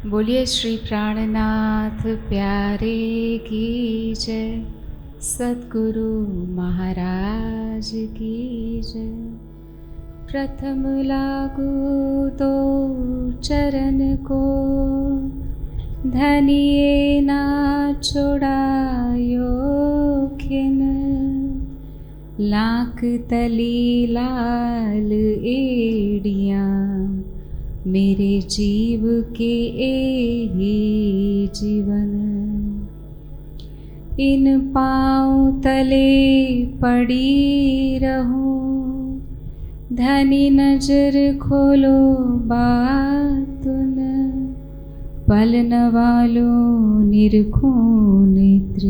बोलिए श्री प्राणनाथ प्यारे की जय, सद्गुरु महाराज की जय। प्रथम लागू तो चरण को, धनिए ना छोड़ायो खिन। लाख तली लाल एड़ियाँ, मेरे जीव के एही जीवन। इन पाँव तले पड़ी रहूं, धनी नजर खोलो बातुन। पलन वालों निरखो नेत्र,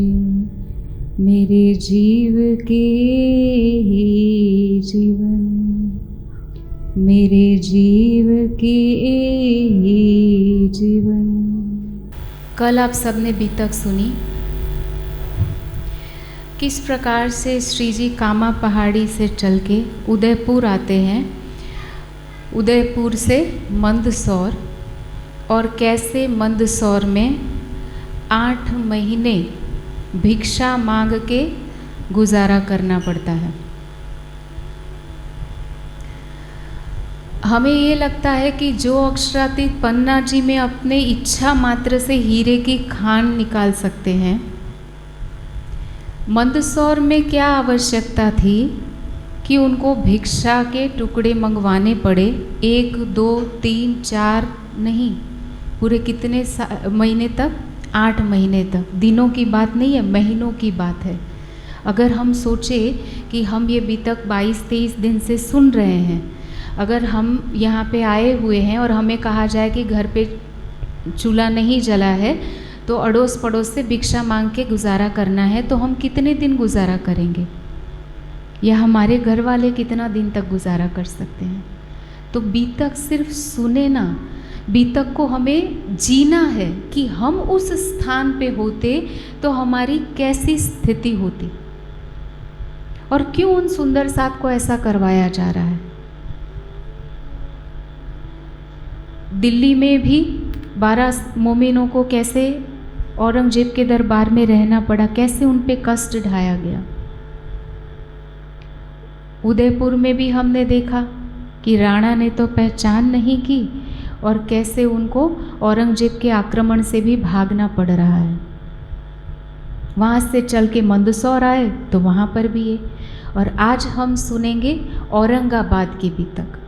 मेरे जीव के एही जीवन। मेरे जीव के जीवन। कल आप सबने बीतक सुनी किस प्रकार से श्री जी कामा पहाड़ी से चल के उदयपुर आते हैं, उदयपुर से मंदसौर, और कैसे मंदसौर में 8 महीने भिक्षा मांग के गुजारा करना पड़ता है। हमें ये लगता है कि जो अक्षरातीत पन्ना जी में अपने इच्छा मात्र से हीरे की खान निकाल सकते हैं, मंदसौर में क्या आवश्यकता थी कि उनको भिक्षा के टुकड़े मंगवाने पड़े। 1, 2, 3, 4 नहीं, पूरे कितने महीने तक? 8 महीने तक। दिनों की बात नहीं है, महीनों की बात है। अगर हम सोचें कि हम ये बीतक 22-23 दिन से सुन रहे हैं, अगर हम यहाँ पे आए हुए हैं और हमें कहा जाए कि घर पे चूल्हा नहीं जला है तो अड़ोस पड़ोस से भिक्षा मांग के गुजारा करना है, तो हम कितने दिन गुजारा करेंगे, या हमारे घर वाले कितना दिन तक गुजारा कर सकते हैं। तो बीतक सिर्फ सुने ना, बीतक को हमें जीना है कि हम उस स्थान पे होते तो हमारी कैसी स्थिति होती, और क्यों उन सुंदर साथ को ऐसा करवाया जा रहा है। दिल्ली में भी 12 मोमिनों को कैसे औरंगजेब के दरबार में रहना पड़ा, कैसे उन पे कष्ट ढाया गया। उदयपुर में भी हमने देखा कि राणा ने तो पहचान नहीं की और कैसे उनको औरंगजेब के आक्रमण से भी भागना पड़ रहा है। वहाँ से चल के मंदसौर आए तो वहाँ पर भी है। और आज हम सुनेंगे औरंगाबाद की बीतक,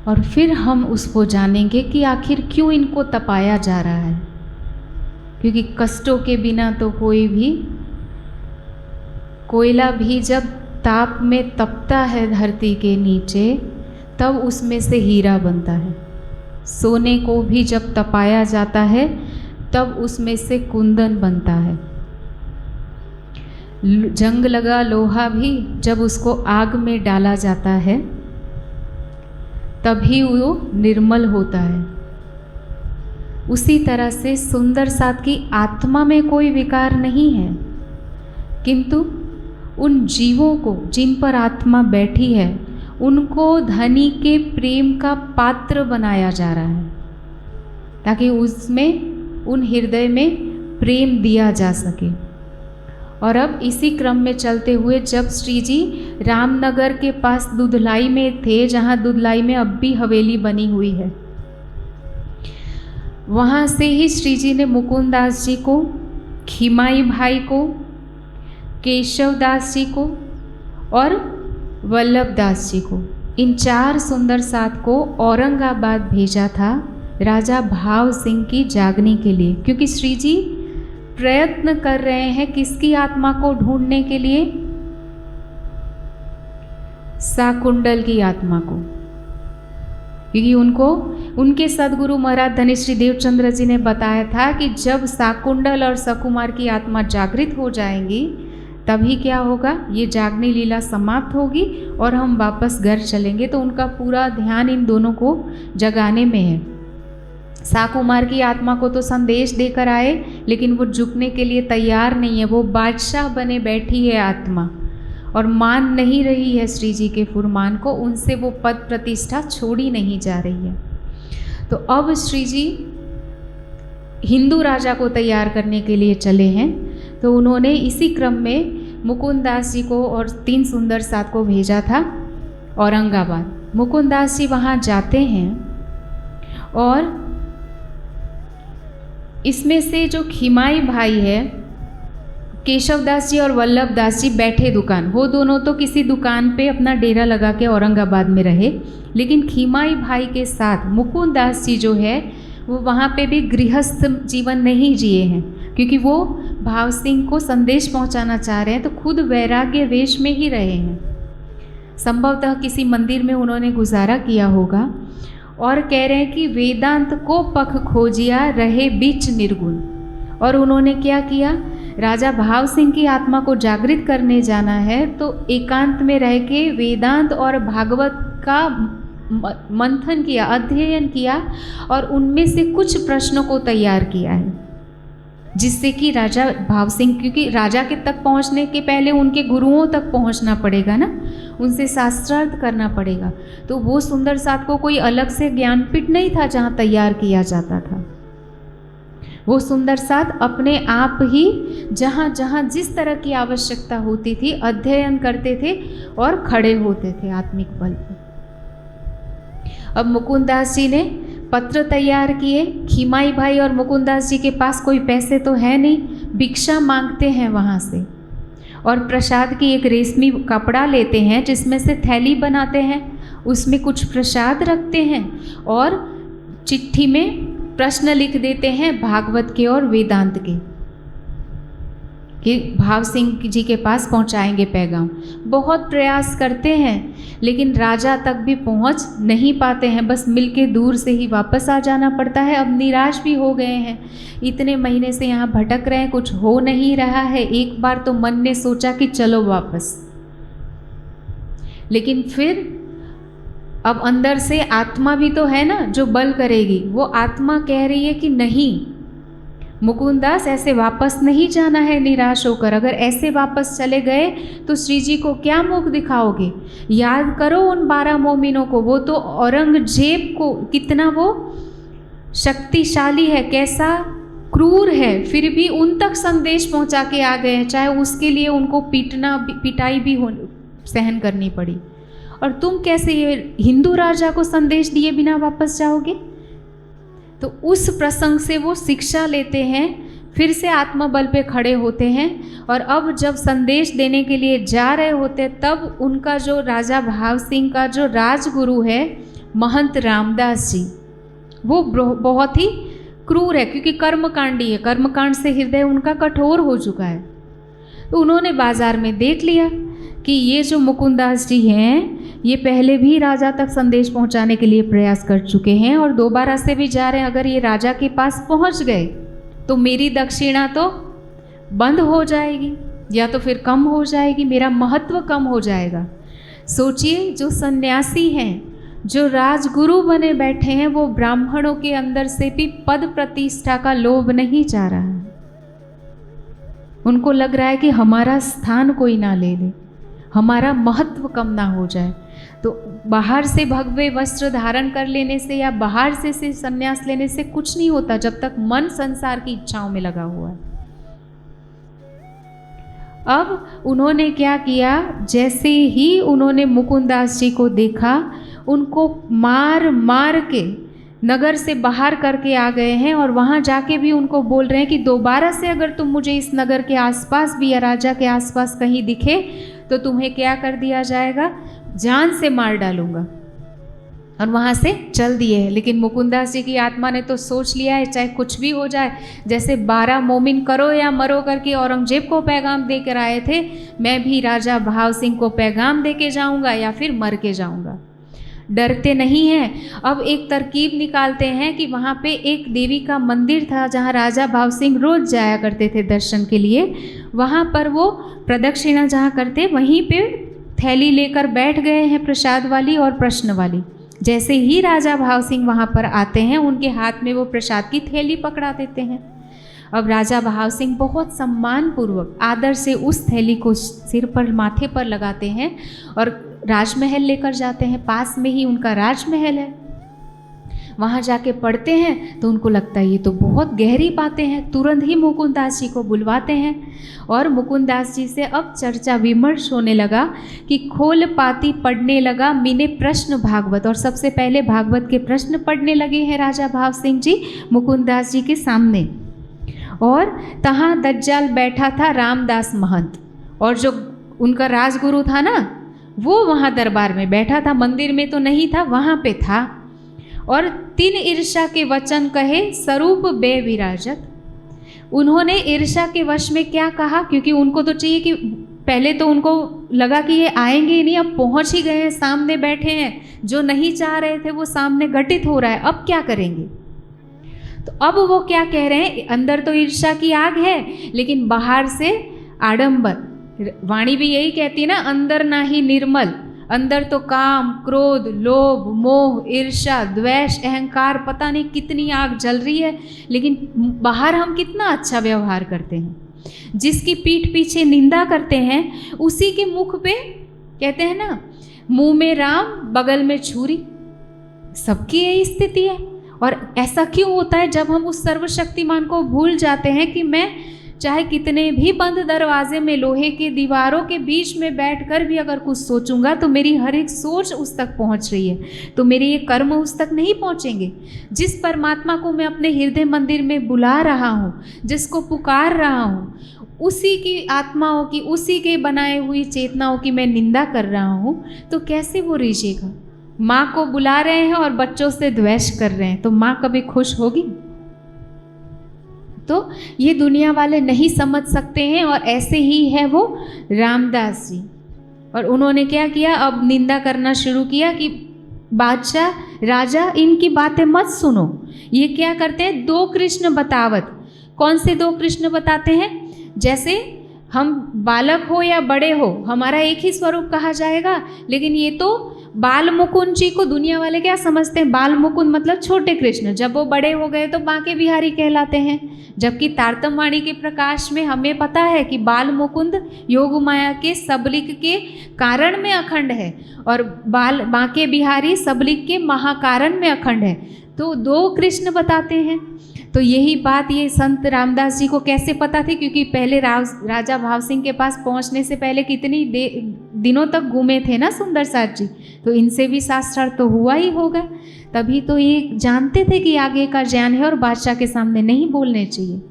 और फिर हम उसको जानेंगे कि आखिर क्यों इनको तपाया जा रहा है। क्योंकि कष्टों के बिना तो कोई भी, कोयला भी जब ताप में तपता है धरती के नीचे, तब उसमें से हीरा बनता है। सोने को भी जब तपाया जाता है तब उसमें से कुंदन बनता है। जंग लगा लोहा भी जब उसको आग में डाला जाता है तभी वो निर्मल होता है। उसी तरह से सुंदर साथ की आत्मा में कोई विकार नहीं है, किंतु उन जीवों को जिन पर आत्मा बैठी है उनको धनी के प्रेम का पात्र बनाया जा रहा है, ताकि उसमें, उन हृदय में प्रेम दिया जा सके। और अब इसी क्रम में चलते हुए जब श्री जी रामनगर के पास दुधलाई में थे, जहाँ दुधलाई में अब भी हवेली बनी हुई है, वहाँ से ही श्री जी ने मुकुंद दास जी को, खिमाई भाई को, केशव दास जी को और वल्लभ दास जी को, इन 4 सुंदर साथ को औरंगाबाद भेजा था राजा भाव सिंह की जागने के लिए। क्योंकि श्री जी प्रयत्न कर रहे हैं किसकी आत्मा को ढूंढने के लिए? साकुंडल की आत्मा को। क्योंकि उनको उनके सदगुरु महाराज धनिश्री देवचंद्र जी ने बताया था कि जब साकुंडल और सकुमार की आत्मा जागृत हो जाएंगी तभी क्या होगा, ये जागनी लीला समाप्त होगी और हम वापस घर चलेंगे। तो उनका पूरा ध्यान इन दोनों को जगाने में है। साकुमार की आत्मा को तो संदेश देकर आए, लेकिन वो झुकने के लिए तैयार नहीं है। वो बादशाह बने बैठी है आत्मा और मान नहीं रही है श्री जी के फुरमान को। उनसे वो पद प्रतिष्ठा छोड़ी नहीं जा रही है। तो अब श्री जी हिंदू राजा को तैयार करने के लिए चले हैं। तो उन्होंने इसी क्रम में मुकुंद दास जी को और 3 सुंदर साथ को भेजा था औरंगाबाद। मुकुंद दास जी वहाँ जाते हैं और इसमें से जो खिमाई भाई है, केशव दास जी और वल्लभ दास जी बैठे दुकान, वो दोनों तो किसी दुकान पे अपना डेरा लगा के औरंगाबाद में रहे, लेकिन खिमाई भाई के साथ मुकुंद दास जी जो है वो वहाँ पे भी गृहस्थ जीवन नहीं जिए हैं, क्योंकि वो भाव सिंह को संदेश पहुँचाना चाह रहे हैं, तो खुद वैराग्य वेश में ही रहे हैं। संभवतः किसी मंदिर में उन्होंने गुजारा किया होगा और कह रहे हैं कि वेदांत को पख खोजिया रहे बीच निर्गुण। और उन्होंने क्या किया, राजा भाव सिंह की आत्मा को जागृत करने जाना है तो एकांत में रह के वेदांत और भागवत का मंथन किया, अध्ययन किया और उनमें से कुछ प्रश्नों को तैयार किया है, जिससे कि राजा भाव सिंह, क्योंकि राजा के तक पहुंचने के पहले उनके गुरुओं तक पहुंचना पड़ेगा ना, उनसे शास्त्रार्थ करना पड़ेगा। तो वो सुंदर साथ को कोई अलग से ज्ञानपीठ नहीं था जहाँ तैयार किया जाता था। वो सुंदर साथ अपने आप ही जहाँ जहाँ जिस तरह की आवश्यकता होती थी अध्ययन करते थे और खड़े होते थे आत्मिक बल पर। अब मुकुंद दास जी ने पत्र तैयार किए। खिमाई भाई और मुकुंद दास जी के पास कोई पैसे तो है नहीं, भिक्षा मांगते हैं वहाँ से और प्रसाद की एक रेशमी कपड़ा लेते हैं जिसमें से थैली बनाते हैं, उसमें कुछ प्रसाद रखते हैं और चिट्ठी में प्रश्न लिख देते हैं भागवत के और वेदांत के, कि भाव सिंह जी के पास पहुंचाएंगे पैगाम। बहुत प्रयास करते हैं लेकिन राजा तक भी पहुंच नहीं पाते हैं, बस मिलके दूर से ही वापस आ जाना पड़ता है। अब निराश भी हो गए हैं, इतने महीने से यहाँ भटक रहे हैं, कुछ हो नहीं रहा है। एक बार तो मन ने सोचा कि चलो वापस, लेकिन फिर अब अंदर से आत्मा भी तो है ना जो बल करेगी। वो आत्मा कह रही है कि नहीं मुकुंद दास, ऐसे वापस नहीं जाना है निराश होकर। अगर ऐसे वापस चले गए तो श्री जी को क्या मुख दिखाओगे। याद करो उन 12 मोमिनों को, वो तो औरंगजेब को, कितना वो शक्तिशाली है, कैसा क्रूर है, फिर भी उन तक संदेश पहुंचा के आ गए हैं, चाहे उसके लिए उनको पिटाई भी सहन करनी पड़ी। और तुम कैसे ये हिंदू राजा को संदेश दिए बिना वापस जाओगे। तो उस प्रसंग से वो शिक्षा लेते हैं, फिर से आत्मबल पे खड़े होते हैं और अब जब संदेश देने के लिए जा रहे होते तब उनका जो राजा भाव सिंह का जो राजगुरु है महंत रामदास जी, वो बहुत ही क्रूर है, क्योंकि कर्मकांडी है, कर्मकांड से हृदय उनका कठोर हो चुका है। तो उन्होंने बाजार में देख लिया कि ये जो मुकुंद दास जी हैं ये पहले भी राजा तक संदेश पहुंचाने के लिए प्रयास कर चुके हैं और दोबारा से भी जा रहे हैं। अगर ये राजा के पास पहुंच गए तो मेरी दक्षिणा तो बंद हो जाएगी या तो फिर कम हो जाएगी, मेरा महत्व कम हो जाएगा। सोचिए, जो सन्यासी हैं, जो राजगुरु बने बैठे हैं, वो ब्राह्मणों के अंदर से भी पद प्रतिष्ठा का लोभ नहीं चाह रहा है। उनको लग रहा है कि हमारा स्थान कोई ना ले ले, हमारा महत्व कम ना हो जाए। तो बाहर से भगवे वस्त्र धारण कर लेने से या बाहर से संन्यास लेने से कुछ नहीं होता जब तक मन संसार की इच्छाओं में लगा हुआ है। अब उन्होंने क्या किया, जैसे ही उन्होंने मुकुंद दास जी को देखा, उनको मार मार के नगर से बाहर करके आ गए हैं और वहाँ जाके भी उनको बोल रहे हैं कि दोबारा से अगर तुम मुझे इस नगर के आसपास भी या राजा के आसपास कहीं दिखे तो तुम्हें क्या कर दिया जाएगा, जान से मार डालूंगा। और वहाँ से चल दिए हैं। लेकिन मुकुंद दास जी की आत्मा ने तो सोच लिया है चाहे कुछ भी हो जाए, जैसे 12 मोमिन करो या मरो करके औरंगजेब को पैगाम दे कर आए थे, मैं भी राजा भाव सिंह को पैगाम दे के जाऊँगा या फिर मर के जाऊँगा। डरते नहीं हैं। अब एक तरकीब निकालते हैं कि वहाँ पे एक देवी का मंदिर था जहाँ राजा भाव सिंह रोज जाया करते थे दर्शन के लिए। वहाँ पर वो प्रदक्षिणा जहाँ करते वहीं पे थैली लेकर बैठ गए हैं, प्रसाद वाली और प्रश्न वाली। जैसे ही राजा भाव सिंह वहाँ पर आते हैं उनके हाथ में वो प्रसाद की थैली पकड़ा देते हैं। अब राजा भाव सिंह बहुत सम्मानपूर्वक आदर से उस थैली को सिर पर माथे पर लगाते हैं और राजमहल लेकर जाते हैं। पास में ही उनका राजमहल है। वहाँ जाके पढ़ते हैं तो उनको लगता है ये तो बहुत गहरी बातें हैं, तुरंत ही मुकुंदास जी को बुलवाते हैं और मुकुंदास जी से अब चर्चा विमर्श होने लगा कि खोल पाती पढ़ने लगा मीने प्रश्न भागवत। और सबसे पहले भागवत के प्रश्न पढ़ने लगे हैं राजा भाव सिंह जी मुकुंदास जी के सामने। और तहाँ दज्जाल बैठा था रामदास महंत, और जो उनका राजगुरु था ना वो वहाँ दरबार में बैठा था, मंदिर में तो नहीं था, वहाँ पे था। और 3 ईर्षा के वचन कहे स्वरूप बे विराजत। उन्होंने ईर्षा के वश में क्या कहा, क्योंकि उनको तो चाहिए कि पहले तो उनको लगा कि ये आएंगे ही नहीं, अब पहुंच ही गए हैं, सामने बैठे हैं, जो नहीं चाह रहे थे वो सामने घटित हो रहा है, अब क्या करेंगे। तो अब वो क्या कह रहे हैं, अंदर तो ईर्षा की आग है लेकिन बाहर से आडंबर। वाणी भी यही कहती है ना, अंदर ना ही निर्मल, अंदर तो काम क्रोध लोभ मोह ईर्ष्या द्वेष अहंकार पता नहीं कितनी आग जल रही है, लेकिन बाहर हम कितना अच्छा व्यवहार करते हैं। जिसकी पीठ पीछे निंदा करते हैं उसी के मुख पे कहते हैं ना, मुंह में राम बगल में छुरी। सबकी यही स्थिति है। और ऐसा क्यों होता है, जब हम उस सर्वशक्तिमान को भूल जाते हैं कि मैं चाहे कितने भी बंद दरवाजे में लोहे की दीवारों के बीच में बैठकर भी अगर कुछ सोचूंगा तो मेरी हर एक सोच उस तक पहुंच रही है, तो मेरे ये कर्म उस तक नहीं पहुंचेंगे। जिस परमात्मा को मैं अपने हृदय मंदिर में बुला रहा हूँ, जिसको पुकार रहा हूँ, उसी की आत्माओं की, उसी के बनाए हुई चेतनाओं की मैं निंदा कर रहा हूँ, तो कैसे वो रिझेगा। माँ को बुला रहे हैं और बच्चों से द्वेष कर रहे हैं, तो माँ कभी खुश होगी। तो ये दुनिया वाले नहीं समझ सकते हैं। और ऐसे ही है वो रामदास जी। और उन्होंने क्या किया, अब निंदा करना शुरू किया कि बादशाह राजा इनकी बातें मत सुनो। ये क्या करते हैं, 2 कृष्ण बतावत। कौन से 2 कृष्ण बताते हैं, जैसे हम बालक हो या बड़े हो हमारा एक ही स्वरूप कहा जाएगा, लेकिन ये तो बाल मुकुंद जी को दुनिया वाले क्या समझते हैं, बाल मुकुंद मतलब छोटे कृष्ण, जब वो बड़े हो गए तो बांके बिहारी कहलाते हैं। जबकि तारतम वाणी के प्रकाश में हमें पता है कि बाल मुकुंद योग माया के सबलिक के कारण में अखंड है और बांके बिहारी सबलिक के महाकारण में अखंड है। तो 2 कृष्ण बताते हैं। तो यही बात ये संत रामदास जी को कैसे पता थी, क्योंकि पहले राजा भाव सिंह के पास पहुंचने से पहले कितनी दिनों तक घूमे थे ना सुंदर साथ जी, तो इनसे भी शास्त्रार्थ तो हुआ ही होगा। तभी तो ये जानते थे कि आगे का ज्ञान है और बादशाह के सामने नहीं बोलने चाहिए।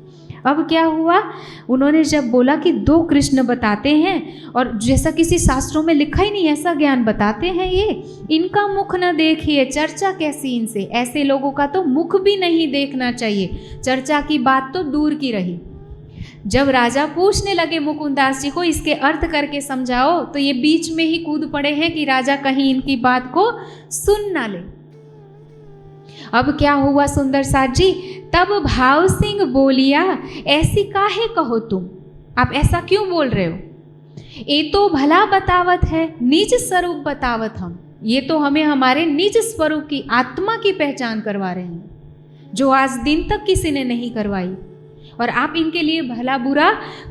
अब क्या हुआ, उन्होंने जब बोला कि 2 कृष्ण बताते हैं, और जैसा किसी शास्त्रों में लिखा ही नहीं ऐसा ज्ञान बताते हैं ये, इनका मुख न देखिए, चर्चा कैसी इनसे। ऐसे लोगों का तो मुख भी नहीं देखना चाहिए, चर्चा की बात तो दूर की रही। जब राजा पूछने लगे मुकुंदास जी को इसके अर्थ करके समझाओ, तो ये बीच में ही कूद पड़े हैं कि राजा कहीं इनकी बात को सुन ना ले। अब क्या हुआ सुंदर साथ जी, तब भाव सिंह बोलिया, ऐसी काहे कहो तुम, आप ऐसा क्यों बोल रहे हो। ये तो भला बतावत है, निज स्वरूप बतावत हम, ये तो हमें हमारे निज स्वरूप की आत्मा की पहचान करवा रहे हैं, जो आज दिन तक किसी ने नहीं करवाई। और आप इनके लिए भला बुरा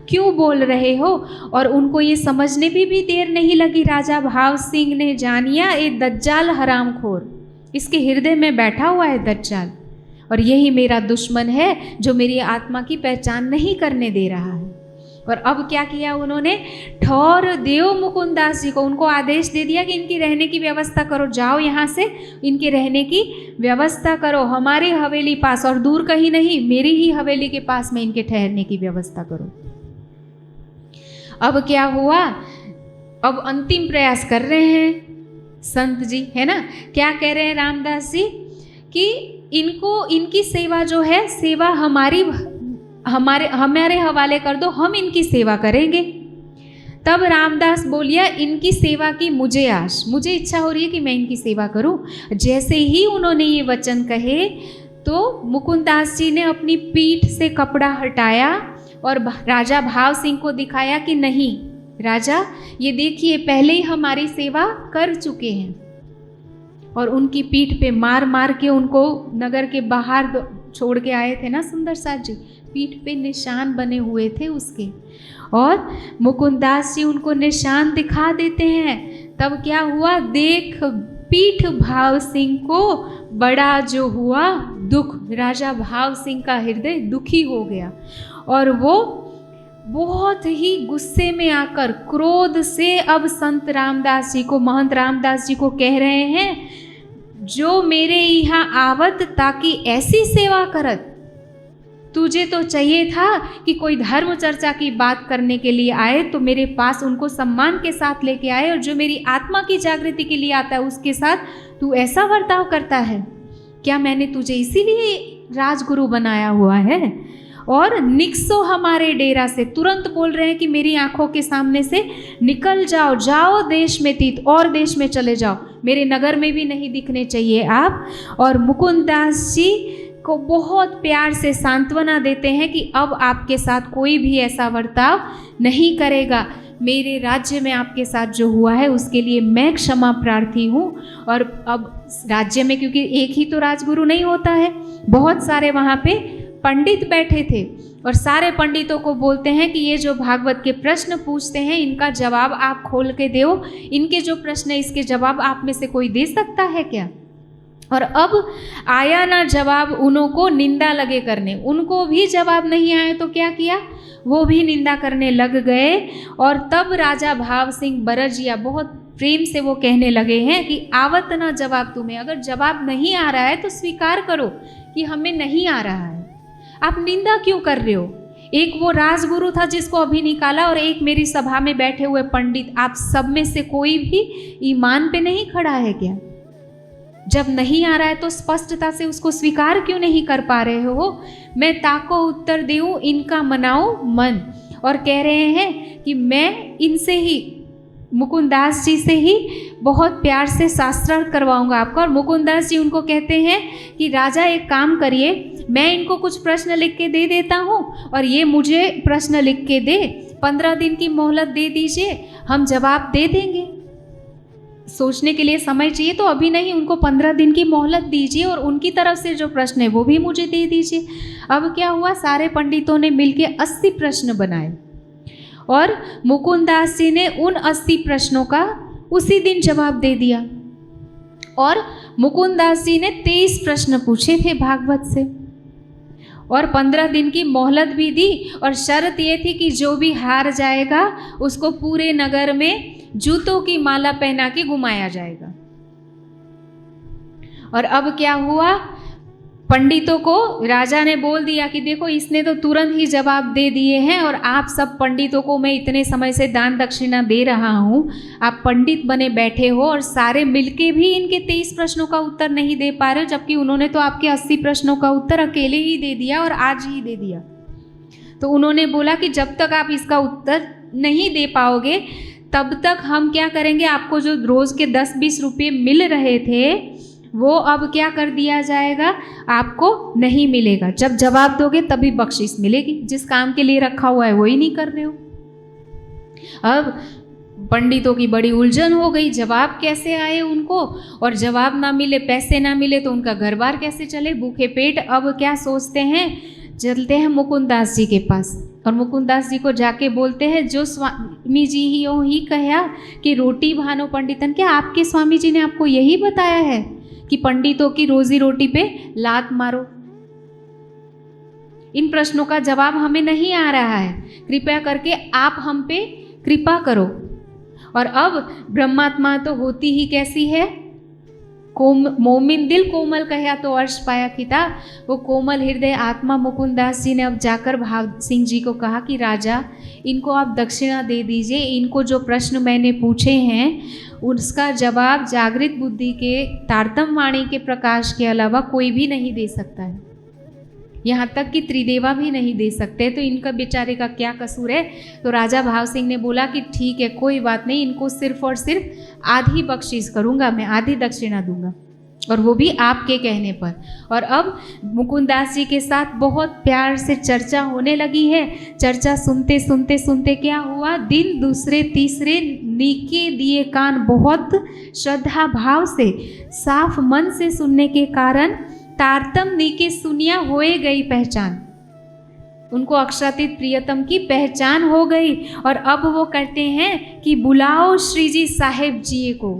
क्यों बोल रहे हो। और उनको ये समझने भी देर नहीं लगी। राजा भाव सिंह ने जानिया ये दज्जाल हरामखोर, इसके हृदय में बैठा हुआ है दज्जाल, और यही मेरा दुश्मन है जो मेरी आत्मा की पहचान नहीं करने दे रहा है। और अब क्या किया उन्होंने, ठौर देव मुकुंदास जी को, उनको आदेश दे दिया कि इनकी रहने की व्यवस्था करो, जाओ यहाँ से इनके रहने की व्यवस्था करो, हमारी हवेली पास, और दूर कहीं नहीं, मेरी ही हवेली के पास में इनके ठहरने की व्यवस्था करो। अब क्या हुआ, अब अंतिम प्रयास कर रहे हैं संत जी, है ना। क्या कह रहे हैं रामदास जी कि इनको, इनकी सेवा जो है, सेवा हमारे हवाले कर दो, हम इनकी सेवा करेंगे। तब रामदास बोलिया, इनकी सेवा की मुझे आश, मुझे इच्छा हो रही है कि मैं इनकी सेवा करूं। जैसे ही उन्होंने ये वचन कहे तो मुकुंदास जी ने अपनी पीठ से कपड़ा हटाया और राजा भाव सिंह को दिखाया कि नहीं राजा, ये देखिए पहले ही हमारी सेवा कर चुके हैं। और उनकी पीठ पे मार मार के उनको नगर के बाहर छोड़ के आए थे ना सुंदर साथ जी, पीठ पे निशान बने हुए थे उसके, और मुकुंदास जी उनको निशान दिखा देते हैं। तब क्या हुआ, देख पीठ भाव सिंह को बड़ा जो हुआ दुख, राजा भाव सिंह का हृदय दुखी हो गया और वो बहुत ही गुस्से में आकर क्रोध से अब संत रामदास जी को, महंत रामदास जी को कह रहे हैं, जो मेरे यहाँ आवत ताकि ऐसी सेवा करत, तुझे तो चाहिए था कि कोई धर्म चर्चा की बात करने के लिए आए तो मेरे पास उनको सम्मान के साथ लेके आए, और जो मेरी आत्मा की जागृति के लिए आता है उसके साथ तू ऐसा बर्ताव करता है। क्या मैंने तुझे इसीलिए राजगुरु बनाया हुआ है? और निकसो हमारे डेरा से, तुरंत बोल रहे हैं कि मेरी आंखों के सामने से निकल जाओ, जाओ देश में तीत, और देश में चले जाओ, मेरे नगर में भी नहीं दिखने चाहिए आप। और मुकुंद दास जी को बहुत प्यार से सांत्वना देते हैं कि अब आपके साथ कोई भी ऐसा बर्ताव नहीं करेगा, मेरे राज्य में आपके साथ जो हुआ है उसके लिए मैं क्षमा प्रार्थी हूँ। और अब राज्य में, क्योंकि एक ही तो राजगुरु नहीं होता है, बहुत सारे वहाँ पे पंडित बैठे थे और सारे पंडितों को बोलते हैं कि ये जो भागवत के प्रश्न पूछते हैं इनका जवाब आप खोल के दो, इनके जो प्रश्न है इसके जवाब आप में से कोई दे सकता है क्या? और अब आया ना जवाब, उन्हों को निंदा लगे करने, उनको भी जवाब नहीं आया तो क्या किया, वो भी निंदा करने लग गए। और तब राजा भाव सिंह बरजिया बहुत प्रेम से वो कहने लगे हैं कि आवत ना जवाब तुम्हें, अगर जवाब नहीं आ रहा है तो स्वीकार करो कि हमें नहीं आ रहा है, आप निंदा क्यों कर रहे हो? एक वो राजगुरु था जिसको अभी निकाला और एक मेरी सभा में बैठे हुए पंडित, आप सब में से कोई भी ईमान पे नहीं खड़ा है क्या? जब नहीं आ रहा है तो स्पष्टता से उसको स्वीकार क्यों नहीं कर पा रहे हो? मैं ताको उत्तर दूं इनका मनाओ मन, और कह रहे हैं कि मैं इनसे ही, मुकुंद दास जी से ही बहुत प्यार से शास्त्रार्थ करवाऊंगा आपका। और मुकुंद दास जी उनको कहते हैं कि राजा एक काम करिए, मैं इनको कुछ प्रश्न लिख के दे देता हूँ और ये मुझे प्रश्न लिख के दे, 15 दिन की मोहलत दे दीजिए, हम जवाब दे देंगे। सोचने के लिए समय चाहिए तो अभी नहीं, उनको 15 दिन की मोहलत दीजिए और उनकी तरफ से जो प्रश्न है वो भी मुझे दे दीजिए। अब क्या हुआ, सारे पंडितों ने मिलके 80 प्रश्न बनाए और मुकुंद दास जी ने उन 80 प्रश्नों का उसी दिन जवाब दे दिया। और मुकुंद दास जी ने 23 प्रश्न पूछे थे भागवत से और 15 दिन की मोहलत भी दी, और शर्त ये थी कि जो भी हार जाएगा उसको पूरे नगर में जूतों की माला पहना के घुमाया जाएगा। और अब क्या हुआ, पंडितों को राजा ने बोल दिया कि देखो इसने तो तुरंत ही जवाब दे दिए हैं और आप सब पंडितों को मैं इतने समय से दान दक्षिणा दे रहा हूँ, आप पंडित बने बैठे हो और सारे मिलके भी इनके 23 प्रश्नों का उत्तर नहीं दे पा रहे हो, जबकि उन्होंने तो आपके 80 प्रश्नों का उत्तर अकेले ही दे दिया और आज ही दे दिया। तो उन्होंने बोला कि जब तक आप इसका उत्तर नहीं दे पाओगे तब तक हम क्या करेंगे, आपको जो रोज़ के 10-20 रुपये मिल रहे थे वो अब क्या कर दिया जाएगा, आपको नहीं मिलेगा। जब जवाब दोगे तभी बख्शिश मिलेगी, जिस काम के लिए रखा हुआ है वही नहीं कर रहे हो। अब पंडितों की बड़ी उलझन हो गई, जवाब कैसे आए उनको, और जवाब ना मिले, पैसे ना मिले तो उनका घर बार कैसे चले, भूखे पेट। अब क्या सोचते हैं, चलते हैं मुकुंद दास जी के पास और मुकुंद दास जी को जाके बोलते हैं, जो स्वामी जी ही कहा कि रोटी भानो पंडितन, क्या आपके स्वामी जी ने आपको यही बताया है कि पंडितों की रोजी रोटी पे लात मारो? इन प्रश्नों का जवाब हमें नहीं आ रहा है, कृपया करके आप हम पे कृपा करो। और अब ब्रह्मात्मा तो होती ही कैसी है, मोमिन दिल कोमल कहा तो अर्श पाया खिता। वो कोमल हृदय आत्मा मुकुंद दास जी ने अब जाकर भाव सिंह जी को कहा कि राजा इनको आप दक्षिणा दे दीजिए, इनको जो प्रश्न मैंने पूछे हैं उसका जवाब जागृत बुद्धि के तारतम वाणी के प्रकाश के अलावा कोई भी नहीं दे सकता है, यहाँ तक कि त्रिदेवा भी नहीं दे सकते, तो इनका बेचारे का क्या कसूर है। तो राजा भाव सिंह ने बोला कि ठीक है कोई बात नहीं, इनको सिर्फ और सिर्फ आधी बख्शीश करूँगा मैं, आधी दक्षिणा दूंगा, और वो भी आपके कहने पर। और अब मुकुंद दास जी के साथ बहुत प्यार से चर्चा होने लगी है। चर्चा सुनते सुनते सुनते क्या हुआ, दिन दूसरे तीसरे नीके दिए कान बहुत श्रद्धा भाव से साफ मन से सुनने के कारण तारतम नीके सुनिया होए गई पहचान, उनको अक्षरातीत प्रियतम की पहचान हो गई। और अब वो कहते हैं कि बुलाओ श्री जी साहेब जी को,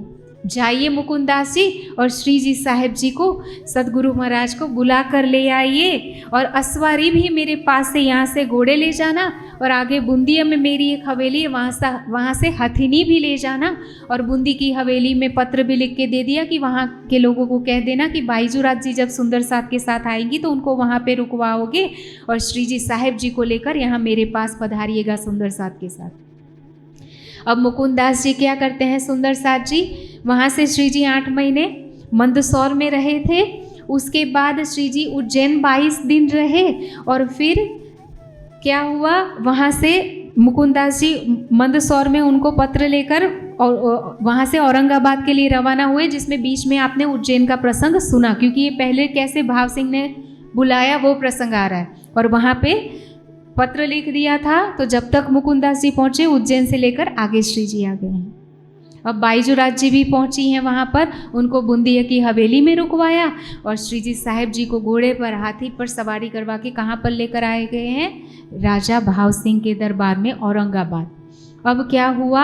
जाइए मुकुंदास जी और श्री जी साहेब जी को, सदगुरु महाराज को बुला कर ले आइए, और असवारी भी मेरे पास से यहाँ से घोड़े ले जाना, और आगे बूंदिया में मेरी एक हवेली है, वहाँ से हथिनी भी ले जाना, और बूंदी की हवेली में पत्र भी लिख के दे दिया कि वहाँ के लोगों को कह देना कि बाईजूराज जी जब सुंदर साथ के साथ आएंगी तो उनको वहाँ पे रुकवाओगे, और श्री जी साहेब जी को लेकर यहाँ मेरे पास पधारिएगा सुंदर साथ के साथ। अब मुकुंदास जी क्या करते हैं, सुंदर साथ जी वहाँ से श्री जी 8 महीने मंदसौर में रहे थे। उसके बाद श्री जी उज्जैन 22 दिन रहे, और फिर क्या हुआ, वहाँ से मुकुंदास जी मंदसौर में उनको पत्र लेकर और वहाँ से औरंगाबाद के लिए रवाना हुए, जिसमें बीच में आपने उज्जैन का प्रसंग सुना, क्योंकि ये पहले कैसे भाव सिंह ने बुलाया वो प्रसंग आ रहा है, और वहाँ पे पत्र लिख दिया था। तो जब तक मुकुंदास जी पहुँचे उज्जैन से लेकर आगे श्री जी आ गए हैं। अब बाईजूराज जी भी पहुंची हैं वहाँ पर, उनको बूंदिया की हवेली में रुकवाया, और श्री जी साहेब जी को घोड़े पर हाथी पर सवारी करवा के कहाँ पर लेकर आए गए हैं, राजा भाव सिंह के दरबार में औरंगाबाद। अब क्या हुआ,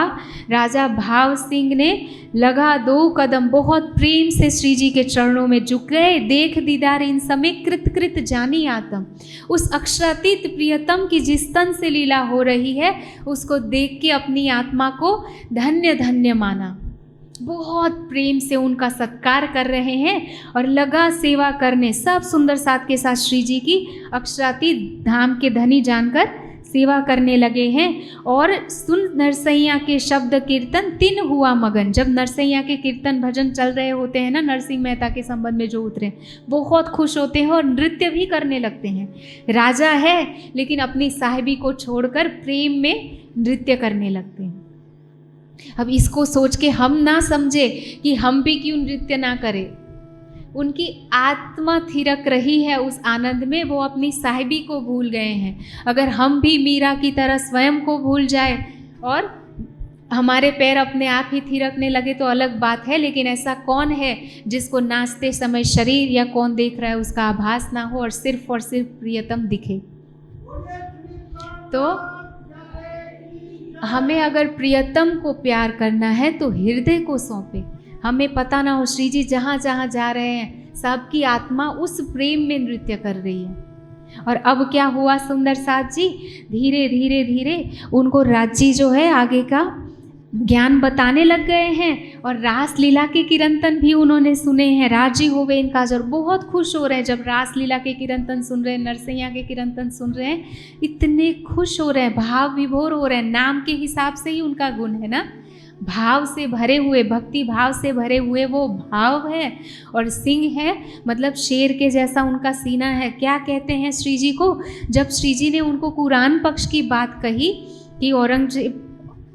राजा भाव सिंह ने लगा 2 कदम बहुत प्रेम से श्री जी के चरणों में झुक गए। देख दीदार इन समय कृत कृत जानी आत्म, उस अक्षरातीत प्रियतम की जिस तन से लीला हो रही है उसको देख के अपनी आत्मा को धन्य धन्य माना। बहुत प्रेम से उनका सत्कार कर रहे हैं और लगा सेवा करने। सब सुंदर साथ के साथ श्री जी की अक्षरातीत धाम के धनी जानकर सेवा करने लगे हैं। और सुन नरसैया के शब्द कीर्तन तिन हुआ मगन। जब नरसैया के कीर्तन भजन चल रहे होते हैं ना, नरसिंह मेहता के संबंध में जो उतरे, बहुत खुश होते हैं और नृत्य भी करने लगते हैं। राजा है लेकिन अपनी साहिबी को छोड़कर प्रेम में नृत्य करने लगते हैं। अब इसको सोच के हम ना समझे कि हम भी क्यों नृत्य ना करें। उनकी आत्मा थिरक रही है उस आनंद में, वो अपनी साहिबी को भूल गए हैं। अगर हम भी मीरा की तरह स्वयं को भूल जाए और हमारे पैर अपने आप ही थिरकने लगे तो अलग बात है, लेकिन ऐसा कौन है जिसको नाचते समय शरीर या कौन देख रहा है उसका आभास ना हो और सिर्फ प्रियतम दिखे। तो हमें अगर प्रियतम को प्यार करना है तो हृदय को सौंपे। हमें पता ना हो श्री जी जहाँ जहाँ जा रहे हैं सबकी आत्मा उस प्रेम में नृत्य कर रही है। और अब क्या हुआ सुंदर साथ जी, धीरे धीरे धीरे उनको राज्य जो है आगे का ज्ञान बताने लग गए हैं और रास लीला के कीर्तन भी उन्होंने सुने हैं। राजी हो गए इनका और बहुत खुश हो रहे हैं जब रास लीला के कीर्तन सुन रहे हैं, नरसैया के कीर्तन सुन रहे हैं, इतने खुश हो रहे हैं, भाव विभोर हो रहे हैं। नाम के हिसाब से ही उनका गुण है ना, भाव से भरे हुए, भक्ति भाव से भरे हुए वो भाव है। और सिंह है मतलब शेर के जैसा उनका सीना है। क्या कहते हैं श्री जी को, जब श्री जी ने उनको कुरान पक्ष की बात कही कि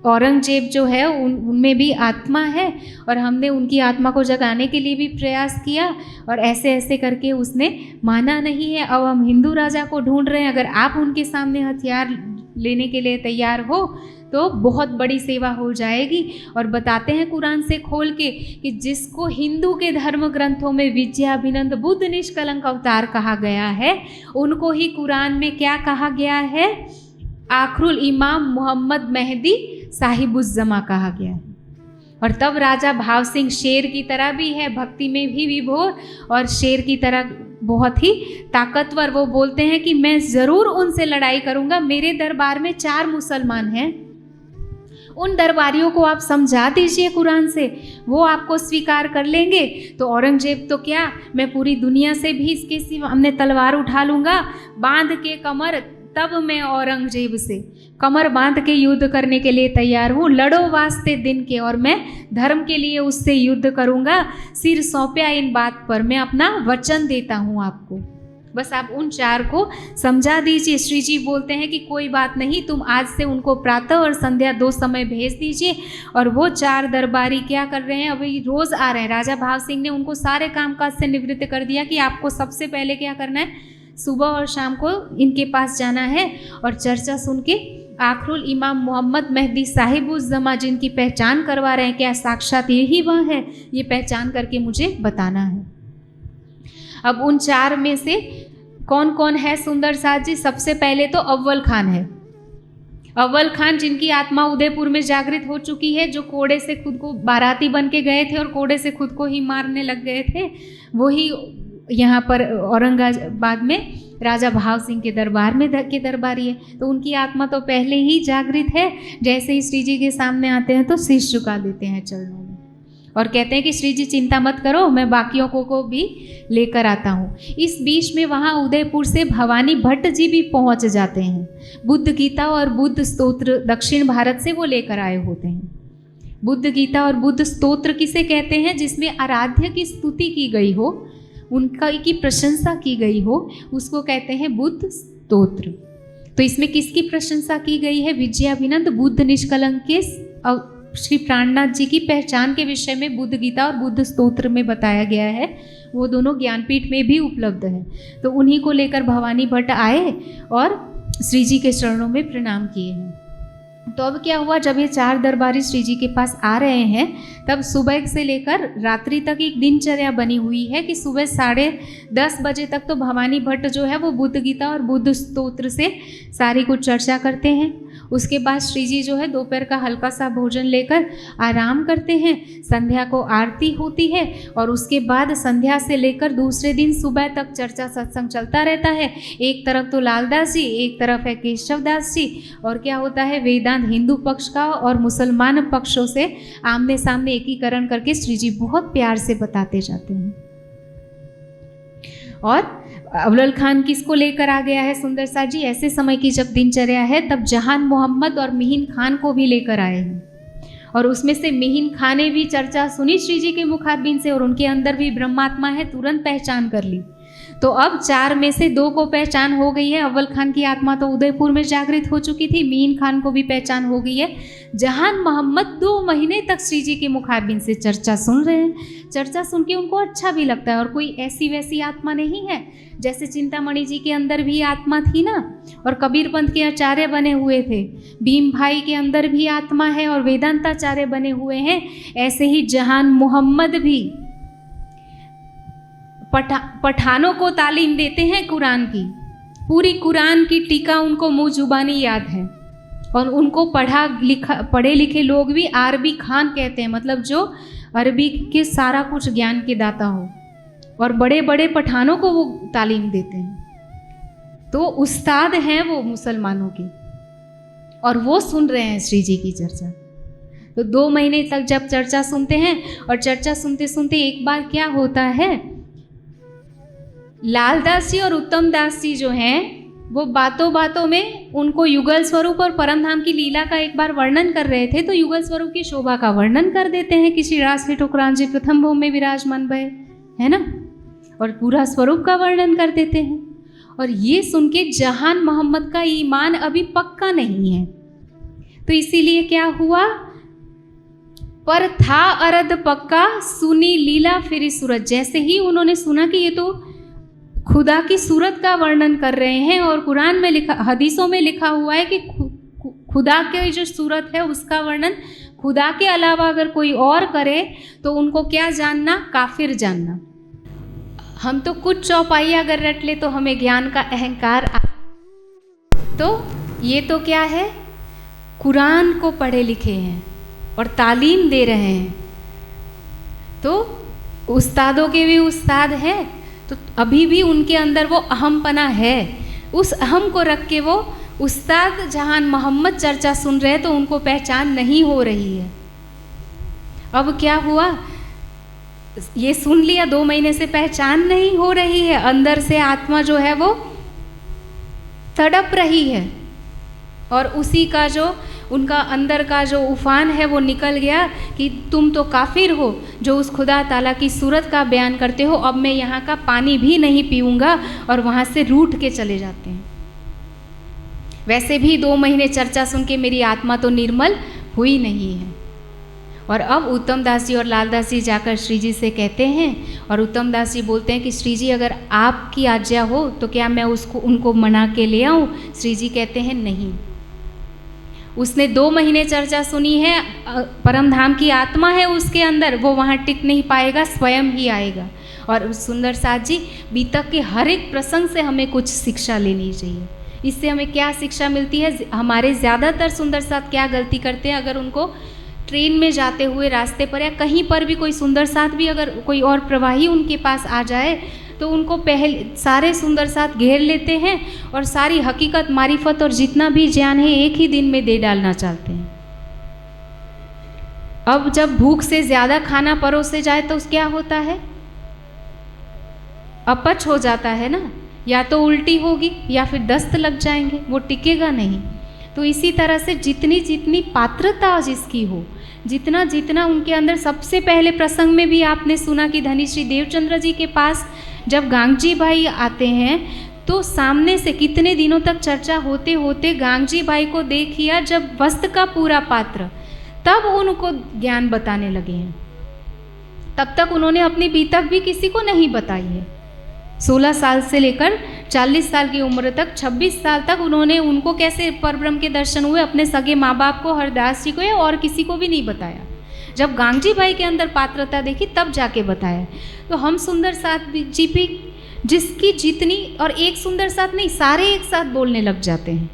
औरंगजेब जो है उनमें भी आत्मा है और हमने उनकी आत्मा को जगाने के लिए भी प्रयास किया और ऐसे ऐसे करके उसने माना नहीं है। अब हम हिंदू राजा को ढूंढ रहे हैं, अगर आप उनके सामने हथियार लेने के लिए तैयार हो तो बहुत बड़ी सेवा हो जाएगी। और बताते हैं कुरान से खोल के कि जिसको हिंदू के धर्म ग्रंथों में विद्याभिनंद बुद्ध निष्कलंक अवतार कहा गया है, उनको ही कुरान में क्या कहा गया है, आखरुल इमाम मोहम्मद मेहदी साहिबुज़्ज़मा कहा गया है। और तब राजा भाव सिंह शेर की तरह भी है, भक्ति में भी विभोर और शेर की तरह बहुत ही ताकतवर। वो बोलते हैं कि मैं ज़रूर उनसे लड़ाई करूंगा। मेरे दरबार में 4 मुसलमान हैं, उन दरबारियों को आप समझा दीजिए कुरान से, वो आपको स्वीकार कर लेंगे। तो औरंगजेब तो क्या, मैं पूरी दुनिया से भी इसके सामने तलवार उठा लूँगा, बांध के कमर, तब मैं औरंगजेब से कमर बांध के युद्ध करने के लिए तैयार हूँ। लड़ो वास्ते दिन के और मैं धर्म के लिए उससे युद्ध करूँगा। सिर सौंपया इन बात पर, मैं अपना वचन देता हूँ आपको। बस आप उन 4 को समझा दीजिए। श्री जी बोलते हैं कि कोई बात नहीं, तुम आज से उनको प्रातः और संध्या 2 समय भेज दीजिए। और वो 4 दरबारी क्या कर रहे हैं, अभी रोज़ आ रहे हैं। राजा भाव सिंह ने उनको सारे कामकाज से निवृत्त कर दिया कि आपको सबसे पहले क्या करना है, सुबह और शाम को इनके पास जाना है और चर्चा सुन के आखरुल इमाम मोहम्मद मेहदी साहिबुज़्ज़मा जिनकी पहचान करवा रहे हैं, क्या साक्षात यही वह है, ये पहचान करके मुझे बताना है। अब उन 4 में से कौन कौन है सुंदर साथ जी, सबसे पहले तो अव्वल खान है। अव्वल खान जिनकी आत्मा उदयपुर में जागृत हो चुकी है, जो कोड़े से खुद को बाराती बन के गए थे और कोड़े से खुद को ही मारने लग गए थे, वही यहाँ पर औरंगाबाद में राजा भाव सिंह के दरबार में के दरबारी है। तो उनकी आत्मा तो पहले ही जागृत है। जैसे ही श्री जी के सामने आते हैं तो शीश झुका देते हैं चरणों में और कहते हैं कि श्री जी चिंता मत करो, मैं बाकियों को भी लेकर आता हूँ। इस बीच में वहाँ उदयपुर से भवानी भट्ट जी भी पहुँच जाते हैं। बुद्ध गीता और बुद्ध स्तोत्र दक्षिण भारत से वो लेकर आए होते हैं। बुद्ध गीता और बुद्ध स्तोत्र किसे कहते हैं? जिसमें आराध्य की स्तुति की गई हो, उनका की प्रशंसा की गई हो, उसको कहते हैं बुद्ध स्तोत्र। तो इसमें किसकी प्रशंसा की गई है? विजयाभिनंद बुद्ध निष्कलंक के श्री प्राणनाथ जी की पहचान के विषय में बुद्ध गीता और बुद्ध स्तोत्र में बताया गया है। वो दोनों ज्ञानपीठ में भी उपलब्ध है। तो उन्हीं को लेकर भवानी भट्ट आए और श्री जी के चरणों में प्रणाम किए हैं। तो अब क्या हुआ, जब ये 4 दरबारी श्री जी के पास आ रहे हैं, तब सुबह से लेकर रात्रि तक एक दिनचर्या बनी हुई है कि सुबह 10:30 बजे तक तो भवानी भट्ट जो है वो बुद्ध गीता और बुद्ध स्तोत्र से सारी कुछ चर्चा करते हैं। उसके बाद श्री जी जो है दोपहर का हल्का सा भोजन लेकर आराम करते हैं। संध्या को आरती होती है और उसके बाद संध्या से लेकर दूसरे दिन सुबह तक चर्चा सत्संग चलता रहता है। एक तरफ तो लालदास जी, एक तरफ है केशवदास जी, और क्या होता है वेदांत हिंदू पक्ष का और मुसलमान पक्षों से आमने सामने एकीकरण करके श्री जी बहुत प्यार से बताते जाते हैं। और अव्वल खान किसको लेकर आ गया है सुंदर साथ जी? ऐसे समय की जब दिनचर्या है तब जहान मोहम्मद और मिहिन खान को भी लेकर आए हैं। और उसमें से मिहिन खान ने भी चर्चा सुनी श्री जी के मुखारबिन से और उनके अंदर भी ब्रह्मात्मा है, तुरंत पहचान कर ली। तो अब 4 में से 2 को पहचान हो गई है। अव्वल खान की आत्मा तो उदयपुर में जागृत हो चुकी थी, मिहिन खान को भी पहचान हो गई है। जहान मोहम्मद 2 महीने तक श्री जी के मुखारबिन से चर्चा सुन रहे हैं। चर्चा सुन के उनको अच्छा भी लगता है और कोई ऐसी वैसी आत्मा नहीं है। जैसे चिंतामणि जी के अंदर भी आत्मा थी ना, और कबीर पंथ के आचार्य बने हुए थे, भीम भाई के अंदर भी आत्मा है और वेदांताचार्य बने हुए हैं, ऐसे ही जहान मोहम्मद भी पठानों को तालीम देते हैं कुरान की। पूरी कुरान की टीका उनको मुँह जुबानी याद है और उनको पढ़े लिखे लोग भी अरबी खान कहते हैं, मतलब जो अरबी के सारा कुछ ज्ञान के दाता हो, और बड़े बड़े पठानों को वो तालीम देते हैं। तो उस्ताद हैं वो मुसलमानों के, और वो सुन रहे हैं श्री जी की चर्चा। तो 2 महीने तक जब चर्चा सुनते हैं, और चर्चा सुनते सुनते एक बार क्या होता है, लालदास जी और उत्तम दास जी जो हैं वो बातों बातों में उनको युगल स्वरूप और परमधाम की लीला का एक बार वर्णन कर रहे थे। तो युगल स्वरूप की शोभा का वर्णन कर देते हैं कि श्री रासली ठुकरान जी प्रथम भूमि में विराजमान भय, है ना, और पूरा स्वरूप का वर्णन कर देते हैं। और ये सुन के जहान मोहम्मद का ईमान अभी पक्का नहीं है, तो इसीलिए क्या हुआ, पर था अरद पक्का सुनी लीला फिर सूरत। जैसे ही उन्होंने सुना कि ये तो खुदा की सूरत का वर्णन कर रहे हैं और कुरान में लिखा, हदीसों में लिखा हुआ है कि खुदा की जो सूरत है उसका वर्णन खुदा के अलावा अगर कोई और करे तो उनको क्या जानना, काफिर जानना। हम तो कुछ चौपाई अगर रट ले तो हमें ज्ञान का अहंकार तो ये तो क्या है, कुरान को पढ़े लिखे हैं और तालीम दे रहे हैं, तो उस्तादों के भी उस्ताद हैं, तो अभी भी उनके अंदर वो अहमपना है। उस अहम को रख के वो उस्ताद जहान मोहम्मद चर्चा सुन रहे तो उनको पहचान नहीं हो रही है। अब क्या हुआ, ये सुन लिया, 2 महीने से पहचान नहीं हो रही है, अंदर से आत्मा जो है वो तड़प रही है, और उसी का जो उनका अंदर का जो उफान है वो निकल गया कि तुम तो काफिर हो जो उस खुदा ताला की सूरत का बयान करते हो, अब मैं यहाँ का पानी भी नहीं पीऊँगा, और वहाँ से रूठ के चले जाते हैं। वैसे भी 2 महीने चर्चा सुन के मेरी आत्मा तो निर्मल हुई नहीं है। और अब उत्तम दास जी और लालदास जी जाकर श्री जी से कहते हैं, और उत्तम दास जी बोलते हैं कि श्री जी अगर आपकी आज्ञा हो तो क्या मैं उनको मना के ले आऊँ। श्री जी कहते हैं नहीं, उसने 2 महीने चर्चा सुनी है, परमधाम की आत्मा है उसके अंदर, वो वहाँ टिक नहीं पाएगा, स्वयं ही आएगा। और सुंदर साथ जी, बीतक के हर एक प्रसंग से हमें कुछ शिक्षा लेनी चाहिए। इससे हमें क्या शिक्षा मिलती है? हमारे ज़्यादातर सुंदर साथ क्या गलती करते हैं, अगर उनको ट्रेन में जाते हुए रास्ते पर या कहीं पर भी कोई सुंदर साथ भी अगर कोई और प्रवाही उनके पास आ जाए तो उनको पहले सारे सुंदर साथ घेर लेते हैं और सारी हकीकत, मारिफत और जितना भी ज्ञान है एक ही दिन में दे डालना चाहते हैं। अब जब भूख से ज़्यादा खाना परोसे जाए तो क्या होता है? अपच हो जाता है ना, या तो उल्टी होगी या फिर दस्त लग जाएंगे, वो टिकेगा नहीं। तो इसी तरह से जितनी जितनी पात्रता जिसकी हो, जितना जितना उनके अंदर, सबसे पहले प्रसंग में भी आपने सुना कि धनी श्री देवचंद्र जी के पास जब गांगजी भाई आते हैं तो सामने से कितने दिनों तक चर्चा होते होते गांगजी भाई को देखिया जब वस्त्र का पूरा पात्र, तब उनको ज्ञान बताने लगे हैं। तब तक उन्होंने अपनी बीतक भी किसी को नहीं बताई है। 16 साल से लेकर 40 साल की उम्र तक, 26 साल तक उन्होंने, उनको कैसे परब्रह्म के दर्शन हुए, अपने सगे माँ बाप को, हरदास जी को या और किसी को भी नहीं बताया। जब गांगजी भाई के अंदर पात्रता देखी तब जाके बताया। तो हम सुंदर साथ जी भी जिसकी जितनी, और एक सुंदर साथ नहीं, सारे एक साथ बोलने लग जाते हैं।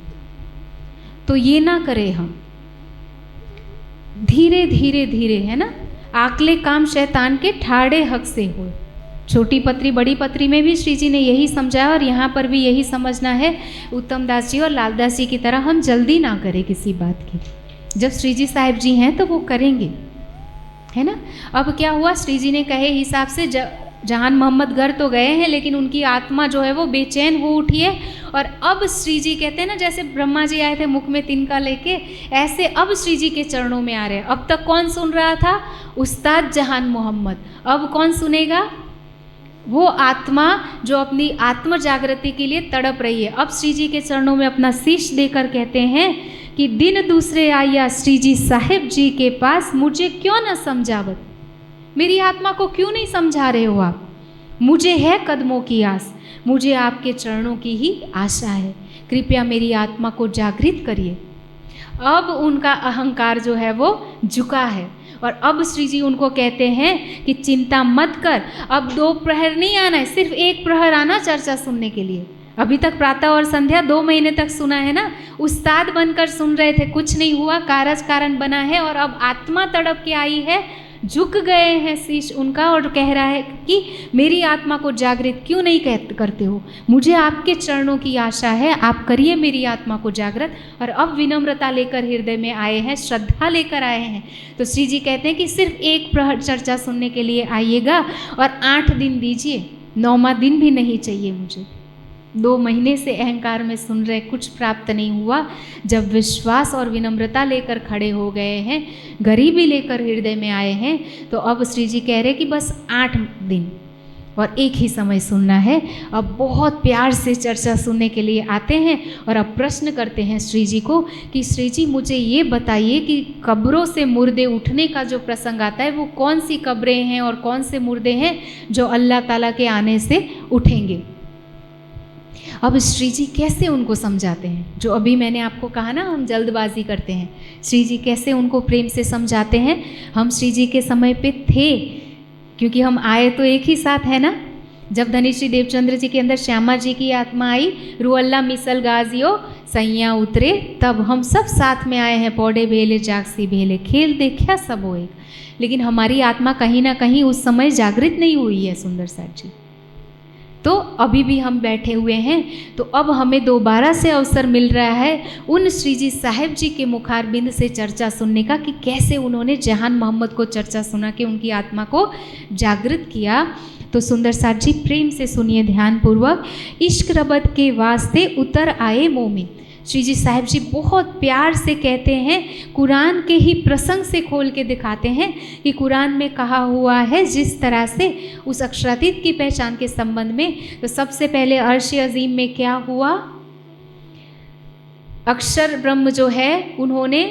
तो ये ना करें हम, धीरे धीरे धीरे, है ना, आकले काम शैतान के ठाड़े हक से हो। छोटी पत्री बड़ी पत्री में भी श्री जी ने यही समझाया और यहाँ पर भी यही समझना है। उत्तम दास जी और लालदास जी की तरह हम जल्दी ना करें किसी बात की। जब श्री जी साहिब जी हैं तो वो करेंगे, है ना। अब क्या हुआ, श्री जी ने कहे हिसाब से जहान मोहम्मद घर तो गए हैं, लेकिन उनकी आत्मा जो है वो बेचैन हो उठी है। और अब श्री जी कहते हैं ना, जैसे ब्रह्मा जी आए थे मुख में तिनका लेके, ऐसे अब श्री जी के चरणों में आ रहे हैं। अब तक कौन सुन रहा था? उस्ताद जहान मोहम्मद। अब कौन सुनेगा? वो आत्मा जो अपनी आत्म जागृति के लिए तड़प रही है। अब श्री जी के चरणों में अपना शीश देकर कहते हैं कि दिन दूसरे आया श्री जी साहिब जी के पास, मुझे क्यों न समझावत, मेरी आत्मा को क्यों नहीं समझा रहे हो आप? मुझे है कदमों की आस, मुझे आपके चरणों की ही आशा है, कृपया मेरी आत्मा को जागृत करिए। अब उनका अहंकार जो है वो झुका है और अब श्री जी उनको कहते हैं कि चिंता मत कर, अब 2 प्रहर नहीं आना है, सिर्फ 1 प्रहर आना चर्चा सुनने के लिए। अभी तक प्रातः और संध्या 2 महीने तक सुना है ना, उस्ताद बनकर सुन रहे थे, कुछ नहीं हुआ, कारज कारण बना है। और अब आत्मा तड़प के आई है, झुक गए हैं शीश उनका और कह रहा है कि मेरी आत्मा को जागृत क्यों नहीं करते हो, मुझे आपके चरणों की आशा है, आप करिए मेरी आत्मा को जागृत। और अब विनम्रता लेकर हृदय में आए हैं, श्रद्धा लेकर आए हैं। तो श्री जी कहते हैं कि सिर्फ 1 प्रहर चर्चा सुनने के लिए आइएगा और 8 दिन दीजिए, 9वां दिन भी नहीं चाहिए मुझे। 2 महीने से अहंकार में सुन रहे, कुछ प्राप्त नहीं हुआ। जब विश्वास और विनम्रता लेकर खड़े हो गए हैं, गरीबी लेकर हृदय में आए हैं, तो अब श्री जी कह रहे कि बस 8 दिन और एक ही समय सुनना है। अब बहुत प्यार से चर्चा सुनने के लिए आते हैं और अब प्रश्न करते हैं श्री जी को कि श्री जी मुझे ये बताइए कि कब्रों से मुर्दे उठने का जो प्रसंग आता है वो कौन सी कब्रें हैं और कौन से मुर्दे हैं जो अल्लाह ताला के आने से उठेंगे। अब श्री जी कैसे उनको समझाते हैं, जो अभी मैंने आपको कहा ना हम जल्दबाजी करते हैं, श्री जी कैसे उनको प्रेम से समझाते हैं। हम श्री जी के समय पे थे, क्योंकि हम आए तो एक ही साथ है ना। जब धनी श्री देवचंद्र जी के अंदर श्यामा जी की आत्मा आई, रुअल्ला मिसल गाजियो सैया उतरे, तब हम सब साथ में आए हैं। पौड़े भेले जागसी भेले, खेल देखा सब हो एक। लेकिन हमारी आत्मा कहीं ना कहीं उस समय जागृत नहीं हुई है सुंदर साथ जी। तो अभी भी हम बैठे हुए हैं, तो अब हमें दोबारा से अवसर मिल रहा है उन श्री जी साहिब जी के मुखारबिंद से चर्चा सुनने का कि कैसे उन्होंने जहान मोहम्मद को चर्चा सुना के उनकी आत्मा को जागृत किया। तो सुंदर साथ जी प्रेम से सुनिए ध्यानपूर्वक। इश्क रबत के वास्ते उतर आए मोमिन, श्री जी साहिब जी बहुत प्यार से कहते हैं, कुरान के ही प्रसंग से खोल के दिखाते हैं कि कुरान में कहा हुआ है जिस तरह से उस अक्षरातीत की पहचान के संबंध में। तो सबसे पहले अर्श अजीम में क्या हुआ, अक्षर ब्रह्म जो है उन्होंने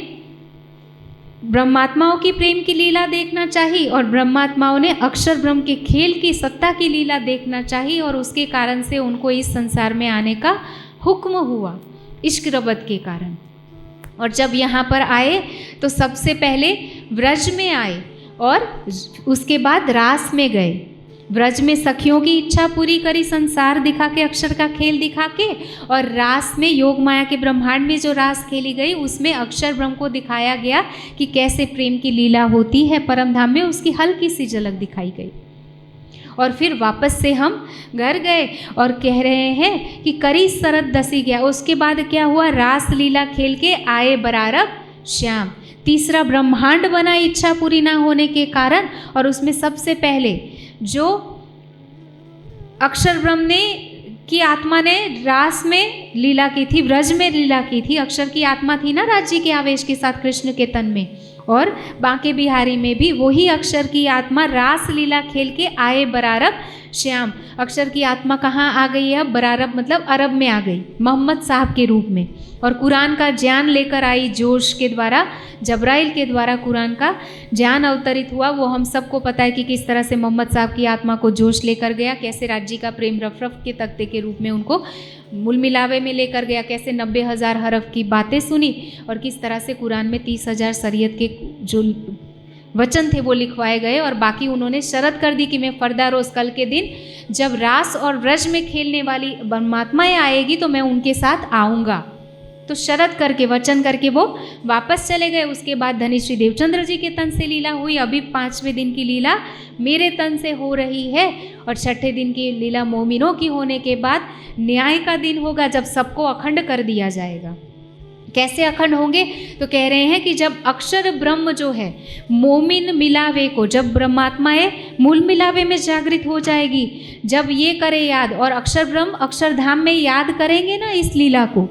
ब्रह्मात्माओं की प्रेम की लीला देखना चाहिए और ब्रह्मात्माओं ने अक्षर ब्रह्म के खेल की सत्ता की लीला देखना चाहिए, और उसके कारण से उनको इस संसार में आने का हुक्म हुआ इश्क रबत के कारण। और जब यहाँ पर आए तो सबसे पहले व्रज में आए और उसके बाद रास में गए। ब्रज में सखियों की इच्छा पूरी करी, संसार दिखा के, अक्षर का खेल दिखा के, और रास में योग माया के ब्रह्मांड में जो रास खेली गई उसमें अक्षर ब्रह्म को दिखाया गया कि कैसे प्रेम की लीला होती है परम धाम में, उसकी हल्की सी झलक दिखाई गई। और फिर वापस से हम घर गए और कह रहे हैं कि करी शरद दसी गया। उसके बाद क्या हुआ, रास लीला खेल के आए बरारब श्याम, तीसरा ब्रह्मांड बना इच्छा पूरी ना होने के कारण। और उसमें सबसे पहले जो अक्षर ब्रह्म ने की आत्मा ने रास में लीला की थी, ब्रज में लीला की थी, अक्षर की आत्मा थी ना राज्य के आवेश के साथ कृष्ण के तन में, और बांके बिहारी में भी वही अक्षर की आत्मा रास लीला खेल के आए बरारब श्याम। अक्षर की आत्मा कहाँ आ गई है अब, बरारब मतलब अरब में आ गई, मोहम्मद साहब के रूप में, और कुरान का ज्ञान लेकर आई जोश के द्वारा, जबराइल के द्वारा कुरान का ज्ञान अवतरित हुआ। वो हम सबको पता है कि किस तरह से मोहम्मद साहब की आत्मा को जोश लेकर गया, कैसे राज्य का प्रेम रफ रफ के तख्ते के रूप में उनको मूल मिलावे में लेकर गया, कैसे 90,000 हरफ की बातें सुनी, और किस तरह से कुरान में 30,000 शरीयत के जो वचन थे वो लिखवाए गए। और बाकी उन्होंने शर्त कर दी कि मैं फर्दा रोज़ कल के दिन जब रास और ब्रज में खेलने वाली परमात्माएँ आएगी तो मैं उनके साथ आऊँगा। तो शरत करके, वचन करके वो वापस चले गए। उसके बाद धनिश्री देवचंद्र जी के तन से लीला हुई। अभी 5वें दिन की लीला मेरे तन से हो रही है, और 6ठे दिन की लीला मोमिनों की होने के बाद न्याय का दिन होगा जब सबको अखंड कर दिया जाएगा। कैसे अखंड होंगे, तो कह रहे हैं कि जब अक्षर ब्रह्म जो है मोमिन मिलावे को, जब ब्रह्मात्माएं मूल मिलावे में जागृत हो जाएगी, जब ये करे याद और अक्षर ब्रह्म अक्षरधाम में याद करेंगे ना इस लीला को,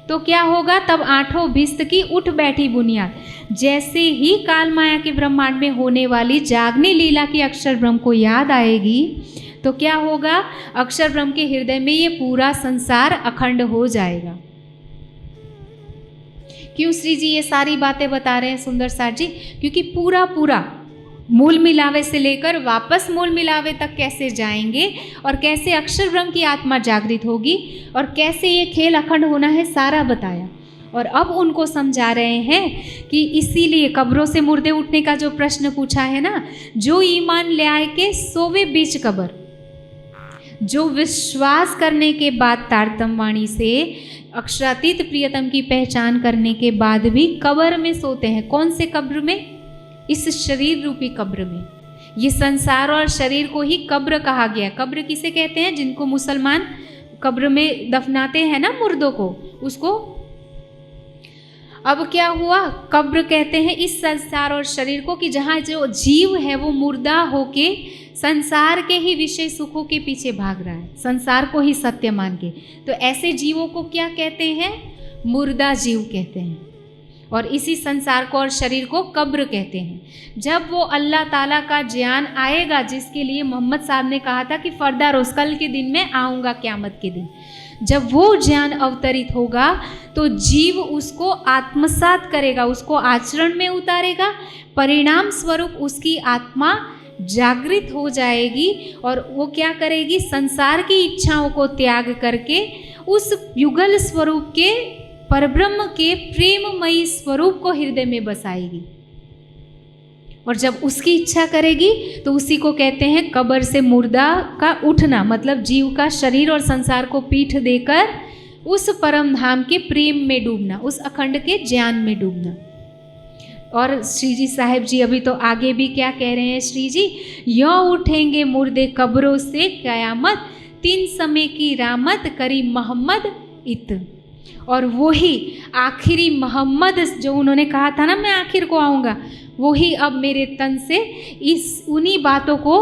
तो क्या होगा, तब आठों भिस्त की उठ बैठी बुनियाद। जैसे ही काल माया के ब्रह्मांड में होने वाली जागनी लीला की अक्षर ब्रह्म को याद आएगी तो क्या होगा, अक्षर ब्रह्म के हृदय में ये पूरा संसार अखंड हो जाएगा। क्यों श्री जी ये सारी बातें बता रहे हैं सुंदर सार जी, क्योंकि पूरा पूरा मूल मिलावे से लेकर वापस मूल मिलावे तक कैसे जाएंगे, और कैसे अक्षर ब्रह्म की आत्मा जागृत होगी, और कैसे ये खेल अखंड होना है, सारा बताया। और अब उनको समझा रहे हैं कि इसीलिए कब्रों से मुर्दे उठने का जो प्रश्न पूछा है ना, जो ईमान ले आए के सोवे बीच कब्र, जो विश्वास करने के बाद तारतम वाणी से अक्षरातीत प्रियतम की पहचान करने के बाद भी कब्र में सोते हैं। कौन से कब्र में, इस शरीर रूपी कब्र में। ये संसार और शरीर को ही कब्र कहा गया। कब्र किसे कहते हैं, जिनको मुसलमान कब्र में दफनाते हैं ना मुर्दों को, उसको अब क्या हुआ, कब्र कहते हैं इस संसार और शरीर को, कि जहाँ जो जीव है वो मुर्दा होके संसार के ही विषय सुखों के पीछे भाग रहा है, संसार को ही सत्य मान के। तो ऐसे जीवों को क्या कहते हैं, मुर्दा जीव कहते हैं। और इसी संसार को और शरीर को कब्र कहते हैं। जब वो अल्लाह ताला का ज्ञान आएगा, जिसके लिए मोहम्मद साहब ने कहा था कि फर्दा रोज़ कल के दिन में आऊँगा क़यामत के दिन, जब वो ज्ञान अवतरित होगा तो जीव उसको आत्मसात करेगा, उसको आचरण में उतारेगा, परिणाम स्वरूप उसकी आत्मा जागृत हो जाएगी, और वो क्या करेगी, संसार की इच्छाओं को त्याग करके उस युगल स्वरूप के परब्रह्म के प्रेममयी स्वरूप को हृदय में बसाएगी। और जब उसकी इच्छा करेगी तो उसी को कहते हैं कब्र से मुर्दा का उठना, मतलब जीव का शरीर और संसार को पीठ देकर उस परम धाम के प्रेम में डूबना, उस अखंड के ज्ञान में डूबना। और श्री जी साहिब जी अभी तो आगे भी क्या कह रहे हैं श्री जी, यो उठेंगे मुर्दे कब्रों से क़यामत, 3 समय की रामत करी मोहम्मद इत। और वही आखिरी मोहम्मद जो उन्होंने कहा था ना मैं आखिर को आऊँगा, वही अब मेरे तन से इस उन्हीं बातों को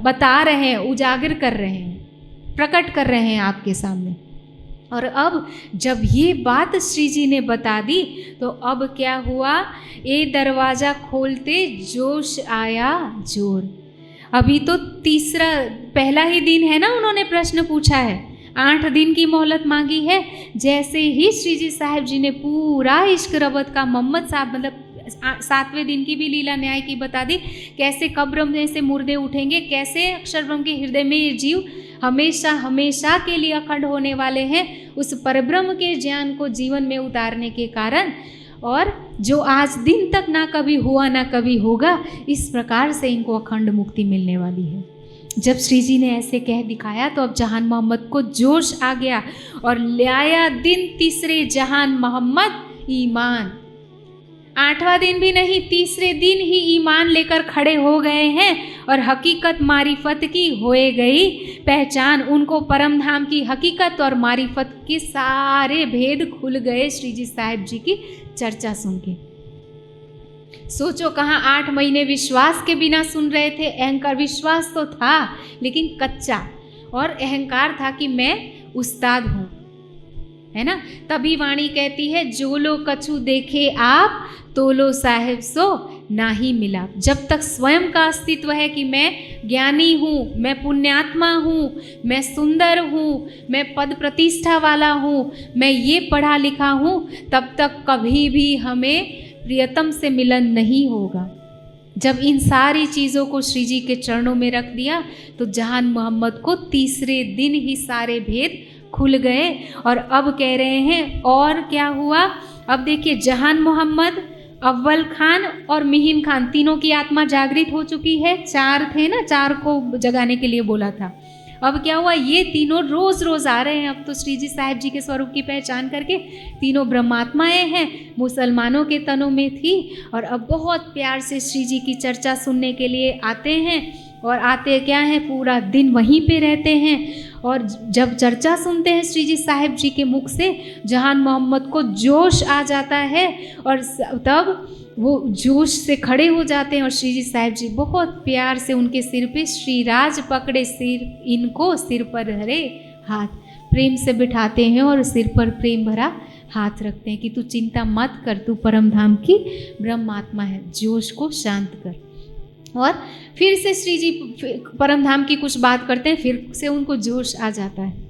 बता रहे हैं, उजागर कर रहे हैं, प्रकट कर रहे हैं आपके सामने। और अब जब ये बात श्री जी ने बता दी तो अब क्या हुआ, ये दरवाज़ा खोलते जोश आया जोर। अभी तो पहला ही दिन है ना, उन्होंने प्रश्न पूछा है, 8 दिन की मोहलत मांगी है। जैसे ही श्री जी साहिब जी ने पूरा इश्क रबत का मोहम्मद साहब, मतलब 7वें दिन की भी लीला न्याय की बता दी, कैसे कब्र में से मुर्दे उठेंगे, कैसे अक्षर ब्रह्म के हृदय में ये जीव हमेशा हमेशा के लिए अखंड होने वाले हैं, उस परब्रह्म के ज्ञान को जीवन में उतारने के कारण। और जो आज दिन तक ना कभी हुआ ना कभी होगा, इस प्रकार से इनको अखंड मुक्ति मिलने वाली है। जब श्री जी ने ऐसे कह दिखाया तो अब जहान मोहम्मद को जोश आ गया और ले आया दिन तीसरे जहान मोहम्मद ईमान। 8वां दिन भी नहीं, तीसरे दिन ही ईमान लेकर खड़े हो गए हैं और हकीकत मारिफत की होए गई पहचान। उनको परम धाम की हकीकत और मारिफत के सारे भेद खुल गए श्री जी साहिब जी की चर्चा सुन के। सोचो कहाँ 8 महीने विश्वास के बिना सुन रहे थे। अहंकार, विश्वास तो था लेकिन कच्चा, और अहंकार था कि मैं उस्ताद हूँ, है ना। तभी वाणी कहती है, जो लो कछु देखे आप तोलो साहेब सो ना ही मिला। जब तक स्वयं का अस्तित्व है कि मैं ज्ञानी हूँ, मैं पुण्यात्मा हूँ, मैं सुंदर हूँ, मैं पद प्रतिष्ठा वाला हूँ, मैं ये पढ़ा लिखा हूँ, तब तक कभी भी हमें प्रियतम से मिलन नहीं होगा। जब इन सारी चीज़ों को श्री जी के चरणों में रख दिया तो जहान मोहम्मद को तीसरे दिन ही सारे भेद खुल गए। और अब कह रहे हैं और क्या हुआ। अब देखिए, जहान मोहम्मद, अव्वल खान और मिहिन खान, तीनों की आत्मा जागृत हो चुकी है। 4 थे ना, 4 को जगाने के लिए बोला था। अब क्या हुआ, ये तीनों रोज रोज आ रहे हैं। अब तो श्री जी साहिब जी के स्वरूप की पहचान करके तीनों ब्रह्मात्माएं हैं, मुसलमानों के तनों में थी, और अब बहुत प्यार से श्री जी की चर्चा सुनने के लिए आते हैं। और आते क्या हैं, पूरा दिन वहीं पे रहते हैं। और जब चर्चा सुनते हैं श्री जी साहिब जी के मुख से, जहान मोहम्मद को जोश आ जाता है और तब वो जोश से खड़े हो जाते हैं। और श्री जी साहिब जी बहुत प्यार से उनके सिर पे श्रीराज पकड़े, सिर इनको सिर पर धरे हाथ प्रेम से बिठाते हैं और सिर पर प्रेम भरा हाथ रखते हैं कि तू चिंता मत कर, तू परम धाम की ब्रह्मात्मा है, जोश को शांत कर। और फिर से श्री जी परम धाम की कुछ बात करते हैं, फिर से उनको जोश आ जाता है।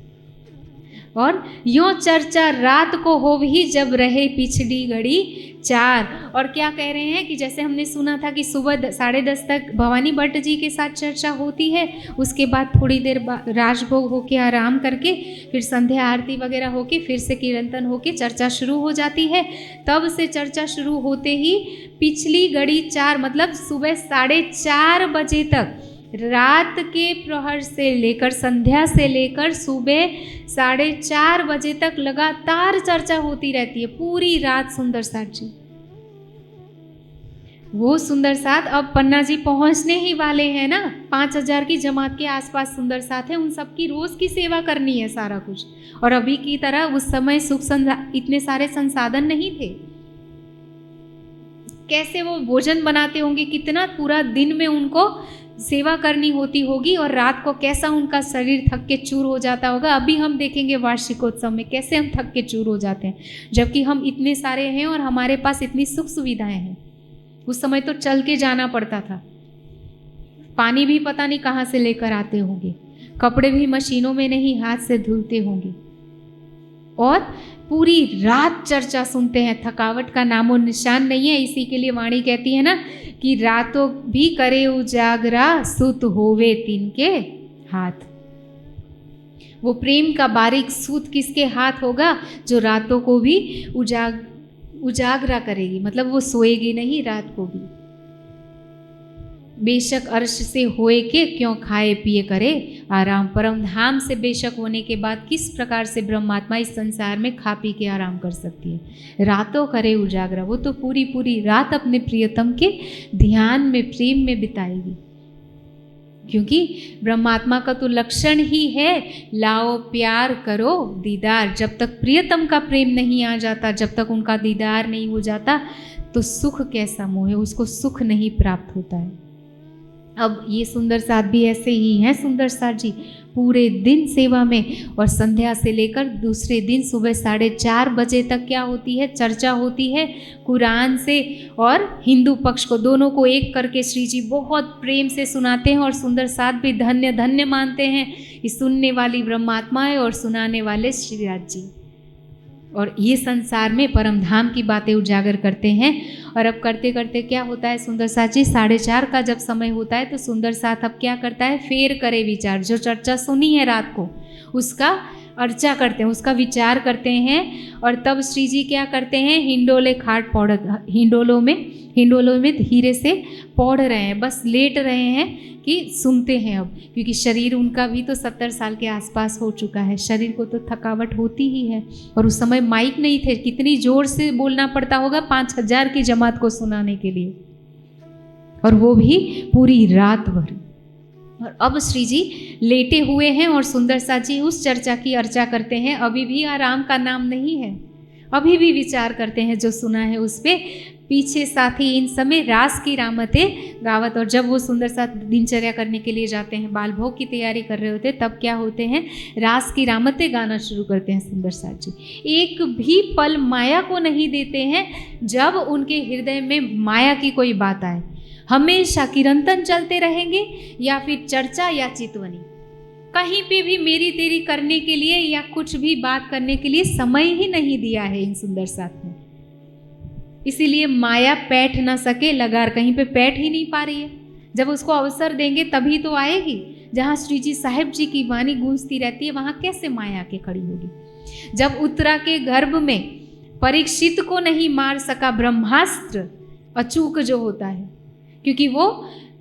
और यों चर्चा रात को हो भी जब रहे पिछड़ी घड़ी 4। और क्या कह रहे हैं कि जैसे हमने सुना था कि सुबह 10:30 तक भवानी भट्ट जी के साथ चर्चा होती है, उसके बाद थोड़ी देर राजभोग होके आराम करके फिर संध्या आरती वगैरह होके फिर से कीर्तन होके चर्चा शुरू हो जाती है। तब से चर्चा शुरू होते ही पिछली घड़ी 4 मतलब सुबह 4:30 बजे तक, रात के प्रहर से लेकर संध्या से लेकर सुबह 4:30 बजे तक लगातार चर्चा होती रहती है, पूरी रात। सुंदर साथ जी, वो सुंदर साथ अब पन्ना जी पहुंचने ही वाले हैं ना। 5000 की जमात के आसपास सुंदर साथ है, उन सबकी रोज की सेवा करनी है सारा कुछ। और अभी की तरह उस समय इतने सारे संसाधन नहीं थे। कैसे वो भोजन बनाते होंगे, कितना पूरा दिन में उनको सेवा करनी होती होगी, और रात को कैसा उनका शरीर थक के चूर हो जाता होगा। अभी हम देखेंगे वार्षिकोत्सव में कैसे हम थक के चूर हो जाते हैं, जबकि हम इतने सारे हैं और हमारे पास इतनी सुख सुविधाएं हैं। उस समय तो चल के जाना पड़ता था, पानी भी पता नहीं कहाँ से लेकर आते होंगे, कपड़े भी मशीनों में नहीं हाथ से धुलते होंगे, और पूरी रात चर्चा सुनते हैं। थकावट का नामो निशान नहीं है। इसी के लिए वाणी कहती है ना कि रातों भी करे उजागरा, सुत होवे तिनके हाथ। वो प्रेम का बारीक सूत किसके हाथ होगा, जो रातों को भी उजागरा करेगी, मतलब वो सोएगी नहीं रात को भी। बेशक अर्श से होए के क्यों खाए पिए करे आराम। परम धाम से बेशक होने के बाद किस प्रकार से ब्रह्मात्मा इस संसार में खा पी के आराम कर सकती है। रातों करे उजागरा, वो तो पूरी पूरी रात अपने प्रियतम के ध्यान में प्रेम में बिताएगी, क्योंकि ब्रह्मात्मा का तो लक्षण ही है लाओ प्यार करो दीदार। जब तक प्रियतम का प्रेम नहीं आ जाता, जब तक उनका दीदार नहीं हो जाता, तो सुख कैसा मोह है, उसको सुख नहीं प्राप्त होता है। अब ये सुंदर साथ भी ऐसे ही हैं। सुंदर साथ जी पूरे दिन सेवा में, और संध्या से लेकर दूसरे दिन सुबह 4:30 बजे तक क्या होती है, चर्चा होती है कुरान से, और हिंदू पक्ष को, दोनों को एक करके श्री जी बहुत प्रेम से सुनाते हैं। और सुंदर साथ भी धन्य धन्य मानते हैं इस सुनने वाली ब्रह्मात्माएं और सुनाने वाले श्रीराज जी। और ये संसार में परम धाम की बातें उजागर करते हैं। और अब करते करते क्या होता है, सुंदर साथ जी 4:30 का जब समय होता है तो सुंदर साथ अब क्या करता है, फेर करे विचार। जो चर्चा सुनी है रात को उसका अर्चा करते हैं, उसका विचार करते हैं। और तब श्री जी क्या करते हैं, हिंडोले खाट पौड़, हिंडोलों में धीरे से पौड़ रहे हैं, बस लेट रहे हैं कि सुनते हैं अब, क्योंकि शरीर उनका भी तो 70 साल के आसपास हो चुका है, शरीर को तो थकावट होती ही है। और उस समय माइक नहीं थे, कितनी जोर से बोलना पड़ता होगा 5000 की जमात को सुनाने के लिए, और वो भी पूरी रात भर। और अब श्री जी लेटे हुए हैं और सुंदर साथ जी उस चर्चा की अर्चा करते हैं। अभी भी आराम का नाम नहीं है, अभी भी विचार करते हैं जो सुना है उस पे। पीछे साथी इन समय रास की रामतें गावत, और जब वो सुंदर साथ दिनचर्या करने के लिए जाते हैं, बाल भोग की तैयारी कर रहे होते हैं, तब क्या होते हैं, रास की रामतें गाना शुरू करते हैं सुंदर साथ जी। एक भी पल माया को नहीं देते हैं जब उनके हृदय में माया की कोई बात आए। हमेशा कीर्तन चलते रहेंगे या फिर चर्चा या चितवनी, कहीं पे भी मेरी तेरी करने के लिए या कुछ भी बात करने के लिए समय ही नहीं दिया है इन सुंदर साथ में। इसीलिए माया बैठ ना सके, लगार कहीं पे बैठ ही नहीं पा रही है। जब उसको अवसर देंगे तभी तो आएगी। जहाँ श्री जी साहिब जी की वाणी गूंजती रहती है, वहाँ कैसे माया के खड़ी होगी। जब उत्तरा के गर्भ में परीक्षित को नहीं मार सका ब्रह्मास्त्र, अचूक जो होता है, क्योंकि वो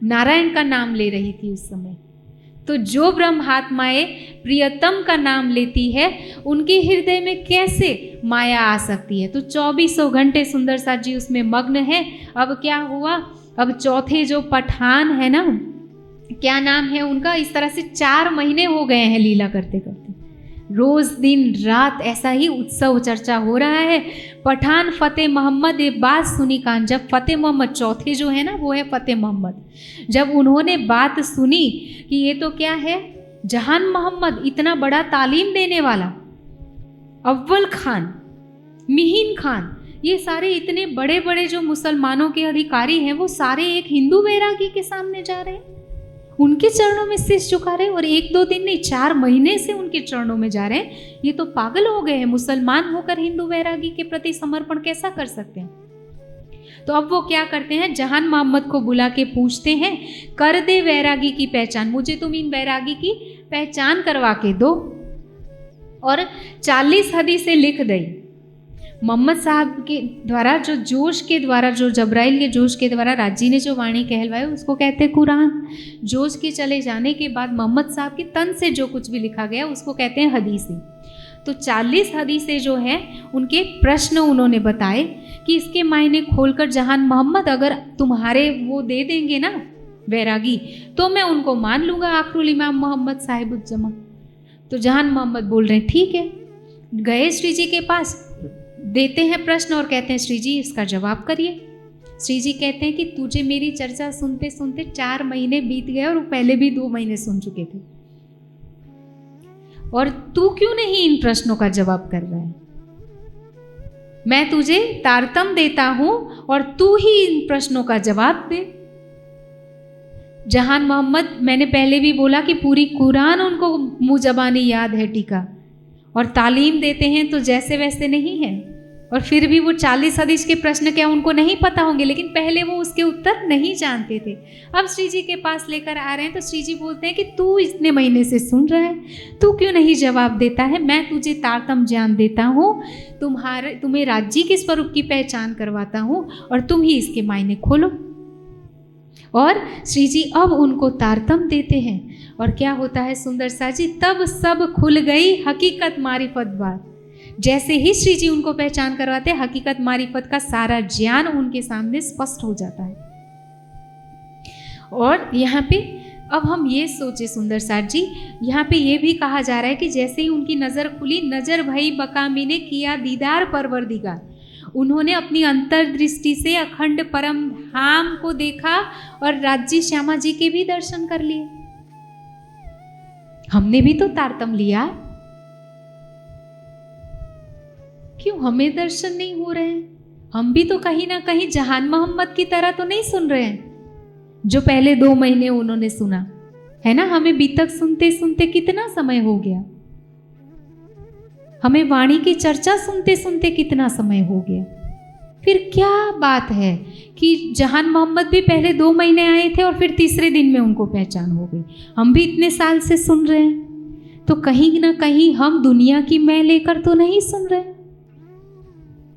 नारायण का नाम ले रही थी उस समय, तो जो ब्रह्मात्माएं प्रियतम का नाम लेती है, उनके हृदय में कैसे माया आ सकती है। तो 2400 घंटे सुंदर साथ जी उसमें मग्न है। अब क्या हुआ, अब चौथे जो पठान है ना, क्या नाम है उनका, इस तरह से 4 महीने हो गए हैं लीला करते करते, रोज दिन रात ऐसा ही उत्सव चर्चा हो रहा है। पठान फतेह मोहम्मद, ये बात सुनी कान, जब फतेह मोहम्मद चौथे जो है ना, वो है फतेह मोहम्मद, जब उन्होंने बात सुनी कि ये तो क्या है, जहान मोहम्मद इतना बड़ा तालीम देने वाला, अव्वल खान, मिहीन खान, ये सारे इतने बड़े बड़े जो मुसलमानों के अधिकारी हैं, वो सारे एक हिंदू वैरागी के सामने जा रहे हैं, उनके चरणों में शीश झुका रहे हैं, और 1-2 दिन नहीं 4 महीने से उनके चरणों में जा रहे हैं। ये तो पागल हो गए हैं, मुसलमान होकर हिंदू वैरागी के प्रति समर्पण कैसा कर सकते हैं। तो अब वो क्या करते हैं, जहान मोहम्मद को बुला के पूछते हैं, कर दे वैरागी की पहचान, मुझे तुम इन वैरागी की पहचान करवा के दो। और 40 हदीसें लिख दी मोहम्मद साहब के द्वारा, जो जोश के द्वारा, जो जब्राइल के जोश के द्वारा राजी ने जो वाणी कहलवाई, उसको कहते हैं कुरान। जोश के चले जाने के बाद मोहम्मद साहब के तन से जो कुछ भी लिखा गया उसको कहते हैं हदीसें। तो 40 हदीसें जो हैं, उनके प्रश्न उन्होंने बताए कि इसके मायने खोलकर जहान मोहम्मद अगर तुम्हारे वो दे देंगे ना वैरागी, तो मैं उनको मान लूँगा आखरुल इमाम मोहम्मद साहिबुज्जमा। तो जहान मोहम्मद बोल रहे हैं ठीक है। गए श्री जी के पास, देते हैं प्रश्न और कहते हैं श्री जी इसका जवाब करिए। श्री जी कहते हैं कि तुझे मेरी चर्चा सुनते सुनते 4 महीने बीत गए और पहले भी 2 महीने सुन चुके थे, और तू क्यों नहीं इन प्रश्नों का जवाब कर रहा है। मैं तुझे तारतम देता हूं और तू ही इन प्रश्नों का जवाब दे। जहान मोहम्मद, मैंने पहले भी बोला कि पूरी कुरान उनको मुँह जबानी याद है टीका, और तालीम देते हैं तो जैसे वैसे नहीं है, और फिर भी वो 40 हदीस के प्रश्न क्या उनको नहीं पता होंगे, लेकिन पहले वो उसके उत्तर नहीं जानते थे। अब श्री जी के पास लेकर आ रहे हैं, तो श्री जी बोलते हैं कि तू इतने महीने से सुन रहा है, तू क्यों नहीं जवाब देता है। मैं तुझे तारतम ज्ञान देता हूँ, तुम्हें राज्य के स्वरूप की पहचान करवाता हूँ, और तुम ही इसके मायने खोलो। और श्री जी अब उनको तारतम देते हैं, और क्या होता है सुंदर सा जी, तब सब खुल गई हकीकत मारिफत बात। जैसे ही श्री जी उनको पहचान करवाते हैं, हकीकत मारिफत का सारा ज्ञान उनके सामने स्पष्ट हो जाता है। और यहाँ पे अब हम ये सोचे सुंदर साथ जी, यहाँ पे ये भी कहा जा रहा है कि जैसे ही उनकी नज़र खुली, नज़र भई बकामी ने किया दीदार परवरदिगार, उन्होंने अपनी अंतर्दृष्टि से अखंड परम धाम को देखा और राज्य श्यामा जी के भी दर्शन कर लिए। हमने भी तो तारतम लिया, क्यों हमें दर्शन नहीं हो रहे हैं। हम भी तो कहीं ना कहीं जहान मोहम्मद की तरह तो नहीं सुन रहे हैं, जो पहले 2 महीने उन्होंने सुना है ना। हमें बीतक सुनते सुनते कितना समय हो गया, हमें वाणी की चर्चा सुनते सुनते कितना समय हो गया। फिर क्या बात है कि जहान मोहम्मद भी पहले 2 महीने आए थे और फिर तीसरे दिन में उनको पहचान हो गई। हम भी इतने साल से सुन रहे हैं, तो कहीं ना कहीं हम दुनिया की मैं लेकर तो नहीं सुन रहे?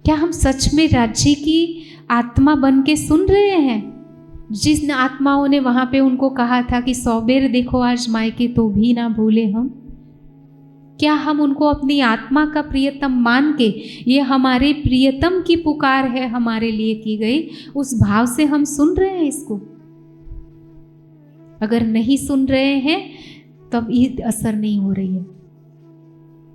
क्या हम सच में राज्य की आत्मा बन के सुन रहे हैं? जिन आत्माओं ने वहां पे उनको कहा था कि 100 बेर देखो आजमाए के तो भी ना भूले हम, क्या हम उनको अपनी आत्मा का प्रियतम मान के, ये हमारे प्रियतम की पुकार है हमारे लिए की गई, उस भाव से हम सुन रहे हैं इसको? अगर नहीं सुन रहे हैं तब ईद असर नहीं हो रही है।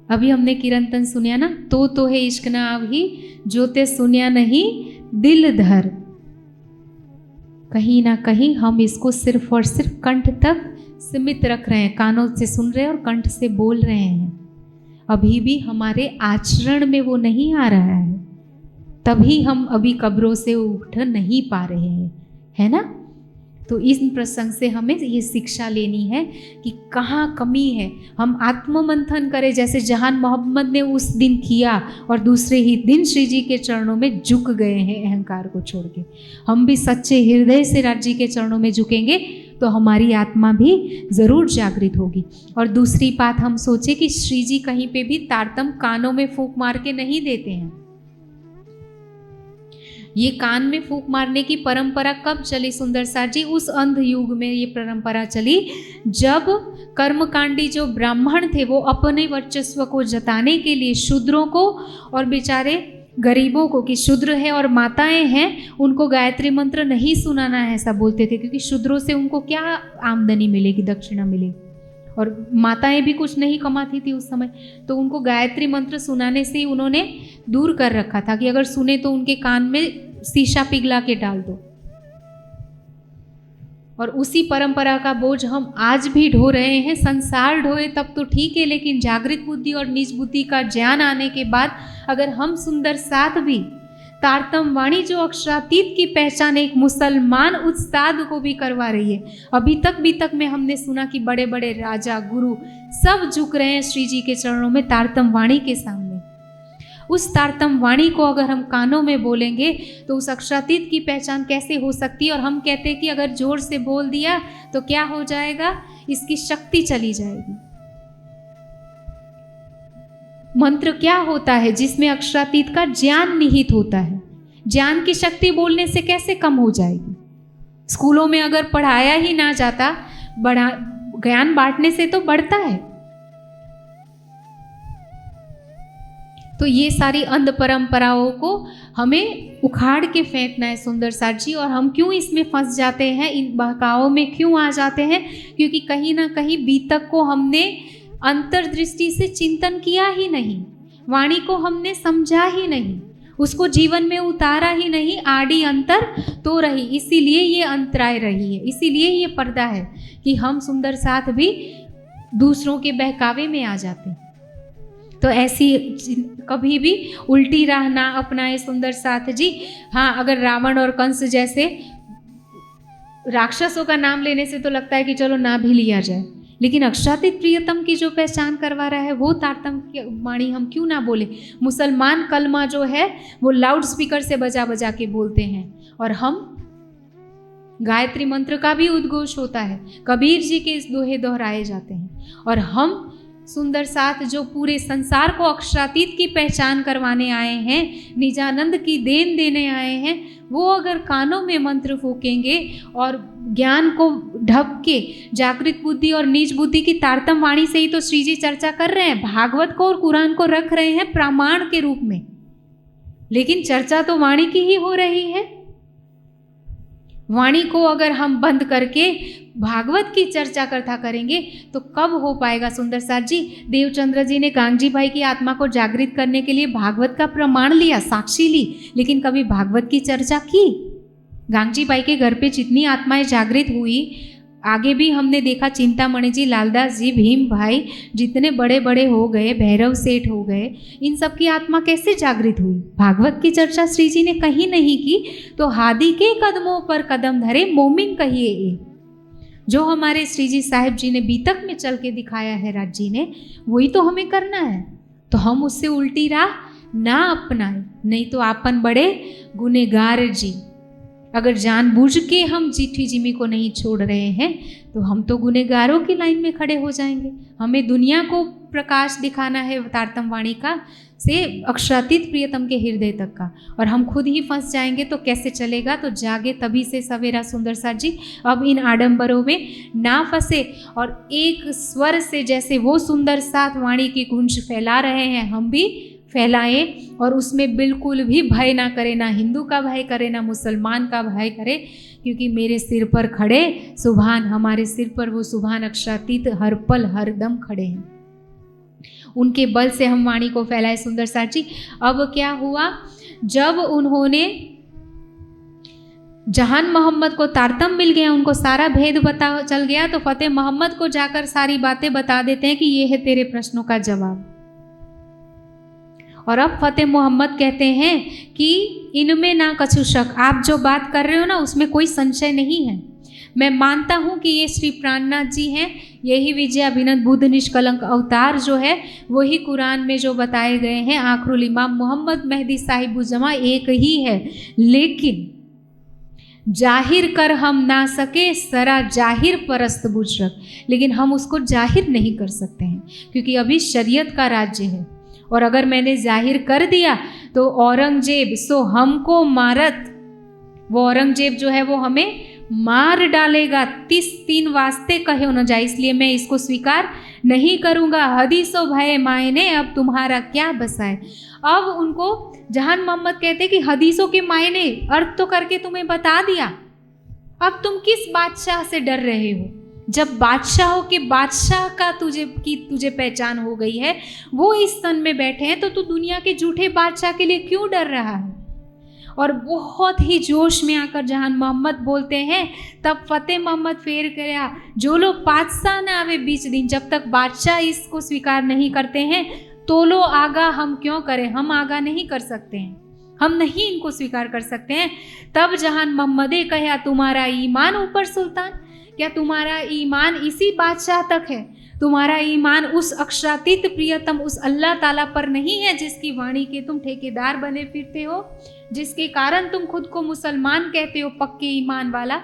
अभी हमने कीर्तन सुनिया ना, तो है इश्क ना अभी जो ते सुनिया नहीं दिल धर। कहीं ना कहीं हम इसको सिर्फ और सिर्फ कंठ तक सीमित रख रहे हैं, कानों से सुन रहे हैं और कंठ से बोल रहे हैं। अभी भी हमारे आचरण में वो नहीं आ रहा है, तभी हम अभी कब्रों से उठ नहीं पा रहे हैं, है ना? तो इस प्रसंग से हमें ये शिक्षा लेनी है कि कहाँ कमी है। हम आत्ममंथन करें, जैसे जहान मोहम्मद ने उस दिन किया और दूसरे ही दिन श्री जी के चरणों में झुक गए हैं अहंकार को छोड़ के। हम भी सच्चे हृदय से राज जी के चरणों में झुकेंगे तो हमारी आत्मा भी ज़रूर जागृत होगी। और दूसरी बात हम सोचे कि श्री जी कहीं पे भी तारतम कानों में फूंक मार के नहीं देते हैं। ये कान में फूंक मारने की परंपरा कब चली सुंदर सार जी? उस अंध युग में ये परंपरा चली जब कर्मकांडी जो ब्राह्मण थे वो अपने वर्चस्व को जताने के लिए शूद्रों को और बेचारे गरीबों को, कि शूद्र है और माताएं हैं, उनको गायत्री मंत्र नहीं सुनाना है ऐसा बोलते थे, क्योंकि शूद्रों से उनको क्या आमदनी मिलेगी, दक्षिणा मिलेगी, और माताएं भी कुछ नहीं कमाती थी उस समय। तो उनको गायत्री मंत्र सुनाने से ही उन्होंने दूर कर रखा था कि अगर सुने तो उनके कान में शीशा पिघला के डाल दो। और उसी परंपरा का बोझ हम आज भी ढो रहे हैं। संसार ढोए तब तो ठीक है, लेकिन जागृत बुद्धि और निज बुद्धि का ज्ञान आने के बाद अगर हम सुंदर साथ भी तारतम वाणी जो अक्षरातीत की पहचान एक मुसलमान उस्ताद को भी करवा रही है। अभी तक में हमने सुना कि बड़े बड़े राजा गुरु सब झुक रहे हैं श्री जी के चरणों में तारतम वाणी के सामने। उस तारतम वाणी को अगर हम कानों में बोलेंगे तो उस अक्षरातीत की पहचान कैसे हो सकती है? और हम कहते हैं कि अगर जोर से बोल दिया तो क्या हो जाएगा, इसकी शक्ति चली जाएगी। मंत्र क्या होता है? जिसमें अक्षरातीत का ज्ञान निहित होता है। ज्ञान की शक्ति बोलने से कैसे कम हो जाएगी? स्कूलों में अगर पढ़ाया ही ना जाता, ज्ञान बांटने से तो बढ़ता है। तो ये सारी अंध परंपराओं को हमें उखाड़ के फेंकना है सुंदर सार जी। और हम क्यों इसमें फंस जाते हैं, इन बहकावों में क्यों आ जाते हैं? क्योंकि कहीं ना कहीं बीतक को हमने अंतर्दृष्टि से चिंतन किया ही नहीं, वाणी को हमने समझा ही नहीं, उसको जीवन में उतारा ही नहीं, आड़ी अंतर तो रही। इसीलिए ये अंतराय रही है, इसीलिए ये पर्दा है कि हम सुंदर साथ भी दूसरों के बहकावे में आ जाते हैं। तो ऐसी कभी भी उल्टी राह ना अपनाए सुंदर साथ जी। हाँ, अगर रावण और कंस जैसे राक्षसों का नाम लेने से तो लगता है कि चलो ना भी लिया जाए, लेकिन अक्षरातीत प्रियतम की जो पहचान करवा रहा है वो तारतम की वाणी हम क्यों ना बोले? मुसलमान कलमा जो है वो लाउड स्पीकर से बजा बजा के बोलते हैं, और हम गायत्री मंत्र का भी उद्घोष होता है, कबीर जी के इस दोहे दोहराए जाते हैं। और हम सुंदर साथ जो पूरे संसार को अक्षरातीत की पहचान करवाने आए हैं, निजानंद की देन देने आए हैं, वो अगर कानों में मंत्र फूकेंगे और ज्ञान को ढक के जागृत बुद्धि और निज बुद्धि की तारतम वाणी से ही तो श्री जी चर्चा कर रहे हैं, भागवत को और कुरान को रख रहे हैं प्रमाण के रूप में, लेकिन चर्चा तो वाणी की ही हो रही है। वाणी को अगर हम बंद करके भागवत की चर्चा कथा करेंगे तो कब हो पाएगा सुंदर सार जी? देवचंद्र जी ने कांगजी भाई की आत्मा को जागृत करने के लिए भागवत का प्रमाण लिया, साक्षी ली, लेकिन कभी भागवत की चर्चा की? गांगजी भाई के घर पे जितनी आत्माएं जागृत हुई, आगे भी हमने देखा चिंतामणि जी, लालदास जी, भीम भाई जितने बड़े बड़े हो गए, भैरव सेठ हो गए, इन सब की आत्मा कैसे जागृत हुई? भागवत की चर्चा श्री जी ने कहीं नहीं की। तो हादी के कदमों पर कदम धरे मोमिन कहिए ये, जो हमारे श्री जी साहिब जी ने बीतक में चल के दिखाया है राज जी ने, वही तो हमें करना है। तो हम उससे उल्टी राह ना अपनाएं, नहीं तो आपन बड़े गुनेगार जी। अगर जानबूझ के हम जीठी जिमी को नहीं छोड़ रहे हैं तो हम तो गुनहगारों की लाइन में खड़े हो जाएंगे। हमें दुनिया को प्रकाश दिखाना है तारतम वाणी का, से अक्षरातीत प्रियतम के हृदय तक का, और हम खुद ही फंस जाएंगे तो कैसे चलेगा। तो जागे तभी से सवेरा सुंदर साथ जी, अब इन आडंबरों में ना फंसे और एक स्वर से जैसे वो सुंदर साथ वाणी की गुंज फैला रहे हैं हम भी फैलाएं, और उसमें बिल्कुल भी भय ना करें, ना हिंदू का भय करें ना मुसलमान का भय करें, क्योंकि मेरे सिर पर खड़े सुभान, हमारे सिर पर वो सुभान अक्षरातीत हर पल हर दम खड़े हैं। उनके बल से हम वाणी को फैलाए सुंदर साथ जी। अब क्या हुआ, जब उन्होंने जहान मोहम्मद को तारतम मिल गया, उनको सारा भेद पता चल गया, तो फतेह मोहम्मद को जाकर सारी बातें बता देते हैं कि ये है तेरे प्रश्नों का जवाब। और अब फतेह मोहम्मद कहते हैं कि इनमें ना कछु शक, आप जो बात कर रहे हो ना उसमें कोई संशय नहीं है। मैं मानता हूँ कि ये श्री प्राणनाथ जी हैं, यही विजयाभिनव बुद्ध निष्कलंक अवतार जो है वही कुरान में जो बताए गए हैं आखिरुल इमाम मोहम्मद मेहदी साहिबुज़्ज़मा एक ही है, लेकिन जाहिर कर हम ना सके सरा जाहिर परस्त बुजरक, लेकिन हम उसको जाहिर नहीं कर सकते हैं क्योंकि अभी शरीयत का राज्य है। और अगर मैंने जाहिर कर दिया तो औरंगजेब सो हमको मारत, वो औरंगजेब जो है वो हमें मार डालेगा। 33 वास्ते कहे न जाए, इसलिए मैं इसको स्वीकार नहीं करूँगा। हदीसो भय मायने अब तुम्हारा क्या बसाए। अब उनको जहान मोहम्मद कहते हैं कि हदीसों के मायने अर्थ तो करके तुम्हें बता दिया, अब तुम किस बादशाह से डर रहे हो। जब बादशाहों के बादशाह का तुझे पहचान हो गई है, वो इस सन में बैठे हैं, तो तू दुनिया के झूठे बादशाह के लिए क्यों डर रहा है। और बहुत ही जोश में आकर जहान मोहम्मद बोलते हैं, तब फतेह मोहम्मद फेर गया, जो लोग बादशाह न आवे बीच दिन, जब तक बादशाह इसको स्वीकार नहीं करते हैं तो लो आगा हम क्यों करें, हम आगा नहीं कर सकते हैं, हम नहीं इनको स्वीकार कर सकते हैं। तब जहान मोहम्मदे कहा तुम्हारा ईमान ऊपर सुल्तान, क्या तुम्हारा ईमान इसी बादशाह तक है, तुम्हारा ईमान उस अक्षरातीत प्रियतम उस अल्लाह ताला पर नहीं है जिसकी वाणी के तुम ठेकेदार बने फिरते हो, जिसके कारण तुम खुद को मुसलमान कहते हो पक्के ईमान वाला,